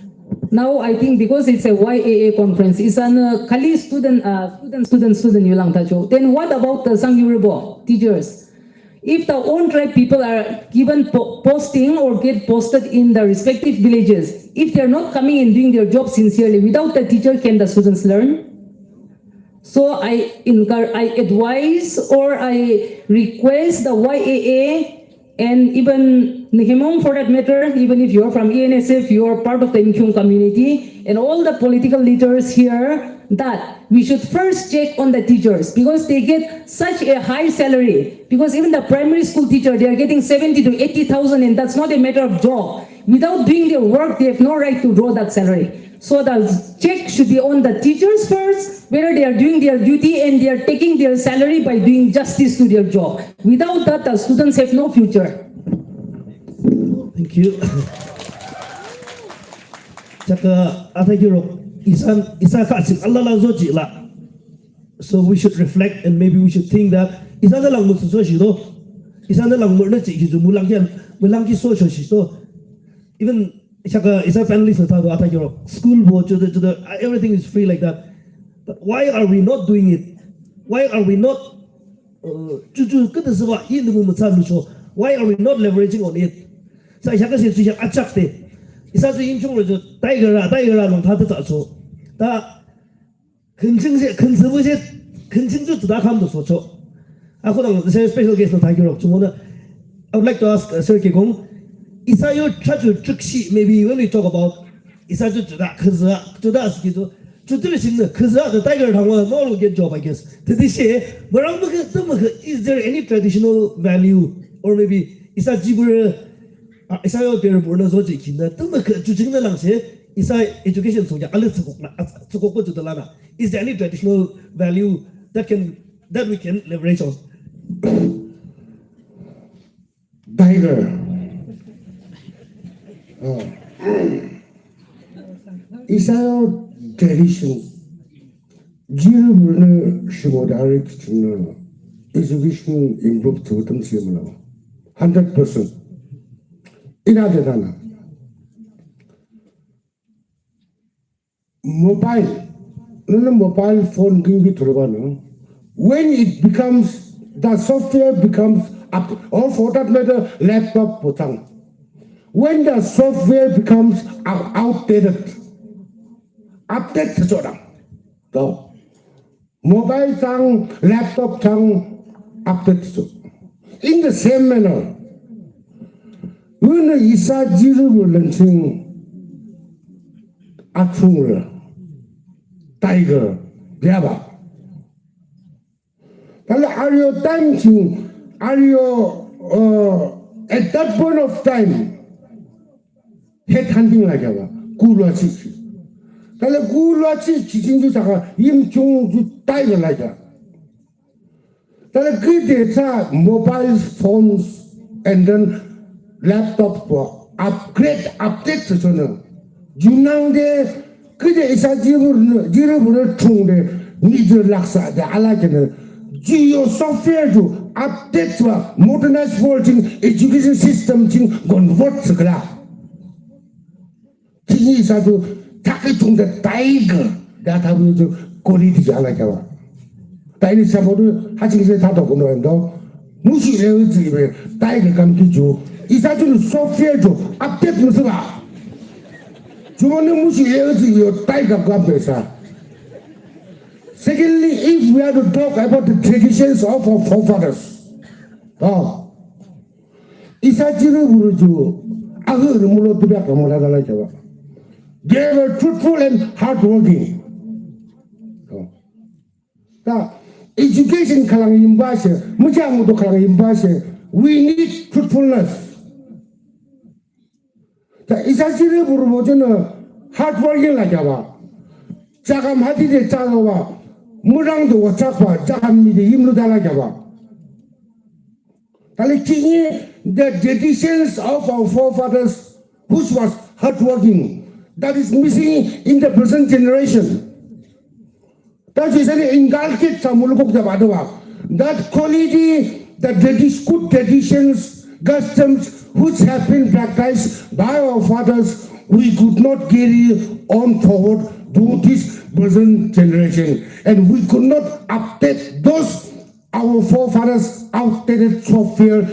now I think because it's a YAA conference, it's an Kali student yulang tacho. Then what about the Sangyuribo teachers? If the own tribe people are given posting or get posted in the respective villages, if they're not coming and doing their job sincerely, without the teacher, can the students learn? So I advise or I request the YAA and even Yimkhiung for that matter, even if you're from ENSF, you're part of the Yimkhiung community, and all the political leaders here, that we should first check on the teachers because they get such a high salary. Because even the primary school teacher, they are getting 70 to 80,000, and that's not a matter of job. Without doing their work, they have no right to draw that salary. So the check should be on the teachers first, whether they are doing their duty and they are taking their salary by doing justice to their job. Without that, the students have no future. Thank you. Chaka Akherü isa kasing Allah lang zo ji la. So we should reflect and maybe we should think that isa na lang mo so shi do. Isa na lang mo na ji ju mo lang ki so shi do. Even Chaka isa panelist ta do Akherü school board to the everything is free like that. But why are we not doing it? Why are we not why are we not leveraging on it? Sa Chaka se chu achak te. Isa zu Yimkhiung le zo dai ge ra long ta de za cho. Da肯定就知道他们的所求。啊，或者我这些 special guest 的台球了，中国的 I would like to ask Sir Keynote, isa you try to trick maybe when we talk about isa 就知道，可是啊，知道是叫做就这个型的，可是啊，的代个他们 no get job I guess。这些，不然这么个 is there any traditional value or maybe isa 基本啊，isa 要别人不能说这些的，这么个就真的那些。Is education so yeah, is there any traditional value that we can leverage on? Tiger. Is our tradition. Zero shimodarik education improved to them 100%. In other mobile phone when it becomes the software becomes up or for that matter laptop Botang. When the software becomes outdated, update so mobile tang, laptop tang, update so. In the same manner, when isa zero launching Akherü, Tiger, Yaba. Are you thinking? Are you at that point of time head hunting like Yaba? Gulachi. Tala Gulachi chichinju saka Yimkhiung ju Tiger like that. Tala good mobile phones and then laptops for update to channel. Junangde 그게 이사 지르부를 총대 니들 락사데 알아게는 지요 소프트웨어도 업데이트와 모더나이즈 월딩 에듀케이션 시스템 진 건버트 그라 지이사도 다그 총대 다이거 다다부도 고리디 알아게와 다이니사 모두 하징세 다도 고노인도 무시레의 지베 다이거 감기주 이사도 소프트웨어도 업데이트 무슨 주머니 무시 예어지요 따이가 감배사 Secondly, if we are to talk about the traditions of our forefathers, Isajiru Buruju, Akherü mulo tubiak kamala dala jawa. They were truthful and hardworking. Education kalang imbase, mujamu to kalang imbase. We need truthfulness. Isajiru buruju na hardworking la jawa. Jagam hati de jagawa, murang do wachakwa, jagam mi de himlu dala jawa. The traditions of our forefathers, which was hardworking, that is missing in the present generation. That is an inculcate that quality, the good traditions, customs which have been practiced by our fathers, we could not carry on forward to this present generation, and we could not update those our forefathers outdated software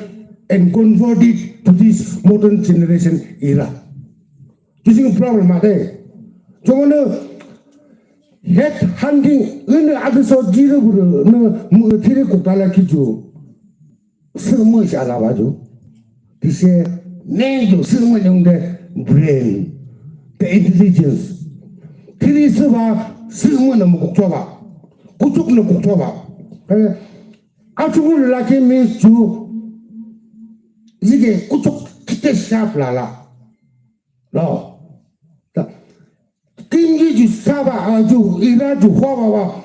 and convert it to this modern generation era. This is a problem, mate. So, head hunting in the other sort of no Mutiri Kutala Kiju. So much Alabaju. This is name so much on the brain, the intelligence. Tirisova, Simon Muktoba, Kutuk no Kuktoba. Atukul laki means to zige kutuk kite sharp lala. No. Kingi ju saba ju ira ju huawa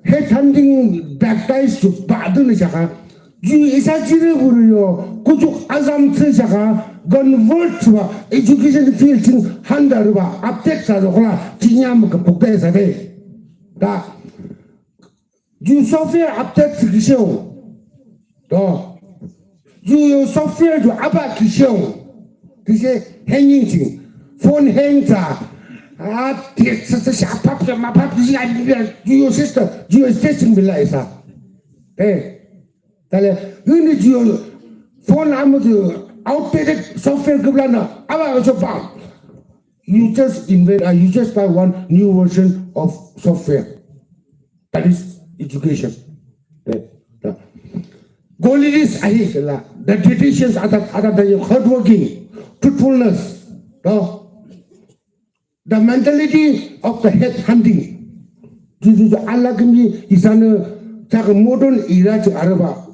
head hunting baptized to badun shaka. Ju isa jire buriyo kutuk azam tse shaka convert to education field ting handarwa update sa jokola tinyam ke pukte sa de. Da ju software update kisho. You software to Abba Kishon. This is hanging thing. Phone hangs up. Such a sharp pop, my pop, your sister, you are testing the lights up. Hey, you need your phone, I'm outdated software. You just invent, you just buy one new version of software. That is education. Goal is the traditions are hardworking, truthfulness, the mentality of the head hunting. Allah can be is a modern era to Araba,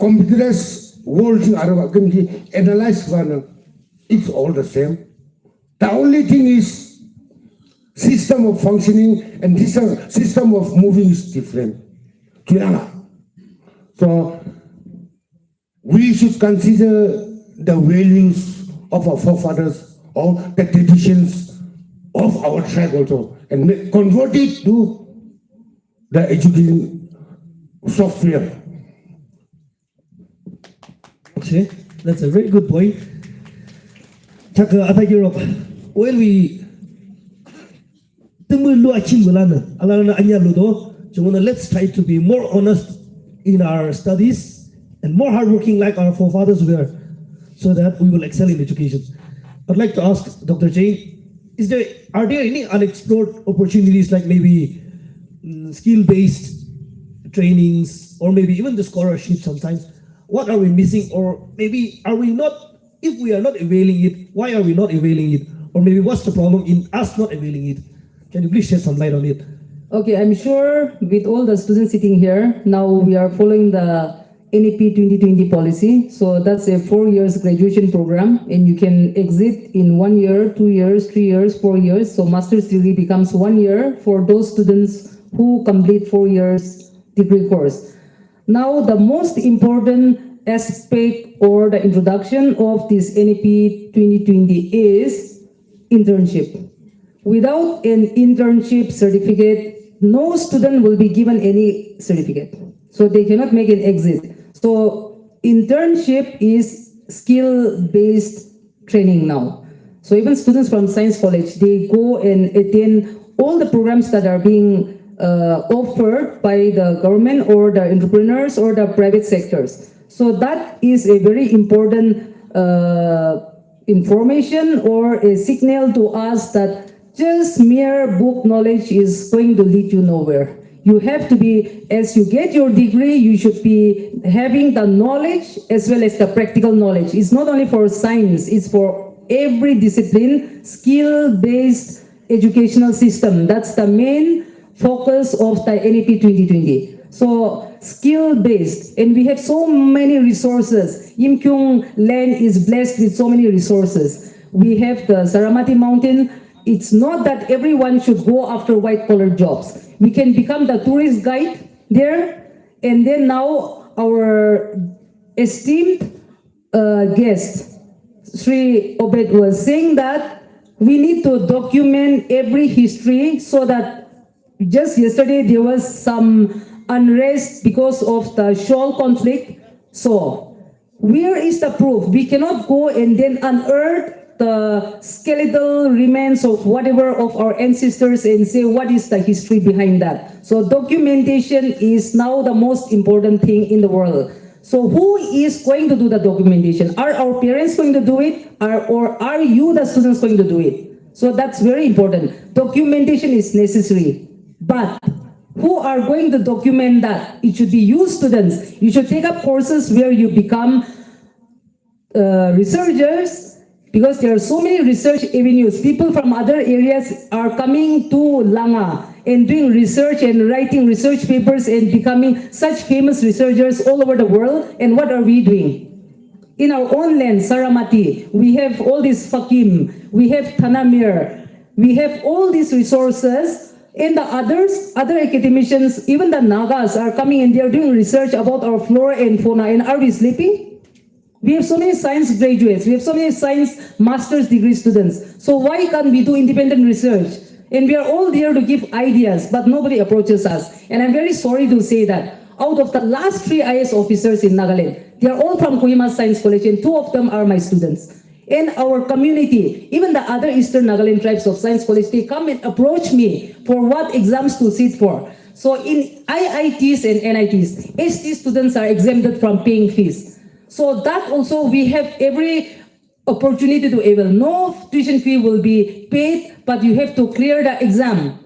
computerized world to Araba can be analyzed. It's all the same. The only thing is system of functioning and this system of moving is different. So we should consider the values of our forefathers or the traditions of our tribe also and convert it to the education software. Okay, that's a very good point. When we let's try to be more honest in our studies and more hardworking like our forefathers were, so that we will excel in education. I'd like to ask Dr. Jane, are there any unexplored opportunities like maybe skill-based trainings or maybe even the scholarship sometimes? What are we missing, or maybe are we not, if we are not availing it, why are we not availing it? Or maybe what's the problem in us not availing it? Can you please shed some light on it? Okay, I'm sure with all the students sitting here, now we are following the NAP 2020 policy. So that's a 4 years graduation program, and you can exit in 1 year, 2 years, 3 years, 4 years. So master's degree becomes 1 year for those students who complete 4 years degree course. Now, the most important aspect or the introduction of this NAP 2020 is internship. Without an internship certificate, no student will be given any certificate. So they cannot make an exit. So internship is skill-based training now. So even students from science college, they go and attend all the programs that are being offered by the government or the entrepreneurs or the private sectors. So that is a very important information or a signal to us that just mere book knowledge is going to lead you nowhere. You have to be, as you get your degree, you should be having the knowledge as well as the practical knowledge. It's not only for science, it's for every discipline, skill-based educational system. That's the main focus of the NEP 2020. So skill-based, and we have so many resources. Yimkhiung land is blessed with so many resources. We have the Saramati Mountain. It's not that everyone should go after white-collar jobs. We can become the tourist guide there, and then now our esteemed guest, Sri Obed, was saying that we need to document every history so that just yesterday there was some unrest because of the shawl conflict. So where is the proof? We cannot go and then unearth the skeletal remains of whatever of our ancestors and say what is the history behind that. So documentation is now the most important thing in the world. So who is going to do the documentation? Are our parents going to do it? Or are you, the students, going to do it? So that's very important. Documentation is necessary. But who are going to document that? It should be you, students. You should take up courses where you become researchers, because there are so many research avenues. People from other areas are coming to Langa and doing research and writing research papers and becoming such famous researchers all over the world. And what are we doing? In our own land, Saramati, we have all these Fakim, we have Tanamir, we have all these resources, and the other academicians, even the Nagas are coming and they are doing research about our flora and fauna. And are we sleeping? We have so many science graduates, we have so many science master's degree students. So why can't we do independent research? And we are all there to give ideas, but nobody approaches us. And I'm very sorry to say that out of the last 3 IS officers in Nagaland, they are all from Kohima Science College, and 2 of them are my students. In our community, even the other Eastern Nagaland tribes of Science College, they come and approach me for what exams to sit for. So in IITs and NITs, ST students are exempted from paying fees. So that also we have every opportunity to able. No tuition fee will be paid, but you have to clear the exam.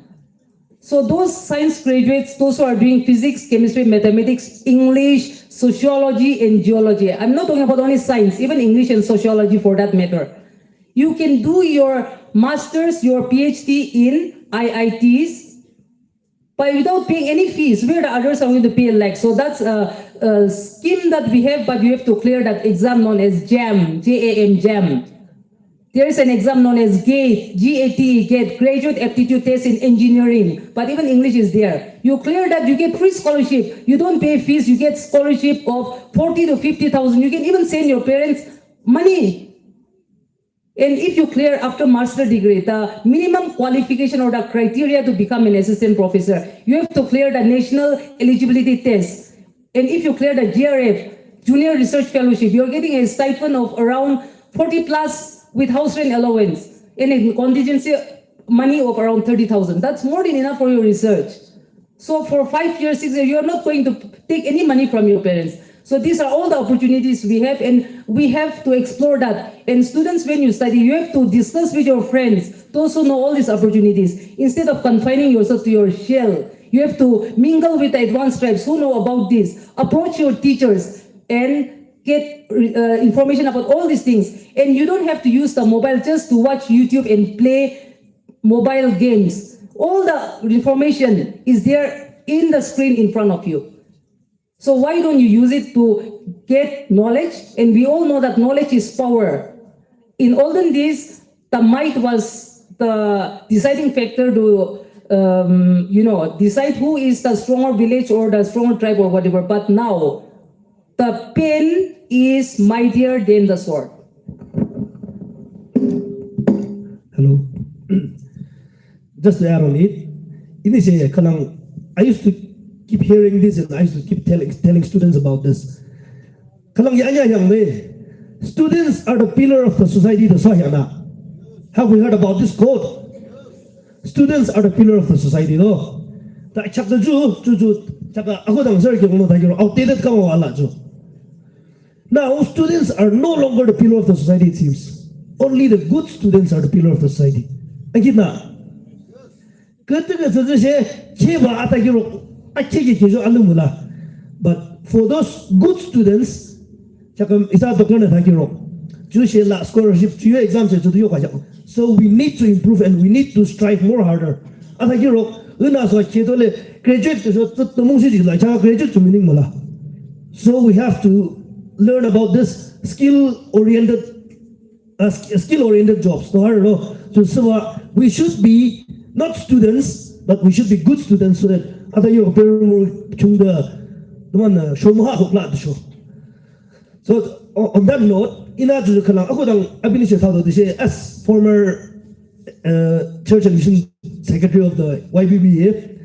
So those science graduates, those who are doing physics, chemistry, mathematics, English, sociology, and geology. I'm not talking about only science, even English and sociology for that matter. You can do your master's, your PhD in IITs, but without paying any fees, where the others are going to pay like. So that's a scheme that we have, but you have to clear that exam known as JAM, J-A-M, JAM. There is an exam known as GATE, G-A-T, GATE, Graduate Aptitude Test in Engineering, but even English is there. You clear that, you get free scholarship. You don't pay fees, you get scholarship of 40 to 50,000. You can even send your parents money. And if you clear after master degree, the minimum qualification or the criteria to become an assistant professor, you have to clear the national eligibility test. And if you clear the GRF, Junior Research Fellowship, you're getting a stipend of around 40 plus with house rent allowance and a contingency money of around 30,000. That's more than enough for your research. So for 5 years, 6 years, you're not going to take any money from your parents. So these are all the opportunities we have, and we have to explore that. And students, when you study, you have to discuss with your friends, those who know all these opportunities. Instead of confining yourself to your shell, you have to mingle with the advanced tribes who know about this. Approach your teachers and get information about all these things. And you don't have to use the mobile just to watch YouTube and play mobile games. All the information is there in the screen in front of you. So why don't you use it to get knowledge? And we all know that knowledge is power. In olden days, the might was the deciding factor to decide who is the stronger village or the stronger tribe or whatever. But now, the pen is mightier than the sword. Hello. Just to add on it, in this area, I used to keep hearing this, and I used to keep telling students about this. Students are the pillar of the society. Have we heard about this quote? Students are the pillar of the society. No. Now, students are no longer the pillar of the society, it seems. Only the good students are the pillar of the society. But for those good students, so we need to improve and we need to strive more harder. So we have to learn about this skill-oriented jobs. So we should be not students, but we should be good students so that so on that note, as former church and mission secretary of the YBBA,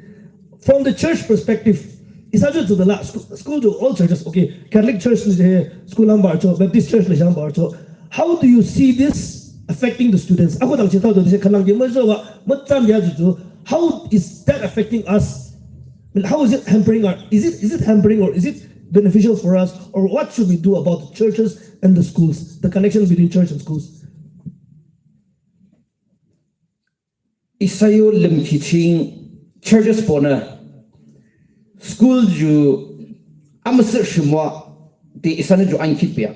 from the church perspective, it's not just to the last school to all churches. Okay, Catholic church school Baptist church how do you see this affecting the students? How is that affecting us? How is it hampering our? Is it hampering or is it beneficial for us? Or what should we do about the churches and the schools? The connection between church and schools. Isayo lim teaching churches pona school ju amasir shimwa di isana ju ankit pia.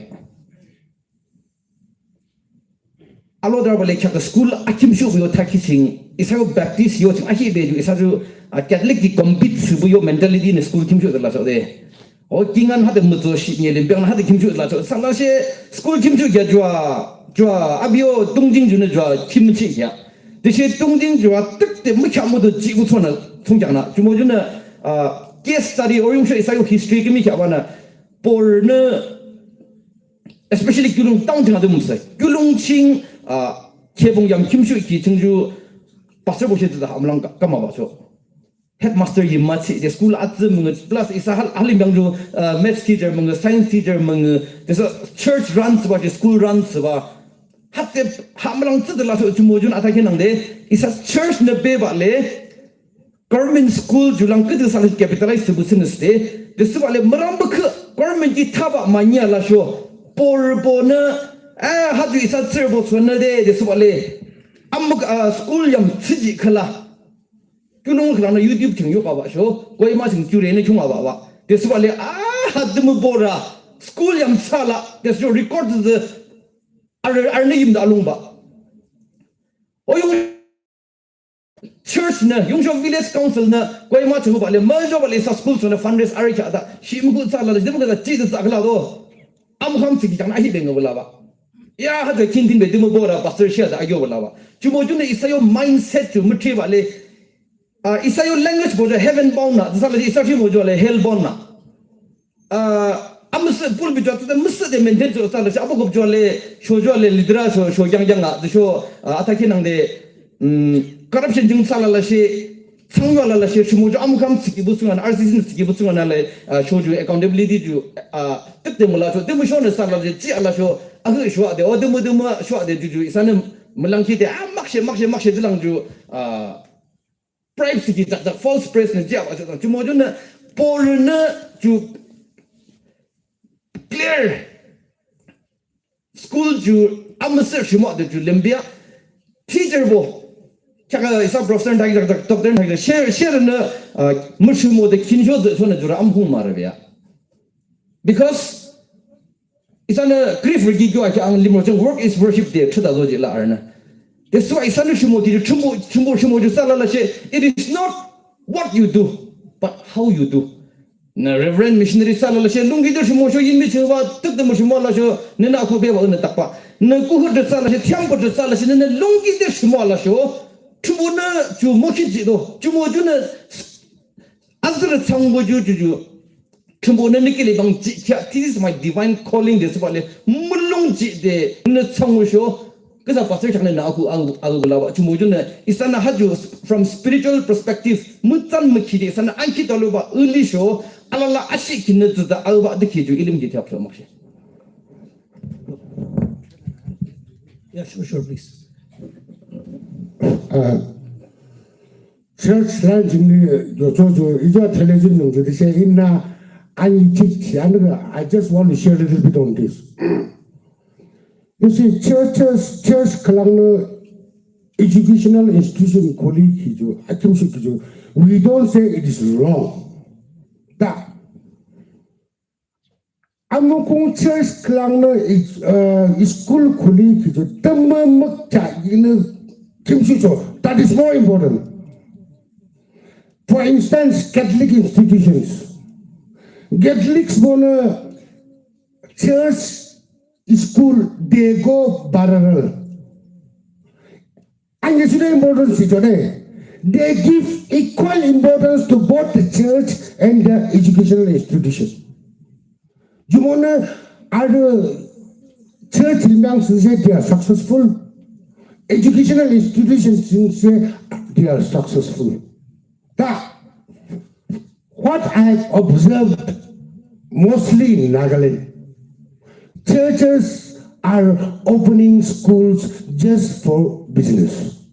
Alo darabale chaka school akim shu yo takising isayo Baptist yo ching ahi be ju isayo Catholic ki compete subu yo mentality in school kim shu la so de. O kingan hade muzo shi nye lim biang hade kim shu la so sangla she school kim shu ya jua abio dongjing ju ne jua kim chi ya. 这些东京主要特的没全部都几乎错了，从讲了，就么就呢case study 我用说一下有 history 跟没讲完呢，por呢 especially 九龙当地的东西，九龙清开封阳kim水去成就pastor 不是知道我们啷干嘛吧说 headmaster 也嘛去的 school 啊子们 plus 一下还里面就math teacher 们 science teacher 们，就是 church runs 吧，就 school runs 吧。 Hatte hamlang zidla so jumojun atake nangde isa church ne bebale government school julang ke sal capitalize business de deswale marambak government ki thaba manya la sho por bona hadu isa servo sona de deswale amuk school yam chiji khala kulung khala na youtube chung yo ba sho koi ma chung jure ne chung ba ba deswale hadum bora school yam sala desro record the Arnayim da alumba. O yung church na, yung village council na, kaya mga chungo bale, majo bale sa school so na fundraise Arihako da, shimgu sa lala, di mo kada chida sa akla do. Amham sigi jang ahi benga wala ba. Ya hada kintin be di mo bora pastor siya da agyo wala ba. Chumo jun na isa yung mindset ju mutri bale, isa yung language bojo heaven bound na, sa lala isa yung bojo le hell bound na. Amus pul bijo tu mus de maintain so sa la abu gob jole sho jole lidra so yang a de sho ataki nang de corruption jung sala la she changwa la she chumo jo am kam siki busungan RCC siki busungan la sho ju accountability ju tek de mula so de mo sho na sala de ji ala sho ag sho de o de mo sho de ju isana mulang ki de makshe de lang ju privacy ki da false praise na ja chumo jo na por na ju clear school ju amasir shimo de ju limbia teacher bo chaka isa professor dai doctor dai share na mushimo de kinsho de so na ju am hu marabia because isa na grief gi go ang limo work is worship de chuda zo ji la arna that's why isa na shimo ji chumbo ju sala la she it is not what you do but how you do na reverend missionary sala la she lungi de shimo sho yin mi chwa tuk de mo shimo la sho ne na ko be ba na takpa na ku hu de sala she thiam ko de sala she ne lungi de shimo la sho chumo na chu mo chi ji do chumo ju na azra chang bo ju chumo na nikeli bang ji this is my divine calling this ba le mulung ji de na chang mo sho kasa pastor chang na aku la ba chumo ju na isana haju from spiritual perspective mutan mukhi de sana anki dalu ba uli sho alala ashik na da alba de ki ju ilim ji thap so Yeah, sure, please. Church land in the Jojo, is your television, they say, I just want to share a little bit on this. You see, church, Kalangno, educational institution colleague we don't say it is wrong. That among church klang school colleague that is more important. For instance, Catholic institutions. Catholics bona church, school, they go parallel. And it's very important today. They give equal importance to both the church and the educational institution. You wanna other church say they are successful. Educational institutions say they are successful. That what I have observed mostly in Nagaland, churches are opening schools just for business.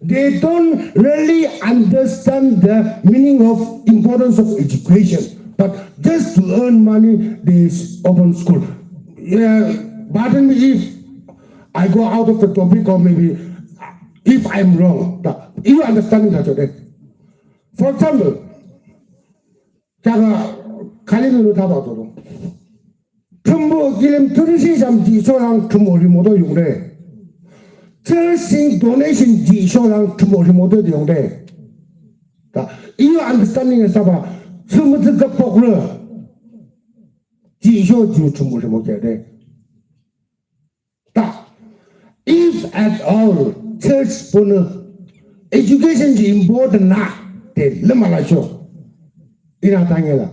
They don't really understand the meaning of importance of education, but just to earn money, they open school. Pardon me if I go out of the topic, or maybe if I'm wrong. You understand that today? For example, 제가 갈리는 타봐도 전부 기름 들으시 잠지 소랑 주머리 모두 용래 철신 도네이션 지 소랑 주머리 모두 용래 이 understanding에서 봐 스무드 그 폭로 지쇼 주 주머리 모두 돼 if at all church 보는 education is important na te lemalacho ina tangela.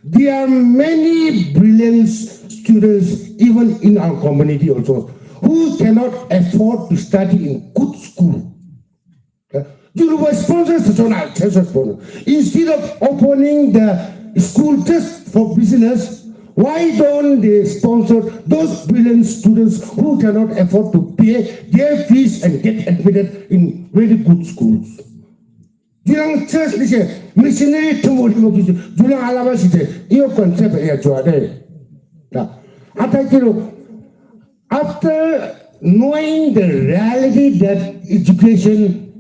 There are many brilliant students even in our community also who cannot afford to study in good school. You will sponsor instead of opening the school just for business. Why don't they sponsor those brilliant students who cannot afford to pay their fees and get admitted in very good schools? Julang church ni missionary tumuli mo kisu julang alama si iyo concept ya juade. After knowing the reality that education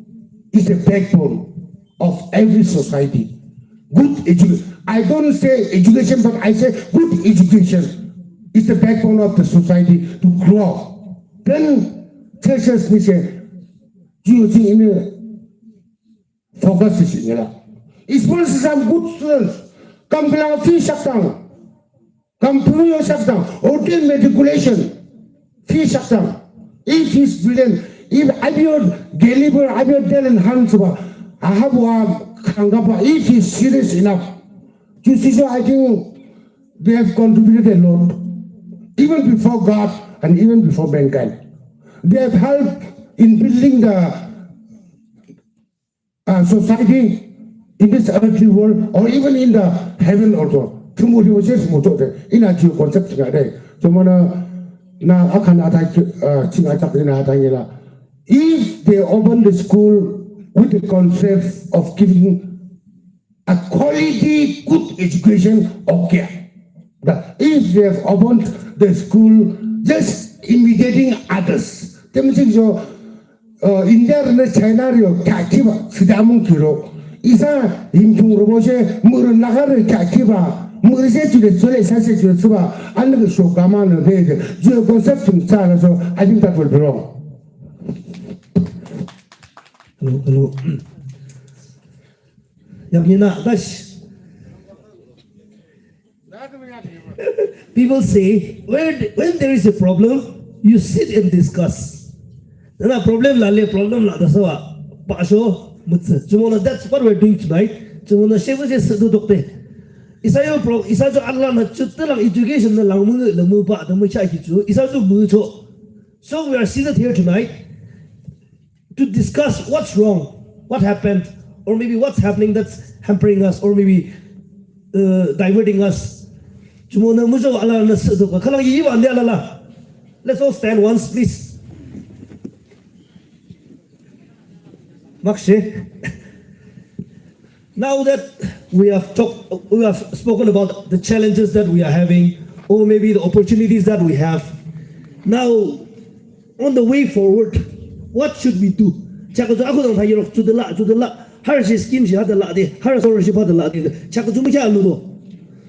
is the backbone of every society, good education. I don't say education, but I say good education is the backbone of the society to grow. Then churches ni using in focus is in sponsor some good students. Come below fee shutdown. Come through your shutdown. Hotel matriculation. Fee shutdown. If he's brilliant, if I be your Galiber, I be your Dylan Hansaba, I have one Kangapa, if he's serious enough. You see, so I think they have contributed a lot, even before God and even before mankind. They have helped in building the society in this earthly world, or even in the heaven also. In a concept, if they open the school with the concept of giving a quality, good education, okay. But if they have opened the school just imitating others, India and China, Kakiba, Sidamung Kiro, Isa, Yimkhiung Roboshe, Murunagare Kakiba, Murse to the Sole Sassage to Suba, and the Shokaman and Vega, your concept in China, so I think that will be wrong. Hello. People say when there is a problem, you sit and discuss. Then a problem that's what we're doing tonight. So we are seated here tonight to discuss what's wrong, what happened, or maybe what's happening that's hampering us, or maybe diverting us. Let's all stand once, please. Now that we have spoken about the challenges that we are having, or maybe the opportunities that we have. Now, on the way forward, what should we do? Chaka zo ako dang thayo to the la. Har si scheme si hada la de, har scholarship hada la de. Chaka zo me kya alu do.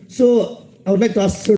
So I would like to ask Sir